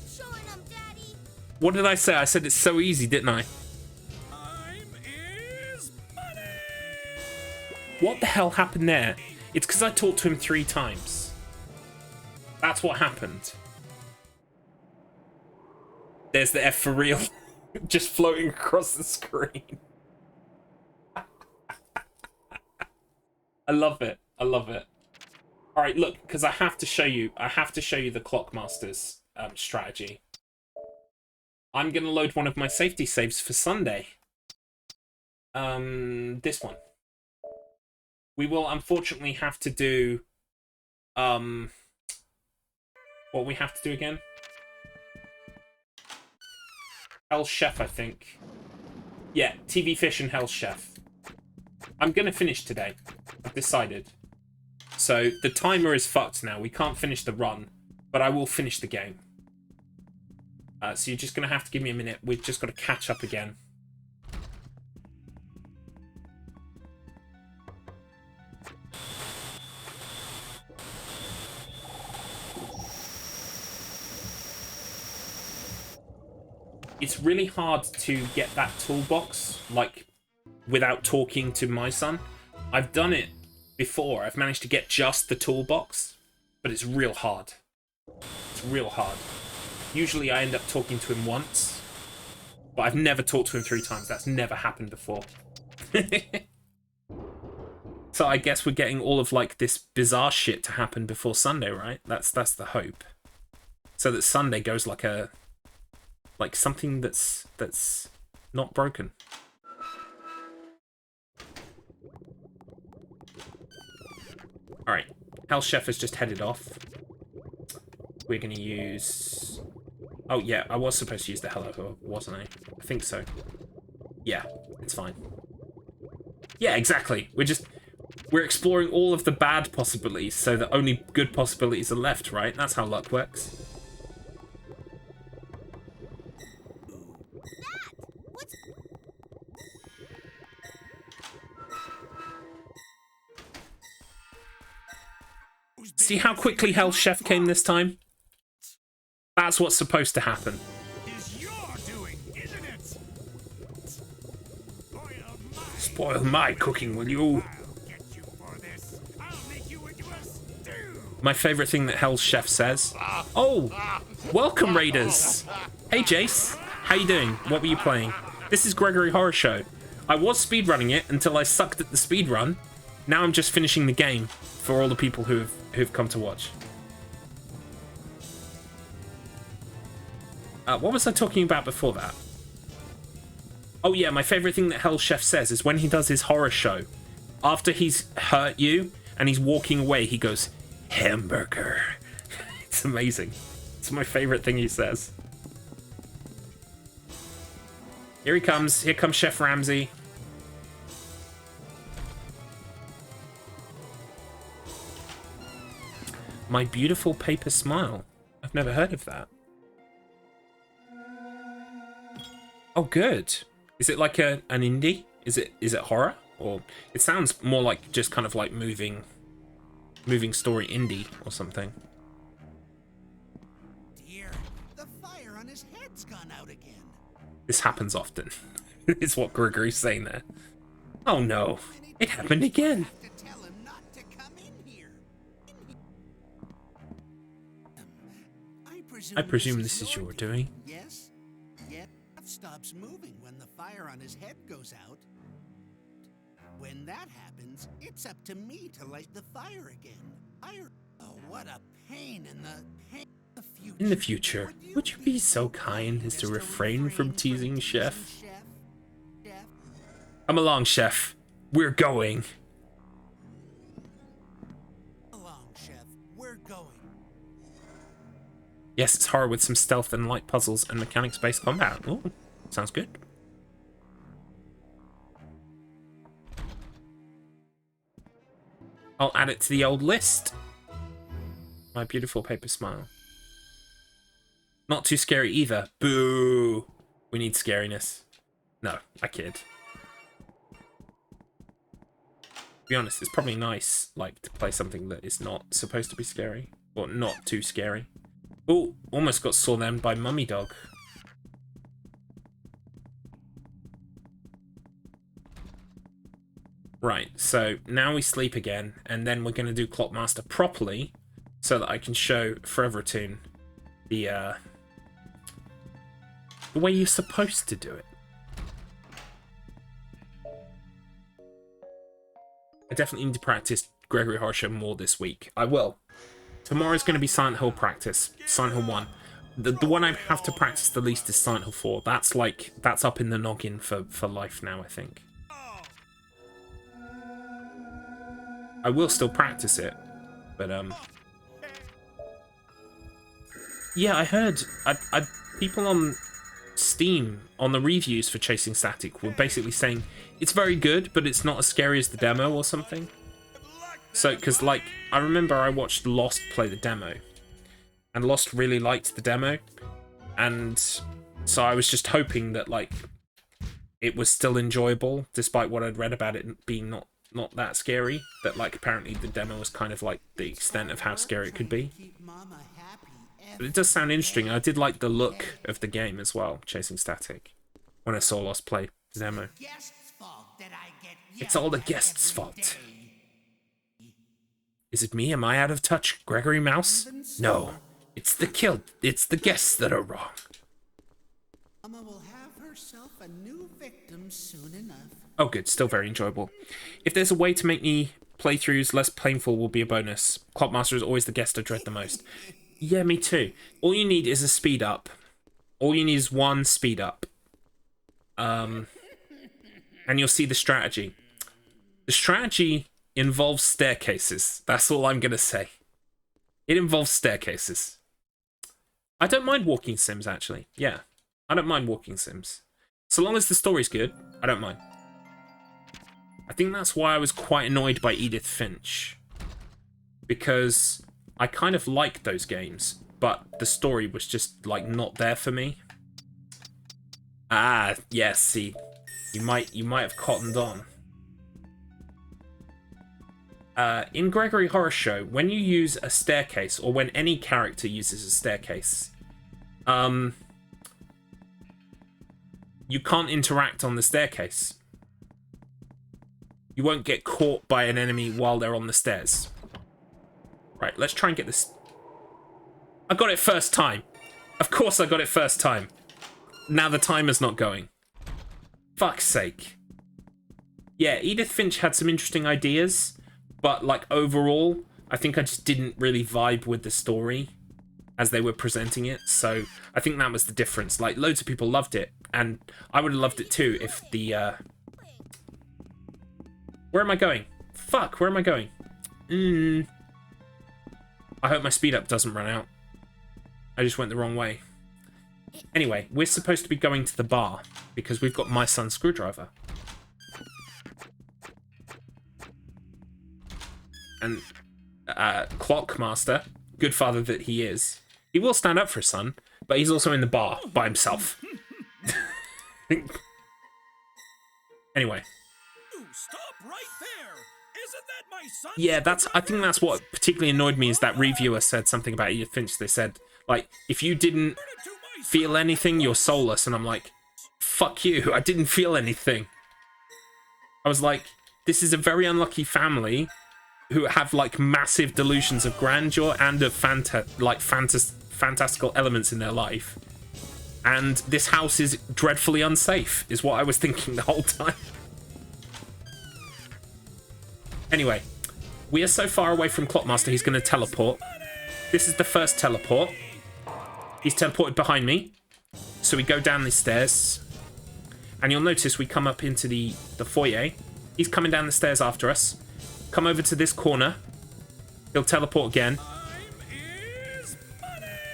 Showing them, Daddy. What did I say? I said it's so easy, didn't I? Time is money! What the hell happened there? It's because I talked to him 3 times. That's what happened. There's the F for real. Just floating across the screen. I love it. I love it. Alright, look, because I have to show you the Clockmaster's strategy. I'm going to load one of my safety saves for Sunday. This one. We will unfortunately have to do what we have to do again. Hell's Chef, I think. Yeah, TV Fish and Hell's Chef. I'm gonna finish today. I've decided. So the timer is fucked now. We can't finish the run, but I will finish the game. So you're just gonna have to give me a minute. We've just got to catch up again. it's really hard to get that toolbox, like, without talking to my son. I've done it before. I've managed to get just the toolbox, but it's real hard. It's real hard. Usually I end up talking to him once, but I've never talked to him 3 times. That's never happened before. So I guess we're getting all of, like, this bizarre shit to happen before Sunday, right? That's the hope. So that Sunday goes like something that's not broken. Alright, Hell Chef has just headed off. We're gonna use... Oh yeah, I was supposed to use the Hello, wasn't I? I think so. Yeah, it's fine. Yeah, exactly. We're exploring all of the bad possibilities so that only good possibilities are left, right? That's how luck works. See how quickly Hell Chef came this time? That's what's supposed to happen. Is your doing, isn't it? Spoil my cooking, will you? I'll get you for this. I'll make you into a stew. My favourite thing that Hell Chef says. Oh, welcome Raiders. Hey Jace, how you doing? What were you playing? This is Gregory Horror Show. I was speedrunning it until I sucked at the speedrun. Now I'm just finishing the game for all the people who've come to watch. What was I talking about before that? Oh yeah, my favourite thing that Hell Chef says is when he does his horror show, after he's hurt you and he's walking away, he goes, hamburger. It's amazing. It's my favourite thing he says. Here he comes. Here comes Chef Ramsay. My Beautiful Paper Smile. I've never heard of that. Oh, good. Is it like an indie? Is it horror? Or it sounds more like just kind of like moving story indie or something. Dear, the fire on his head's gone out again. This happens often. Is what Gregory's saying there. Oh no, it happened again. Have to tell him not to come in here. I presume this is your doing. Yes? Yet stops moving when the fire on his head goes out. When that happens, it's up to me to light the fire again. Oh, what a pain in the future. In the future, would you be so kind as to refrain from teasing Chef? Come along, Chef. We're going. Along, Chef. We're going. Yes, it's horror with some stealth and light puzzles and mechanics-based combat. Ooh, sounds good. I'll add it to the old list. My Beautiful Paper Smile. Not too scary either. Boo! We need scariness. No, I kid. To be honest, it's probably nice, like, to play something that is not supposed to be scary. Or not too scary. Oh, almost got saw then by Mummy Dog. Right, so now we sleep again, and then we're going to do Clockmaster properly, so that I can show Forever Tune the way you're supposed to do it. I definitely need to practice Gregory Horror Show more this week. I will. Tomorrow's going to be Silent Hill practice. Silent Hill 1. The one I have to practice the least is Silent Hill 4. That's up in the noggin for life now, I think. I will still practice it, but yeah, I heard people on Steam on the reviews for Chasing Static were basically saying it's very good, but it's not as scary as the demo or something. So, because like I remember I watched Lost play the demo, and Lost really liked the demo, and so I was just hoping that like it was still enjoyable despite what I'd read about it being not that scary. That like apparently the demo was kind of like the extent of how scary it could be. Keep Mama happy But it does sound interesting. I did like the look of the game as well, Chasing Static, when I saw Lost play the demo. It's all the guest's fault. Is it me? Am I out of touch, Gregory Mouse? No. It's the guests that are wrong. Mama will have herself a new victim soon enough. Oh good, still very enjoyable. If there's a way to make me playthroughs less painful will be a bonus. Clockmaster is always the guest I dread the most. Yeah, me too. All you need is a speed up. All you need is one speed up. And you'll see the strategy. The strategy involves staircases. That's all I'm gonna say. It involves staircases. I don't mind walking sims, actually. Yeah, I don't mind walking sims. So long as the story's good, I don't mind. I think that's why I was quite annoyed by Edith Finch. Because I kind of liked those games, but the story was just, like, not there for me. Ah, yes, see. You might have cottoned on. In Gregory Horror Show, when you use a staircase, or when any character uses a staircase, you can't interact on the staircase. You won't get caught by an enemy while they're on the stairs. Right, let's try and get this. I got it first time. Of course I got it first time. Now the timer's not going. Fuck's sake. Yeah, Edith Finch had some interesting ideas, but like overall, I think I just didn't really vibe with the story as they were presenting it. So I think that was the difference. Like loads of people loved it, and I would have loved it too if the where am I going? Fuck, where am I going? I hope my speed up doesn't run out. I just went the wrong way. Anyway, we're supposed to be going to the bar because we've got my son's screwdriver. And Clockmaster, good father that he is, he will stand up for his son, but he's also in the bar by himself. Anyway. Stop right there! Isn't that my son? Yeah, I think that's what particularly annoyed me, is that reviewer said something about Edith Finch. They said, like, if you didn't feel anything, you're soulless. And I'm like, fuck you, I didn't feel anything. I was like, this is a very unlucky family who have, like, massive delusions of grandeur and of fantastical elements in their life. And this house is dreadfully unsafe, is what I was thinking the whole time. Anyway, we are so far away from Clockmaster, he's going to teleport. This is the first teleport. He's teleported behind me. So we go down the stairs. And you'll notice we come up into the foyer. He's coming down the stairs after us. Come over to this corner. He'll teleport again.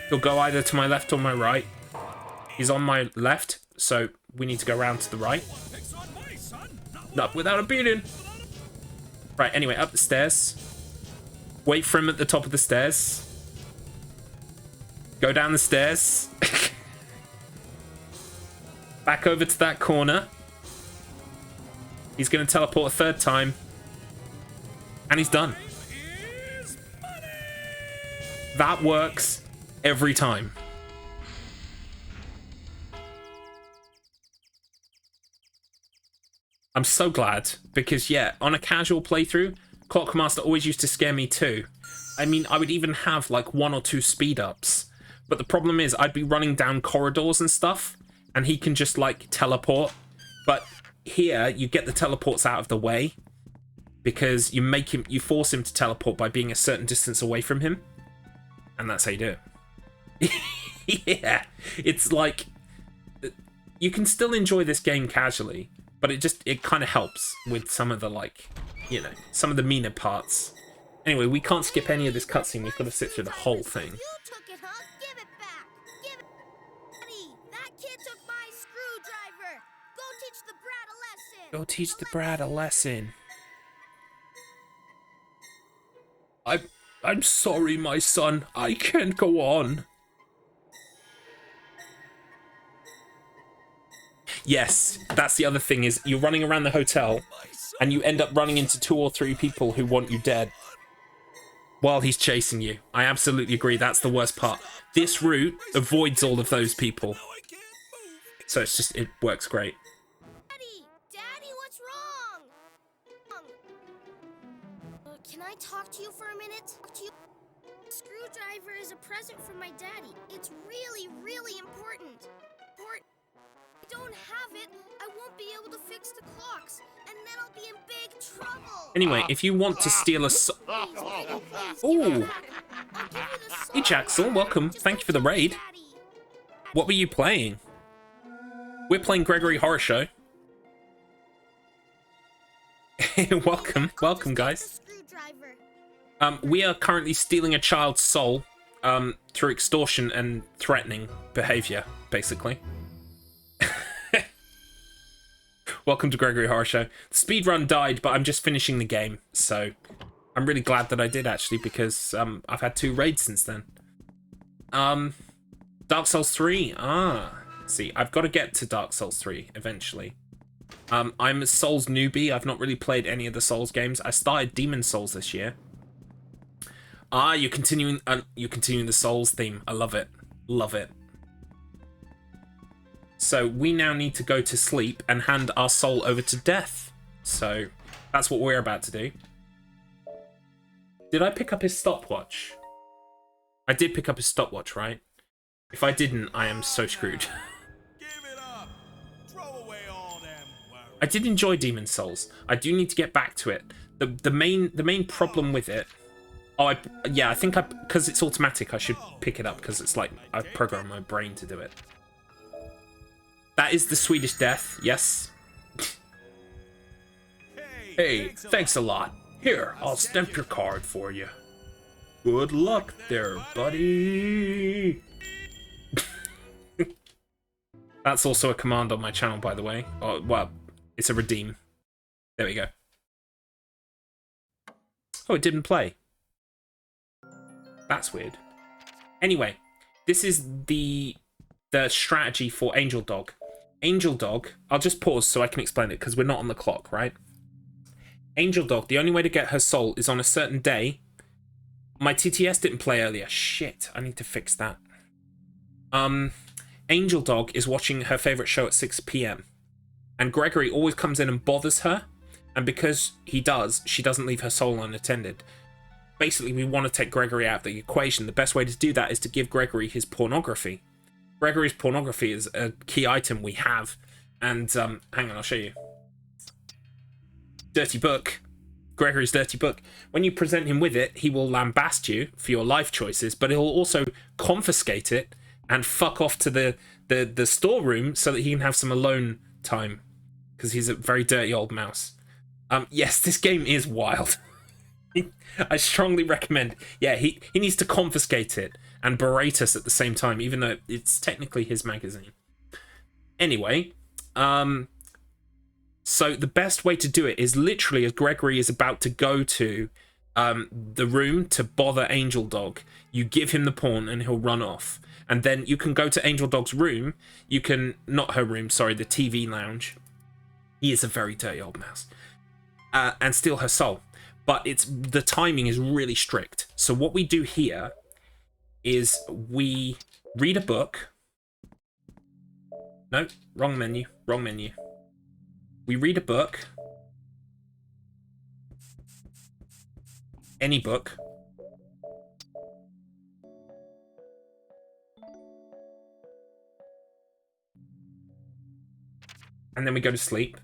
He'll go either to my left or my right. He's on my left, so we need to go around to the right. Not without a beating. Right, anyway, up the stairs. Wait for him at the top of the stairs. Go down the stairs. Back over to that corner. He's going to teleport a third time. And he's done. That works every time. I'm so glad, because yeah, on a casual playthrough, Clockmaster always used to scare me too. I mean, I would even have like 1 or 2 speed ups, but the problem is I'd be running down corridors and stuff, and he can just like teleport. But here, you get the teleports out of the way, because you force him to teleport by being a certain distance away from him, and that's how you do it. Yeah, it's like, you can still enjoy this game casually, but it kind of helps with some of the, like, you know, some of the meaner parts. Anyway, we can't skip any of this cutscene. We've got to sit through the whole thing. You took it, huh? Give it back. Give it. Daddy, that kid took my screwdriver. Go teach the brat a lesson. Go teach the brat a lesson. I'm sorry, my son. I can't go on. Yes, that's the other thing, is you're running around the hotel and you end up running into 2 or 3 people who want you dead. while he's chasing you. I absolutely agree. That's the worst part. This route avoids all of those people. So it's just, it works great. Daddy, what's wrong? Can I talk to you for a minute? Screwdriver is a present from my daddy. It's really, really important. If I don't have it, I won't be able to fix the clocks, and then I'll be in big trouble. Anyway, if you want to steal a Ooh. Hey, Jaxel, welcome. Thank you for the raid. What were you playing? We're playing Gregory Horror Show. Welcome, guys. We are currently stealing a child's soul through extortion and threatening behavior, basically. Welcome to Gregory Horror Show. The speedrun died, but I'm just finishing the game, so I'm really glad that I did, actually, because I've had 2 raids since then. Dark Souls 3. See, I've got to get to Dark Souls 3 eventually. I'm a Souls newbie. I've not really played any of the Souls games. I started Demon Souls this year. You're continuing the Souls theme. I love it. Love it. So we now need to go to sleep and hand our soul over to death. So that's what we're about to do. Did I pick up his stopwatch? I did pick up his stopwatch, right? If I didn't, I am so screwed. Give it up. Throw away all them worries. I did enjoy Demon Souls. I do need to get back to it. The main problem with it. I think because it's automatic, I should pick it up because it's like I've programmed my brain to do it. That is the Swedish death, yes. Hey, thanks a lot. Here, I'll stamp your card for you. Good luck there, buddy. That's also a command on my channel, by the way. Oh, well, it's a redeem. There we go. Oh, it didn't play. That's weird. Anyway, this is the strategy for Angel Dog. Angel Dog, I'll just pause so I can explain it because we're not on the clock, right? Angel Dog, the only way to get her soul is on a certain day. My TTS didn't play earlier. Shit, I need to fix that. Angel Dog is watching her favorite show at 6 p.m. And Gregory always comes in and bothers her. And because he does, she doesn't leave her soul unattended. Basically, we want to take Gregory out of the equation. The best way to do that is to give Gregory his pornography. Gregory's pornography is a key item we have. And, hang on, I'll show you. Dirty book. Gregory's dirty book. When you present him with it, he will lambast you for your life choices, but he'll also confiscate it and fuck off to the storeroom so that he can have some alone time. Because he's a very dirty old mouse. Yes, this game is wild. I strongly recommend. Yeah, he needs to confiscate it and berate us at the same time, even though it's technically his magazine. Anyway, so the best way to do it is literally as Gregory is about to go to the room to bother Angel Dog, you give him the porn and he'll run off. And then you can go to Angel Dog's room. You can, not her room, sorry, the TV lounge. He is a very dirty old mouse. And steal her soul. But the timing is really strict. So what we do here is we read a book. No, wrong menu, wrong menu. We read a book. Any book. And then we go to sleep.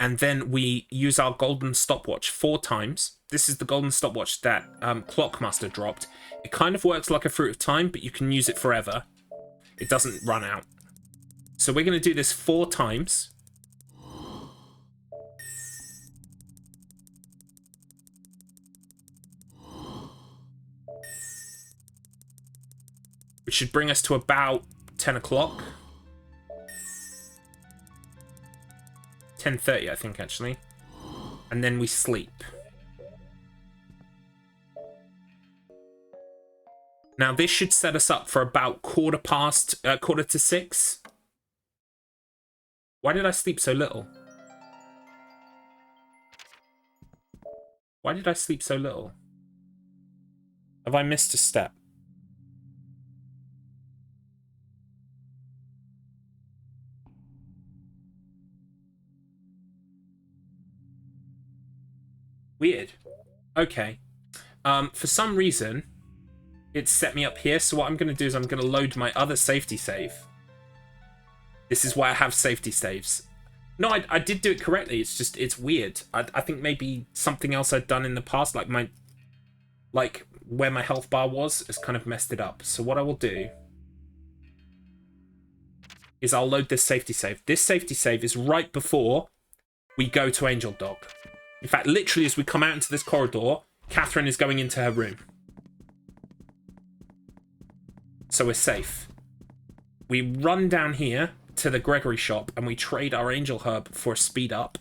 And then we use our golden stopwatch 4 times. This is the golden stopwatch that Clockmaster dropped. It kind of works like a Fruit of Time, but you can use it forever. It doesn't run out. So we're going to do this 4 times. Which should bring us to about 10 o'clock. 10:30, I think, actually. And then we sleep. Now, this should set us up for about quarter to 6. Why did I sleep so little? Why did I sleep so little? Have I missed a step? Weird. Okay. For some reason, it's set me up here. So what I'm going to do is I'm going to load my other safety save. This is why I have safety saves. No, I did do it correctly. It's just, it's weird. I think maybe something else I'd done in the past, like where my health bar was, has kind of messed it up. So what I will do is I'll load this safety save. This safety save is right before we go to Angel Dog. In fact, literally as we come out into this corridor, Catherine is going into her room. So we're safe. We run down here to the Gregory shop and we trade our Angel Herb for a speed up.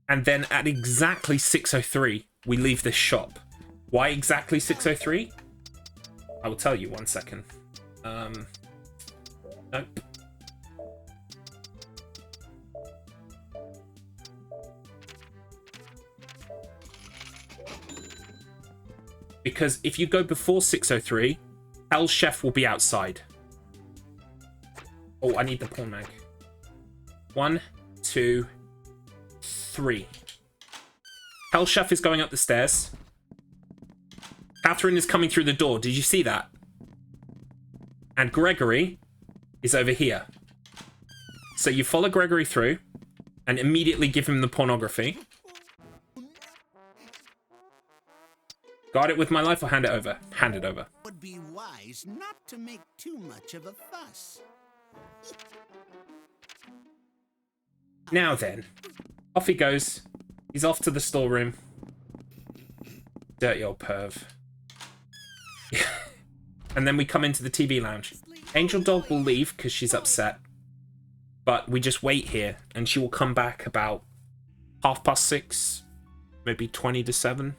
And then at exactly 6:03, we leave this shop. Why exactly 6:03? I will tell you, 1 second. Nope. Because if you go before 6:03, Hell's Chef will be outside. Oh, I need the pawn mag. 1, 2, 3. Hell's Chef is going up the stairs. Catherine is coming through the door. Did you see that? And Gregory is over here. So you follow Gregory through and immediately give him the pornography. Guard it with my life or hand it over? Hand it over. Would be wise not to make too much of a fuss. Now then, off he goes. He's off to the storeroom. Dirty old perv. And then we come into the TV lounge. Angel Dog will leave because she's upset. But we just wait here and she will come back about 6:30, maybe 20 to 7.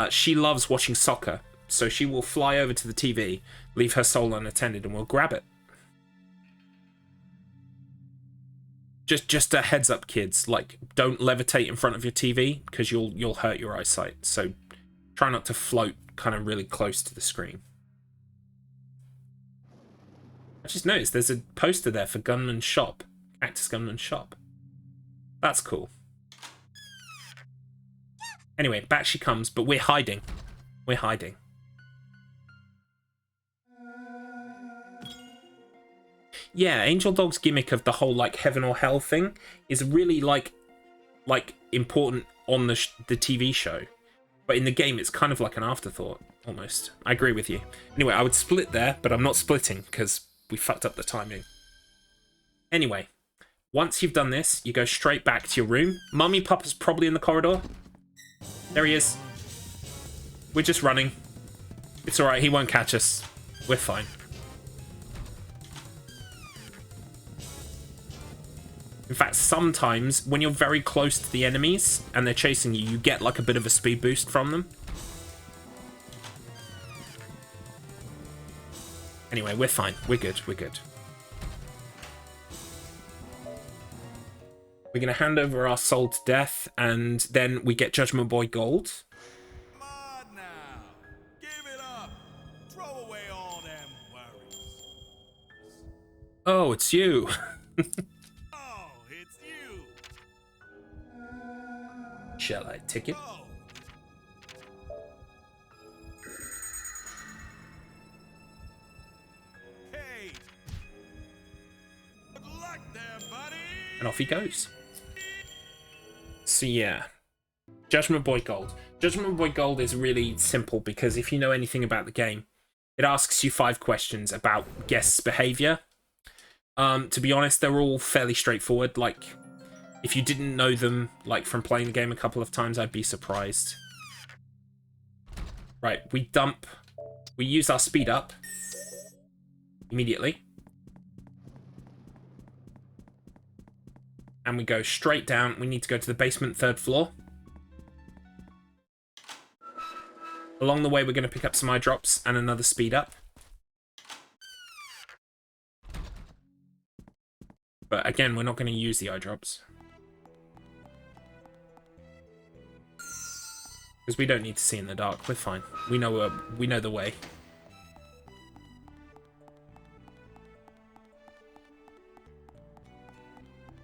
She loves watching soccer, so she will fly over to the TV, leave her soul unattended, and we'll grab it. Just a heads up, kids. Like, don't levitate in front of your TV because you'll hurt your eyesight. So try not to float kind of really close to the screen. I just noticed there's a poster there for Gunman's Shop, Cactus Gunman's Shop. That's cool. Anyway, back she comes, but we're hiding. We're hiding. Yeah, Angel Dog's gimmick of the whole, like, heaven or hell thing is really, like important on the TV show. But in the game, it's kind of like an afterthought, almost. I agree with you. Anyway, I would split there, but I'm not splitting, because we fucked up the timing. Anyway, once you've done this, you go straight back to your room. Mummy Papa's probably in the corridor. There he is. We're just running. It's alright, he won't catch us. We're fine. In fact, sometimes when you're very close to the enemies and they're chasing you, you get like a bit of a speed boost from them. Anyway, we're fine. We're good. We're good. We're going to hand over our soul to death, and then we get Judgment Boy Gold. Come on now. Give it up. Throw away all them worries. Oh, it's you. Oh, it's you. Shall I take it? Oh. Hey. Good luck there, buddy. And off he goes. So yeah, Judgment Boy Gold. Judgment Boy Gold is really simple because if you know anything about the game, it asks you 5 questions about guests' behavior. To be honest, they're all fairly straightforward. Like, if you didn't know them, like from playing the game a couple of times, I'd be surprised. Right, we use our speed up immediately. And we go straight down. We need to go to the basement 3rd floor. Along the way, we're going to pick up some eye drops and another speed up. But again, we're not going to use the eye drops. Because we don't need to see in the dark. We're fine. We know the way.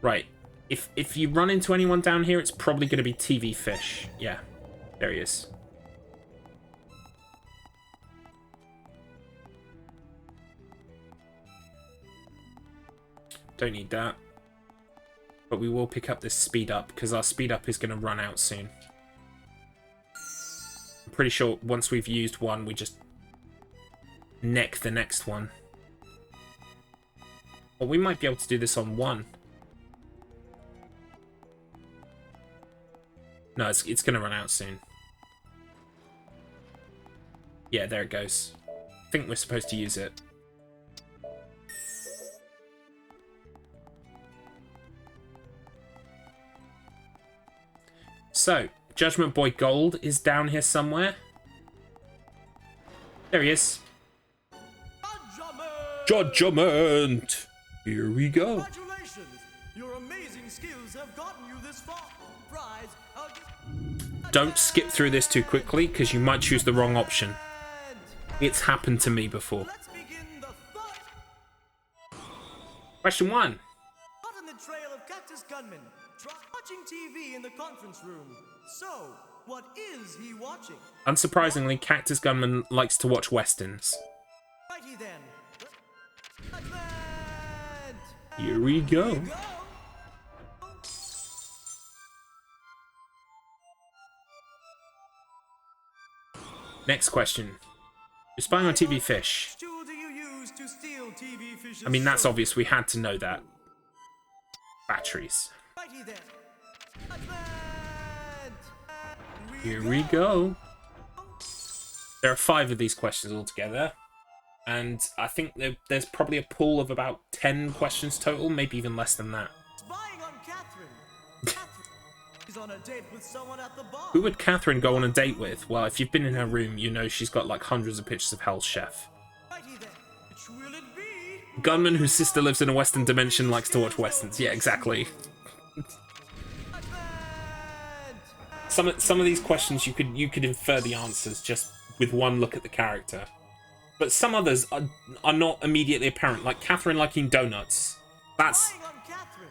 Right. If you run into anyone down here, it's probably going to be TV Fish. Yeah. There he is. Don't need that. But we will pick up this speed up, because our speed up is going to run out soon. I'm pretty sure once we've used one, we just neck the next one. Well, we might be able to do this on one. No, it's going to run out soon. Yeah, there it goes. I think we're supposed to use it. So, Judgment Boy Gold is down here somewhere. There he is. Judgment! Here we go. Congratulations! Your amazing skills have gotten you this far. Prize. Don't skip through this too quickly, because you might choose the wrong option. It's happened to me before. Let's begin the fight. Question 1. Hot on the trail of Cactus Gunman. Watching TV in the conference room. So, what is he watching? Unsurprisingly, Cactus Gunman likes to watch westerns. Righty then. Advance! Here we go. Go! Next question. You're spying on TV Fish. Which tool do you use to steal TV Fish's I mean, that's soul? obvious. We had to know that. Batteries. Righty then. Advance! Here we go. There are 5 of these questions altogether. And I think there's probably a pool of about 10 questions total, maybe even less than that. Spying on Catherine. Catherine is on a date with someone at the bar. Who would Catherine go on a date with? Well, if you've been in her room, you know she's got like hundreds of pictures of Hell's Chef. Righty then. Which will it be? Gunman whose sister lives in a western dimension likes to watch westerns. Yeah, exactly. Advance! Some of these questions you could infer the answers just with one look at the character. But some others are not immediately apparent, like Catherine liking donuts. That's... Spying on Catherine.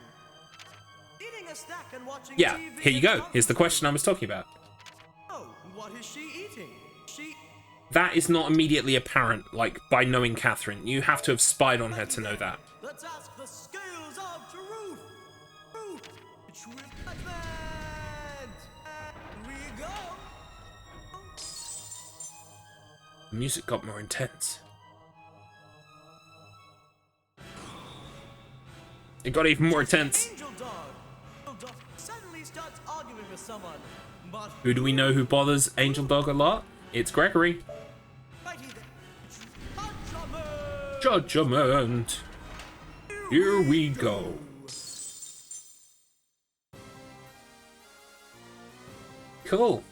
Eating a snack and watching Yeah, TV here you in go. conference Here's the question I was talking about. Oh, what is she eating? She... That is not immediately apparent, like, by knowing Catherine. You have to have spied on her to know that. Let's ask the scales of truth. Truth. Which will advance. Here we go. The music got more intense. It got even more intense. Angel Dog. Angel Dog suddenly starts arguing with someone. But Who do we know who bothers Angel Dog a lot? It's Gregory. righty then. Judgment. Judgment. Here we go. Cool.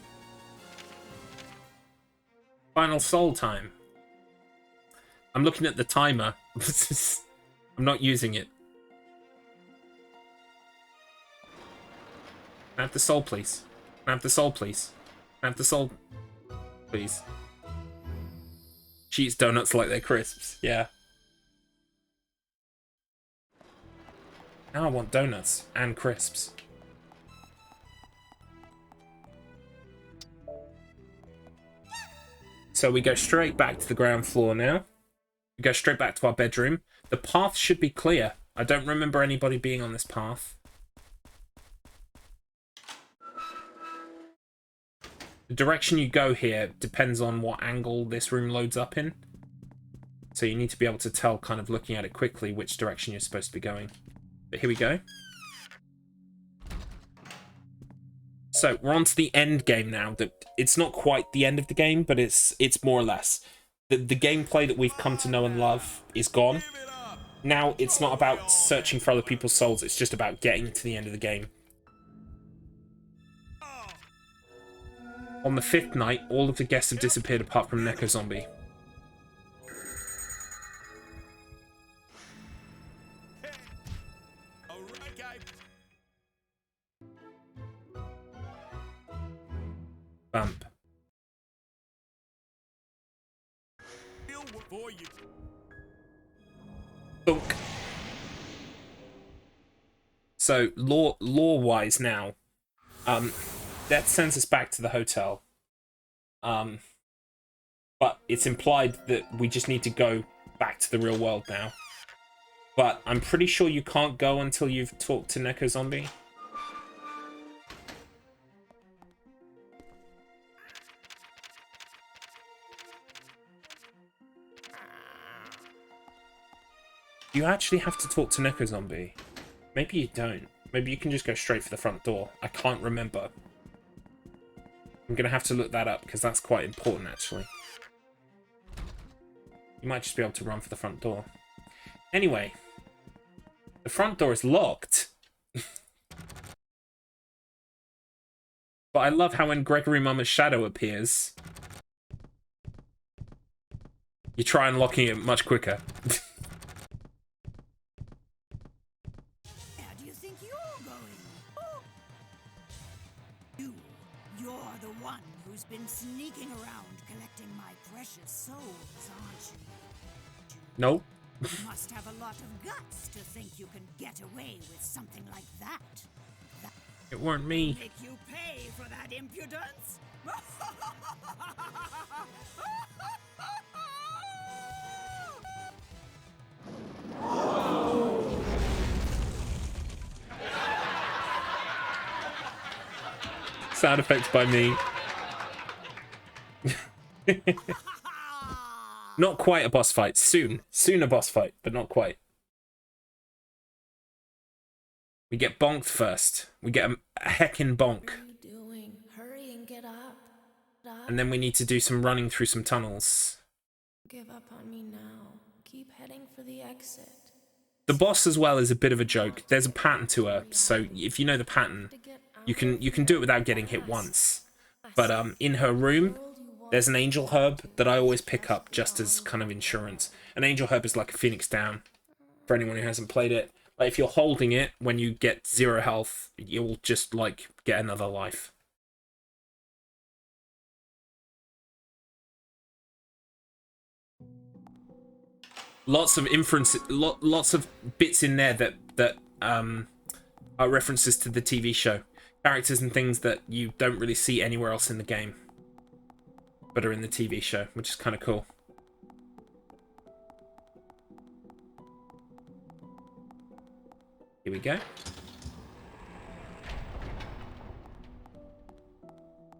Final soul time. I'm looking at the timer. I'm not using it. Can I have the soul, please? Can I have the soul, please? Can I have the soul, please? She eats donuts like they're crisps. Yeah. Now I want donuts and crisps. So we go straight back to the ground floor now. We go straight back to our bedroom. The path should be clear. I don't remember anybody being on this path. The direction you go here depends on what angle this room loads up in. So you need to be able to tell, kind of looking at it quickly, which direction you're supposed to be going. But here we go. So we're on to the end game now. It's not quite the end of the game, but it's more or less. The gameplay that we've come to know and love is gone. Now it's not about searching for other people's souls, it's just about getting to the end of the game. On the 5th night, all of the guests have disappeared apart from Neko Zombie. Bump. Thunk. So lore-wise now, that sends us back to the hotel. But it's implied that we just need to go back to the real world now. But I'm pretty sure you can't go until you've talked to Neko Zombie. You actually have to talk to Neko Zombie. Maybe you don't. Maybe you can just go straight for the front door. I can't remember. I'm going to have to look that up because that's quite important, actually. You might just be able to run for the front door. Anyway, the front door is locked. But I love how when Gregory Mama's shadow appears, you try unlocking it much quicker. Where do you think you're going? Oh. You're the one who's been sneaking around collecting my precious souls, aren't you? No. You must have a lot of guts to think you can get away with something like that. It weren't me. Make you pay for that impudence? Sound effects by me. Not quite a boss fight. Soon. Soon a boss fight, but not quite. We get bonked first. We get a heckin' bonk. What are you doing? Hurry and get up. Get up. And then we need to do some running through some tunnels. Give up on me now. Keep heading for the exit. The boss as well is a bit of a joke. There's a pattern to her, so if you know the pattern, To get out you can do it without getting hit once. But in her room, there's an angel herb that I always pick up just as kind of insurance. An angel herb is like a phoenix down for anyone who hasn't played it. Like if you're holding it when you get 0 health, you'll just like get another life. Lots of lots of bits in there that are references to the TV show. Characters and things that you don't really see anywhere else in the game, but are in the TV show, which is kind of cool. Here we go.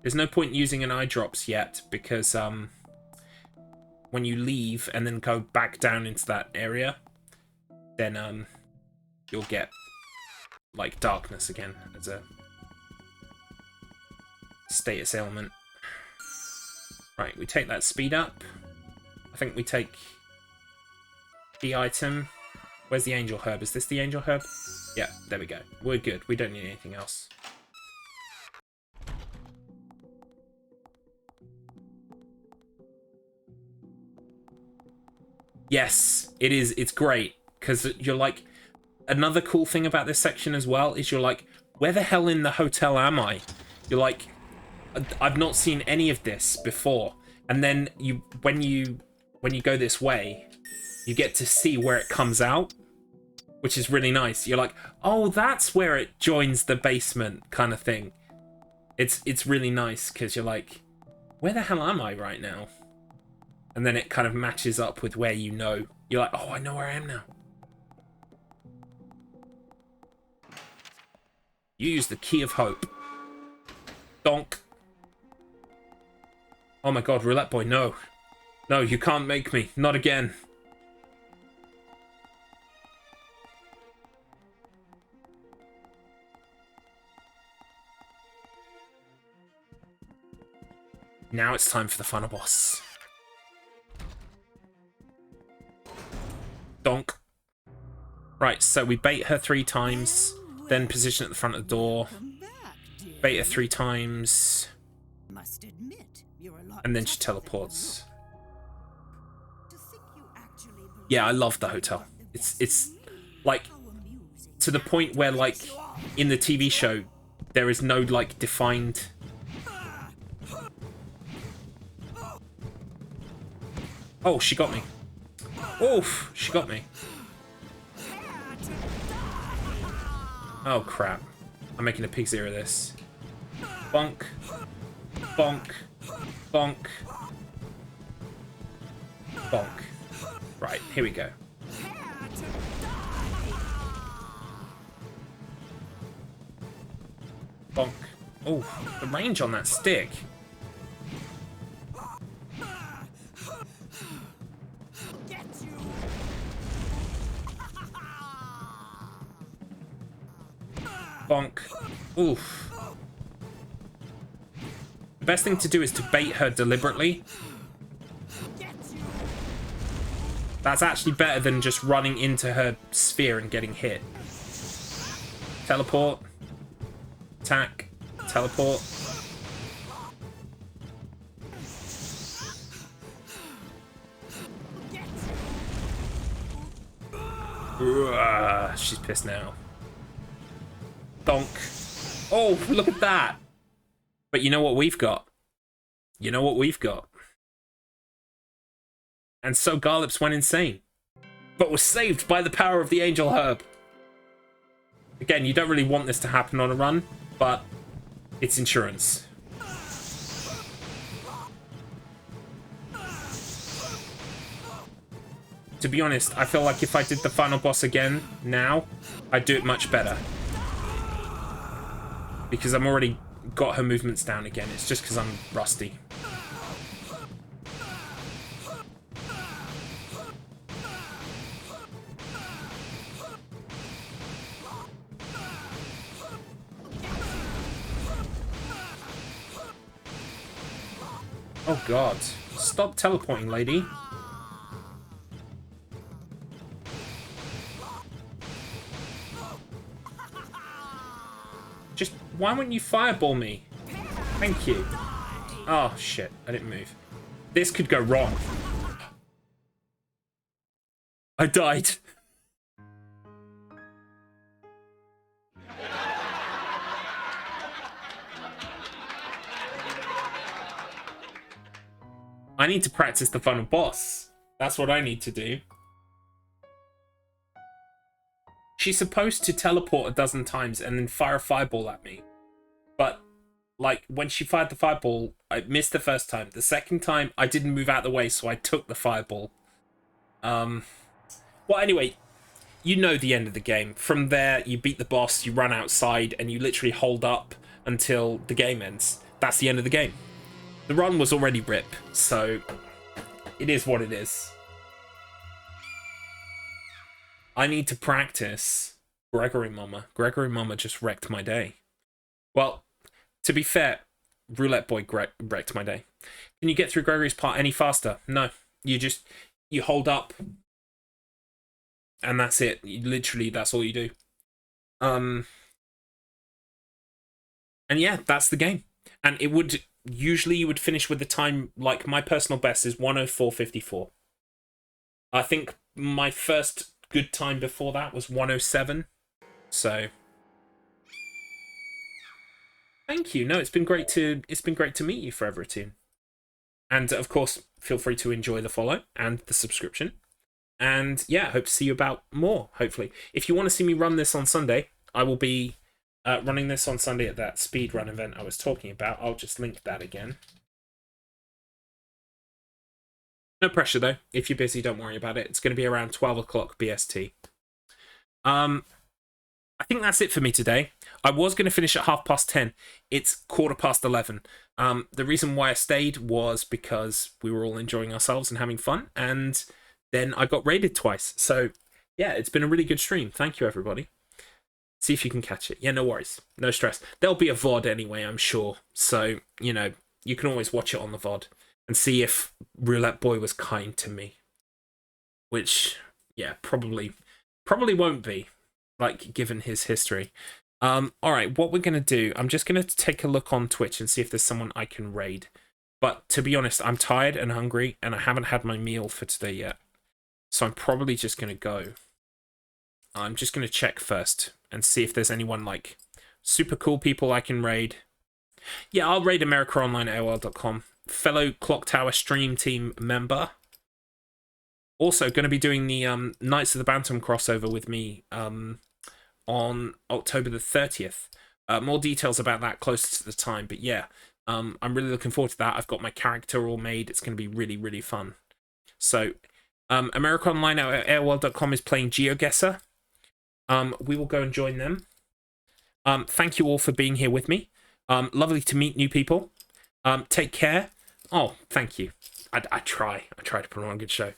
There's no point using an eye drops yet because when you leave and then go back down into that area, then you'll get like darkness again as a status ailment. Right, we take that speed up. I think we take the item. Where's the angel herb? Is this the angel herb? Yeah, there we go. We're good. We don't need anything else. Yes, it is. It's great because you're like, another cool thing about this section as well is you're like, where the hell in the hotel am I? You're like, I've not seen any of this before. And then when you go this way, you get to see where it comes out, which is really nice. You're like, oh, that's where it joins the basement kind of thing. It's really nice because you're like, where the hell am I right now? And then it kind of matches up with where you know. You're like, oh, I know where I am now. You use the key of hope. Donk. Oh my god, Roulette Boy, no. No, you can't make me. Not again. Now it's time for the final boss. Donk. Right, so we bait her 3 times, then position at the front of the door. Bait her 3 times. Must admit, you're a lot And then she tougher than teleports. you look. To think you actually believe Yeah, I love the hotel. It's like how amusing. to the point where like in the TV show there is no like defined Oh, she got me. Oof, she got me. Oh, crap. I'm making a pig's ear of this. Bonk. Bonk. Bonk. Bonk. Right, here we go. Bonk. Oh, the range on that stick. Bonk. Oof. The best thing to do is to bait her deliberately. That's actually better than just running into her sphere and getting hit. Teleport. Attack. Teleport. She's pissed now. Donk. Oh, look at that. But you know what we've got? You know what we've got? And so Garlips went insane, but was saved by the power of the Angel Herb. Again, you don't really want this to happen on a run, but it's insurance. To be honest, I feel like if I did the final boss again now, I'd do it much better. Because I'm already got her movements down again. It's just because I'm rusty. Oh god. Stop teleporting, lady. Just, why wouldn't you fireball me? Thank you. Oh shit, I didn't move. This could go wrong. I died. I need to practice the final boss. That's what I need to do. She's supposed to teleport a dozen times and then fire a fireball at me. But, like, when she fired the fireball, I missed the first time. The second time, I didn't move out of the way, so I took the fireball. Well, anyway, you know the end of the game. From there, you beat the boss, you run outside, and you literally hold up until the game ends. That's the end of the game. The run was already rip, so it is what it is. I need to practice Gregory Mama. Gregory Mama just wrecked my day. Well, to be fair, Roulette Boy wrecked my day. Can you get through Gregory's part any faster? No. You hold up, and that's it. Literally, that's all you do. And yeah, that's the game. And it would... Usually you would finish with the time, like my personal best is 104.54. I think my first good time before that was 107. So thank you. No, it's been great to meet you, Forever Attune. And of course, feel free to enjoy the follow and the subscription. And yeah, hope to see you about more, hopefully. If you want to see me run this on Sunday, I will be running this on Sunday at that speedrun event I was talking about. I'll just link that again. No pressure though. If you're busy, don't worry about it. It's going to be around 12 o'clock BST. I think that's it for me today. I was going to finish at 10:30. It's 11:15. The reason why I stayed was because we were all enjoying ourselves and having fun, and then I got raided twice. So yeah, it's been a really good stream. Thank you, everybody. See if you can catch it. Yeah, no worries. No stress. There'll be a VOD anyway, I'm sure. So, you know, you can always watch it on the VOD and see if Roulette Boy was kind to me. Which, yeah, probably won't be, like, given his history. Alright, what we're going to do, I'm just going to take a look on Twitch and see if there's someone I can raid. But, to be honest, I'm tired and hungry, and I haven't had my meal for today yet. So I'm probably just going to go. I'm just going to check first and see if there's anyone, like, super cool people I can raid. Yeah, I'll raid AmericaOnline@AOL.com. Fellow Clock Tower stream team member. Also, going to be doing the Knights of the Bantam crossover with me on October the 30th. More details about that closer to the time, but yeah, I'm really looking forward to that. I've got my character all made. It's going to be really, really fun. So, America Online at AOL.com is playing GeoGuessr. We will go and join them. Thank you all for being here with me. Lovely to meet new people. Take care. Oh, thank you. I try to put on a good show.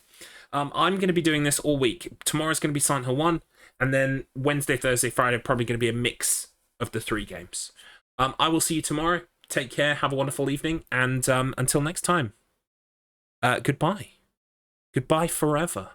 I'm going to be doing this all week. Tomorrow's going to be Silent Hill 1, and then Wednesday, Thursday, Friday probably going to be a mix of the 3 games. I will see you tomorrow. Take care. Have a wonderful evening, and until next time, goodbye. Goodbye forever.